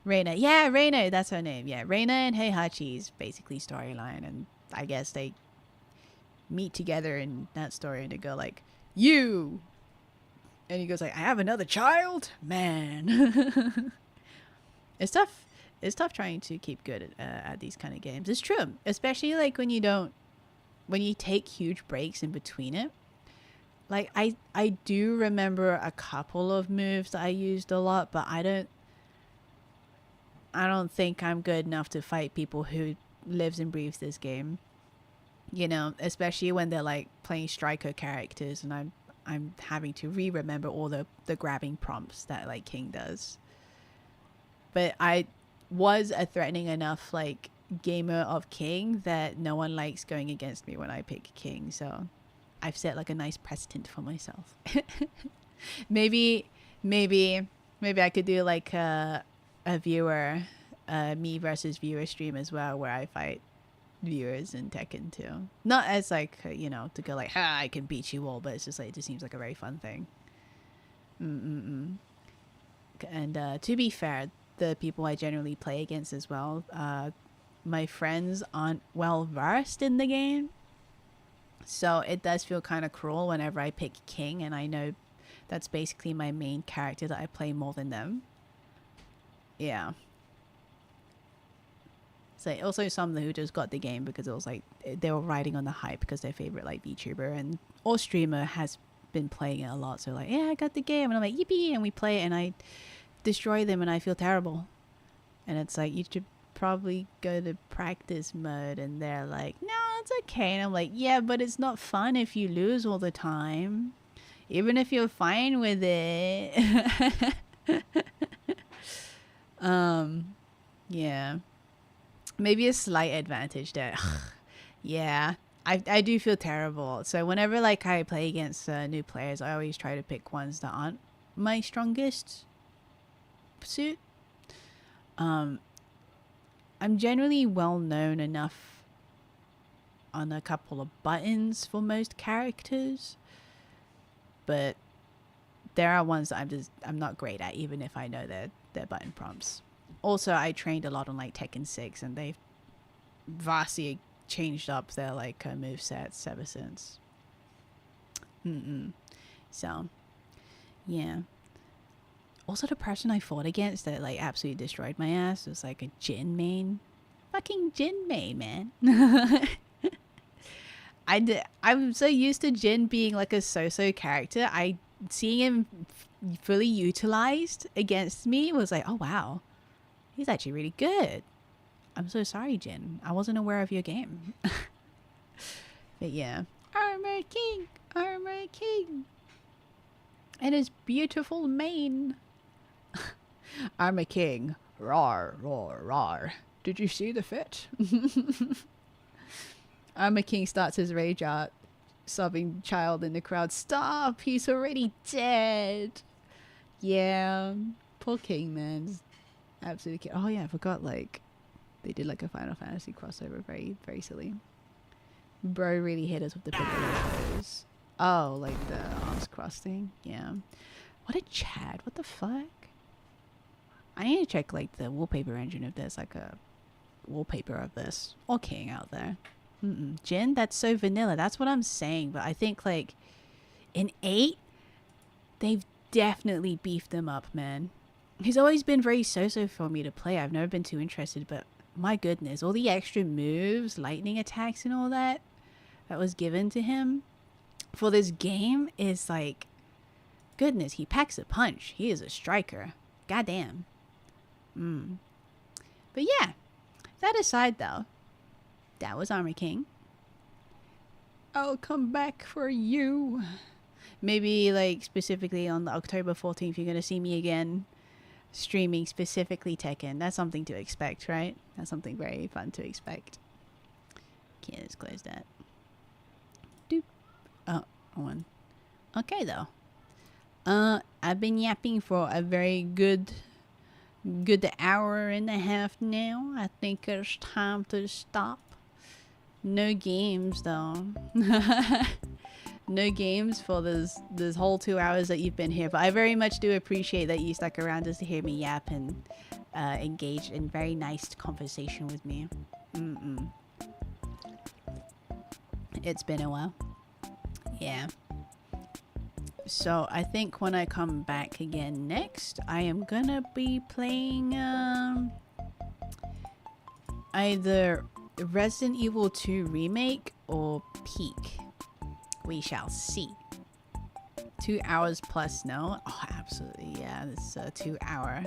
Speaker 1: Reina. Yeah, Reina. That's her name. Yeah, Reina and Heihachi's basically storyline. And I guess they meet together in that story and they go like, you! And he goes like, I have another child? Man. It's tough. It's tough trying to keep good at these kind of games. It's true. Especially like when you take huge breaks in between it. Like, I do remember a couple of moves that I used a lot, but I don't think I'm good enough to fight people who lives and breathes this game. You know, especially when they're like playing striker characters and I'm having to remember all the grabbing prompts that like King does. But I was a threatening enough like gamer of King that no one likes going against me when I pick King, so I've set like a nice precedent for myself. maybe I could do like a viewer, me versus viewer stream as well, where I fight viewers in Tekken too. Not as like, you know, to go like, I can beat you all, but it's just like, it just seems like a very fun thing. And to be fair, the people I generally play against as well, my friends aren't well versed in the game. So it does feel kind of cruel whenever I pick King and I know that's basically my main character that I play more than them. Yeah. So also some who just got the game because it was like they were riding on the hype because their favorite like VTuber and or streamer has been playing it a lot. So like, yeah, I got the game, and I'm like, yippee, and we play it, and I destroy them, and I feel terrible. And it's like, you should probably go to practice mode, and they're like, no, it's okay. And I'm like, yeah, but it's not fun if you lose all the time, even if you're fine with it. Yeah. Maybe a slight advantage there. Yeah, I do feel terrible. So whenever like I play against new players, I always try to pick ones that aren't my strongest suit. I'm generally well known enough on a couple of buttons for most characters, but there are ones that I'm not great at, even if I know their button prompts. Also, I trained a lot on like Tekken 6, and they've vastly changed up their like movesets ever since. So, yeah. Also, the person I fought against that like absolutely destroyed my ass was like a Jin main. Fucking Jin main, man. I'm so used to Jin being like a so-so character. Seeing him fully utilized against me was like, oh wow, he's actually really good. I'm so sorry, Jin. I wasn't aware of your game. But yeah. Armor King! Armor King! And his beautiful mane. Armor King. Rawr, roar, rawr. Did you see the fit? Armor King starts his rage art. Sobbing child in the crowd. Stop! He's already dead. Yeah. Poor King, man. Absolutely. Oh yeah, I forgot like they did like a Final Fantasy crossover. Very, very silly. Bro really hit us with the Piccolo pose. Oh, like the arms crossed thing. Yeah. What a Chad. What the fuck? I need to check like the wallpaper engine if there's like a wallpaper of this or King out there. Jin, that's so vanilla. That's what I'm saying. But I think like in 8, they've definitely beefed them up, man. He's always been very so-so for me to play. I've never been too interested, but my goodness, all the extra moves, lightning attacks and all that was given to him for this game is like, goodness, he packs a punch. He is a striker. Goddamn. But yeah, that aside though, that was Armor King. I'll come back for you. Maybe like specifically on October 14th, you're going to see me again streaming specifically Tekken. That's something to expect, right? That's something very fun to expect. Okay, let's close that. Doop. Oh, one. Okay, though. I've been yapping for a very good hour and a half now. I think it's time to stop. No games, though. No games for this whole 2 hours that you've been here, but I very much do appreciate that you stuck around just to hear me yap and engage in very nice conversation with me. It's been a while. Yeah. So I think when I come back again next, I am gonna be playing either Resident Evil 2 Remake or Peak. We shall see. 2 hours plus, no? Oh, absolutely, yeah. This is a 2 hour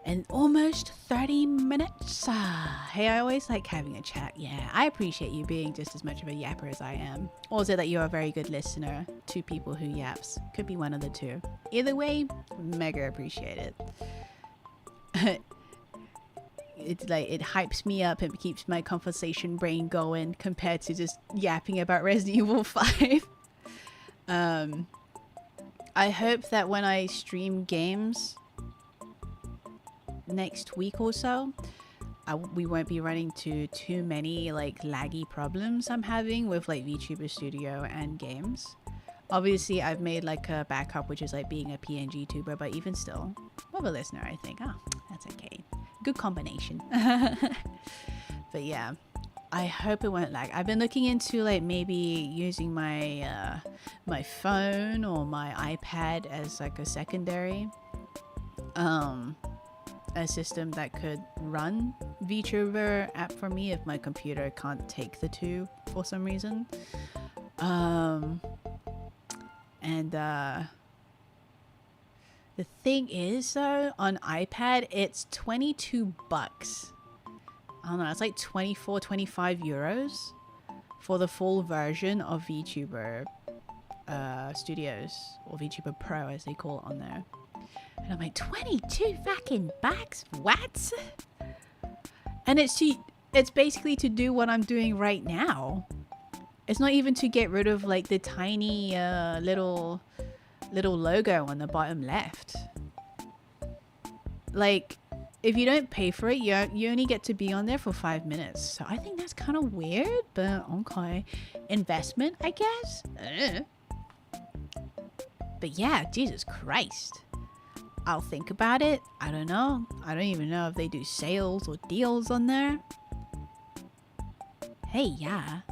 Speaker 1: and almost 30 minutes. Hey, I always like having a chat. Yeah, I appreciate you being just as much of a yapper as I am. Also that you're a very good listener to people who yaps. Could be one of the two. Either way, mega appreciate it. It's like it hypes me up and keeps my conversation brain going compared to just yapping about Resident Evil 5. I hope that when I stream games next week or so, we won't be running to too many like laggy problems I'm having with like VTuber Studio and games. Obviously, I've made like a backup, which is like being a PNG tuber, but even still, more of a listener, I think. Oh, that's okay. Good combination. But yeah, I hope it won't lag. I've been looking into like maybe using my my phone or my iPad as like a secondary a system that could run VTuber app for me if my computer can't take the two for some reason. And the thing is though, on iPad it's 22 bucks. I don't know, it's like 24, 25 euros for the full version of VTuber Studios, or VTuber Pro as they call it on there. And I'm like, 22 fucking bucks? What? And it's basically to do what I'm doing right now. It's not even to get rid of like the tiny little logo on the bottom left. Like, if you don't pay for it, you only get to be on there for 5 minutes. So I think that's kind of weird, but okay. Investment, I guess? But yeah, Jesus Christ. I'll think about it. I don't know. I don't even know if they do sales or deals on there. Hey, yeah.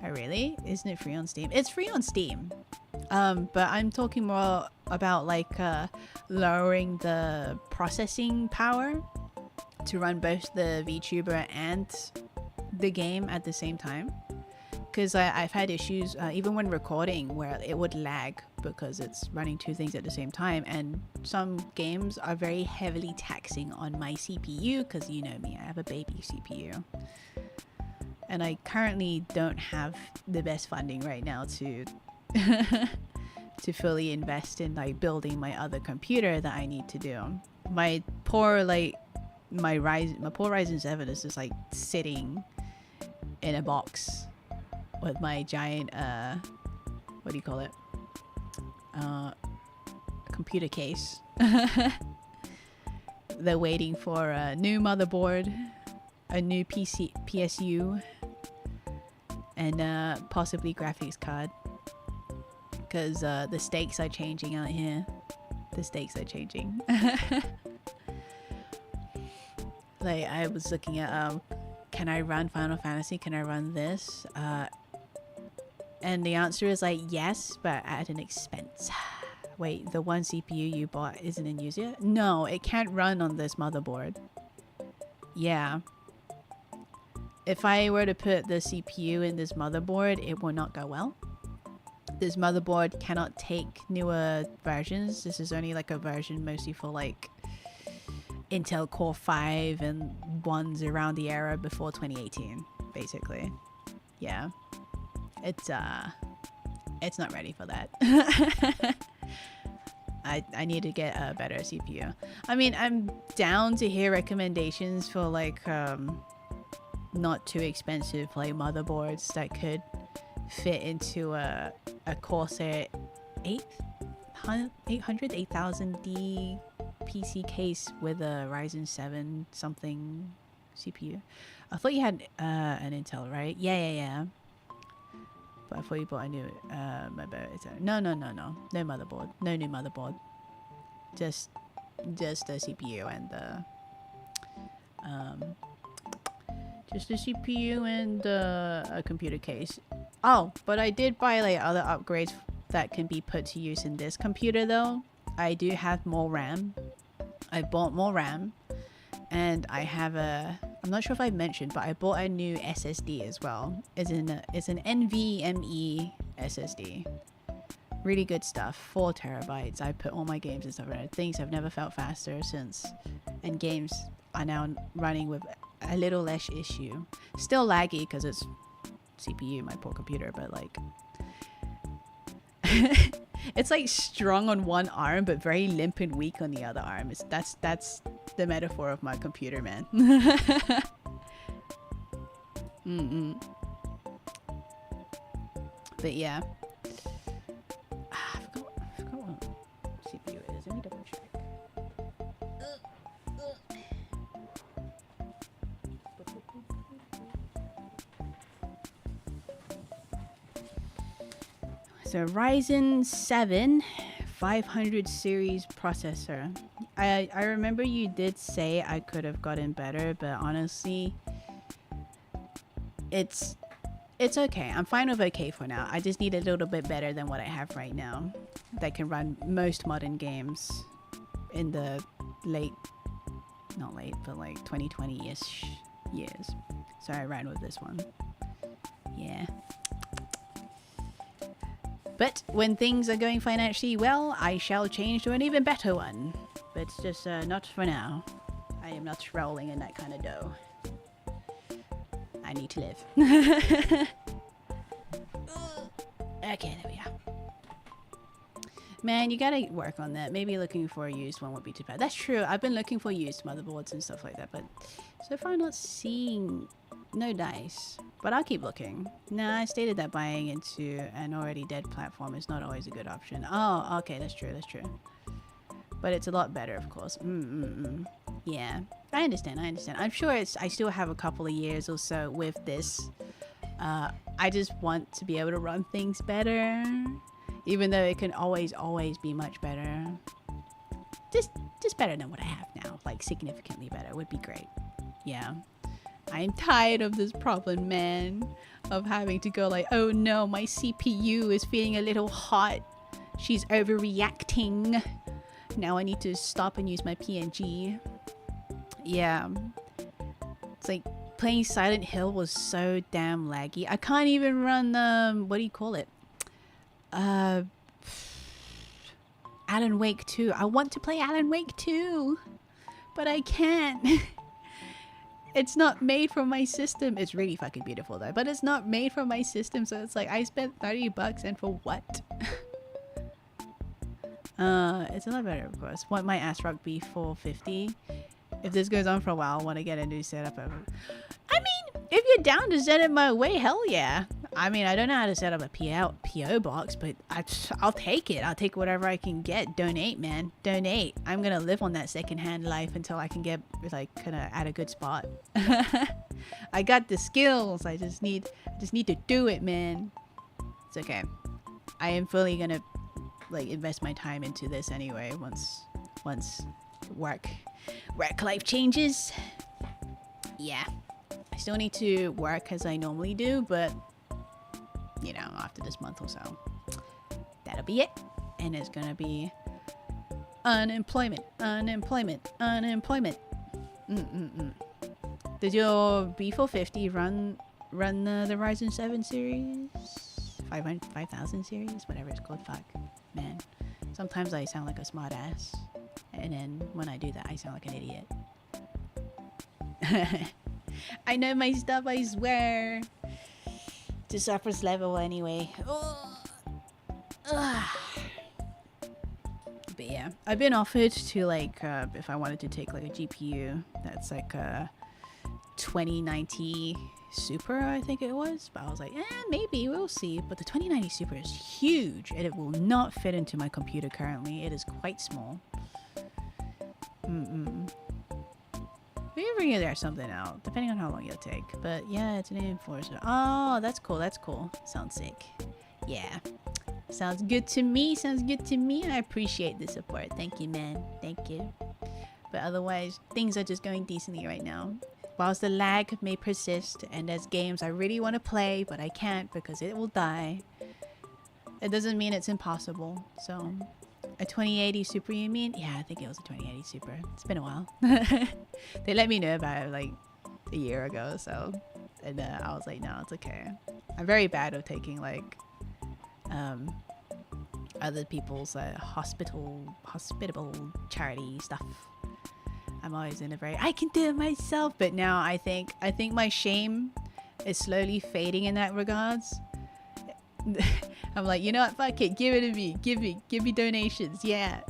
Speaker 1: Oh, really? Isn't it free on Steam? It's free on Steam. But I'm talking more about like lowering the processing power to run both the VTuber and the game at the same time. Because I've had issues even when recording where it would lag because it's running two things at the same time, and some games are very heavily taxing on my CPU because you know me, I have a baby CPU. And I currently don't have the best funding right now to to fully invest in like building my other computer that I need to do. My poor Ryzen 7 is just like sitting in a box with my giant what do you call it? Computer case. They're waiting for a new motherboard, a new PSU, and possibly graphics card, because the stakes are changing out here. The stakes are changing. Like, I was looking at can I run Final Fantasy, can I run this, and the answer is like yes, but at an expense. Wait, the one CPU you bought isn't in use yet? No, it can't run on this motherboard. Yeah. If I were to put the CPU in this motherboard, it will not go well. This motherboard cannot take newer versions. This is only like a version mostly for like Intel Core 5 and ones around the era before 2018, basically. Yeah. It's not ready for that. I need to get a better CPU. I mean, I'm down to hear recommendations for like not too expensive like motherboards that could fit into a Corsair 8000D PC case with a Ryzen 7 something CPU. I thought you had an Intel, right? Yeah. But I thought you bought a new motherboard. No motherboard. No new motherboard. Just the CPU and the just the CPU and a computer case. Oh, but I did buy like other upgrades that can be put to use in this computer though. I do have more RAM. I bought more RAM, and I have I'm not sure if I mentioned, but I bought a new SSD as well. It's an NVMe SSD. Really good stuff. 4 terabytes. I put all my games and stuff in it. Things have never felt faster since, and games are now running with a little less issue. Still laggy because it's CPU, my poor computer, but like it's like strong on one arm but very limp and weak on the other arm. That's the metaphor of my computer, man. But yeah, I forgot what CPU it is. Let me double check. So Ryzen 7 500 series processor. I remember you did say I could have gotten better, but honestly, it's okay. I'm fine with okay for now. I just need a little bit better than what I have right now that can run most modern games in the not late, but like 2020-ish years. So I ran with this one. Yeah. But when things are going financially well, I shall change to an even better one. But it's just not for now. I am not rolling in that kind of dough. I need to live. Okay, there we are. Man, you gotta work on that. Maybe looking for a used one would be too bad. That's true. I've been looking for used motherboards and stuff like that, but so far not seeing no dice. But I'll keep looking. Nah, I stated that buying into an already dead platform is not always a good option. Oh, okay, that's true, that's true. But it's a lot better, of course. Yeah, I understand, I understand. I'm sure I still have a couple of years or so with this. I just want to be able to run things better. Even though it can always be much better. Just better than what I have now. Like, significantly better would be great. Yeah. I'm tired of this problem, man. Of having to go like, oh no, my CPU is feeling a little hot. She's overreacting. Now I need to stop and use my PNG. Yeah. It's like, playing Silent Hill was so damn laggy. I can't even run, what do you call it? Alan Wake 2. I want to play Alan Wake 2, but I can't. It's not made for my system. It's really fucking beautiful though, but it's not made for my system, so it's like I spent $30 and for what? It's a lot better, of course. Want my ASRock be 450? If this goes on for a while, I want to get a new setup. I mean, if you're down to send it my way, hell yeah. I mean, I don't know how to set up a PO box, but I'll take it. I'll take whatever I can get. Donate, man. Donate. I'm going to live on that secondhand life until I can get, like, kind of at a good spot. I got the skills. I just need to do it, man. It's okay. I am fully going to, like, invest my time into this anyway once work life changes. Yeah. I still need to work as I normally do, but you know, after this month or so, that'll be it. And it's gonna be unemployment. Did your B450 run the Ryzen 7 series? 5000 series? Whatever it's called. Fuck. Man. Sometimes I sound like a smart ass. And then when I do that, I sound like an idiot. I know my stuff, I swear. To surface level anyway. But yeah, I've been offered to like if I wanted to take like a GPU that's like a 2090 Super, I think it was, but I was like, maybe we'll see. But the 2090 Super is huge and it will not fit into my computer currently. It is quite small. We can figure something out, depending on how long it'll take. But yeah, it's an enforcer. Oh, that's cool. That's cool. Sounds sick. Yeah. Sounds good to me. Sounds good to me. I appreciate the support. Thank you, man. Thank you. But otherwise, things are just going decently right now. Whilst the lag may persist, and there's games I really want to play, but I can't because it will die. It doesn't mean it's impossible. So, a 2080 Super, you mean? Yeah, I think it was a 2080 Super. It's been a while. They let me know about it like a year ago, so. And I was like, no, it's okay. I'm very bad at taking like other people's hospitable charity stuff. I'm always in a very, I can do it myself. But now I think my shame is slowly fading in that regards. I'm like, you know what, fuck it, give it to me, give me donations, yeah.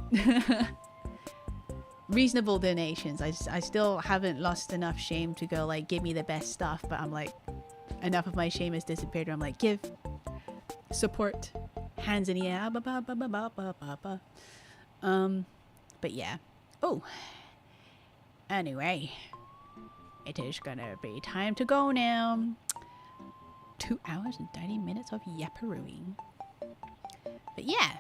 Speaker 1: Reasonable donations. I still haven't lost enough shame to go like, give me the best stuff, but I'm like, enough of my shame has disappeared where I'm like, give, support, hands in the air, but yeah. Oh, anyway, it is gonna be time to go now. 2 hours and 30 minutes of yapperooing. But yeah,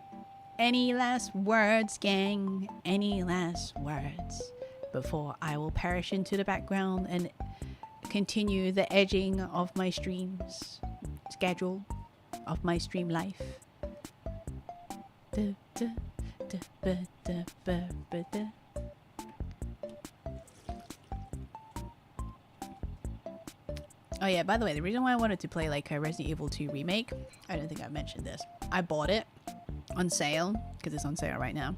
Speaker 1: any last words, gang? Any last words before I will perish into the background and continue the edging of my streams schedule, of my stream life. Oh yeah, by the way, the reason why I wanted to play like a Resident Evil 2 remake, I don't think I mentioned this. I bought it on sale because it's on sale right now.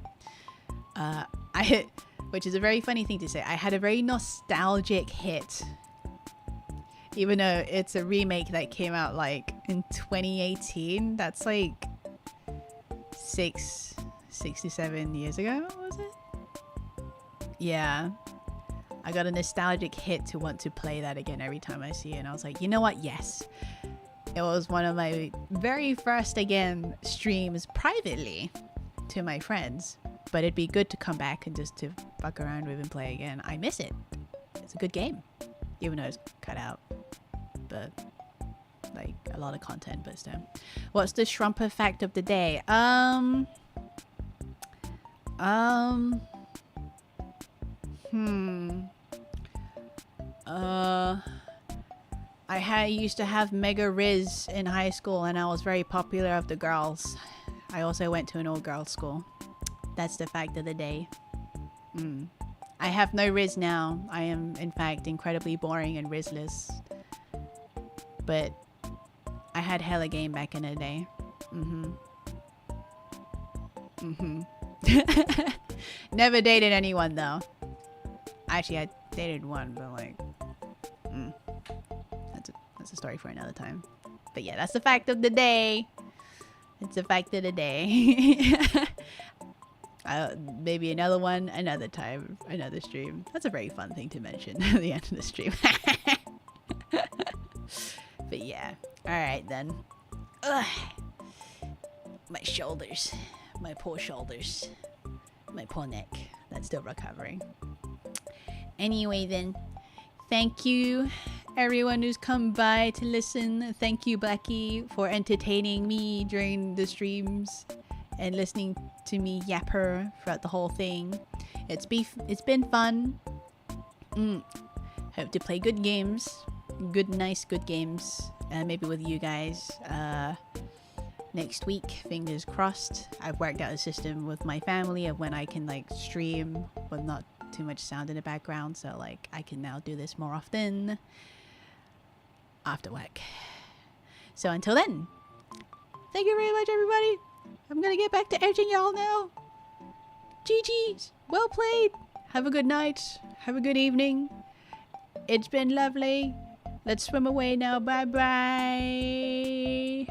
Speaker 1: Which is a very funny thing to say. I had a very nostalgic hit, even though it's a remake that came out like in 2018. That's like 67 years ago, was it? Yeah. I got a nostalgic hit to want to play that again every time I see it. And I was like, you know what? Yes. It was one of my very first, again, streams privately to my friends. But it'd be good to come back and just to fuck around with and play again. I miss it. It's a good game. Even though it's cut out. But, like, a lot of content, but still. What's the Shromper fact of the day? I used to have Mega Riz in high school and I was very popular with the girls. I also went to an all-girls school. That's the fact of the day. I have no Riz now. I am, in fact, incredibly boring and Rizless. But I had hella game back in the day. Never dated anyone, though. Actually, I dated one, but like... That's a story for another time. But yeah, that's the fact of the day. It's a fact of the day. Maybe another one, another time, another stream. That's a very fun thing to mention at the end of the stream. But yeah. Alright then. Ugh. My shoulders. My poor shoulders. My poor neck. That's still recovering. Anyway then. Thank you everyone who's come by to listen. Thank you Blackie for entertaining me during the streams and listening to me yapper throughout the whole thing. It's been fun. Hope to play good games. Good games. Maybe with you guys next week. Fingers crossed. I've worked out a system with my family of when I can like stream with not too much sound in the background, so like I can now do this more often after work. So until then, thank you very much everybody. I'm gonna get back to edging y'all now. GG's, well played. Have a good night, have a good evening. It's been lovely. Let's swim away now. Bye bye.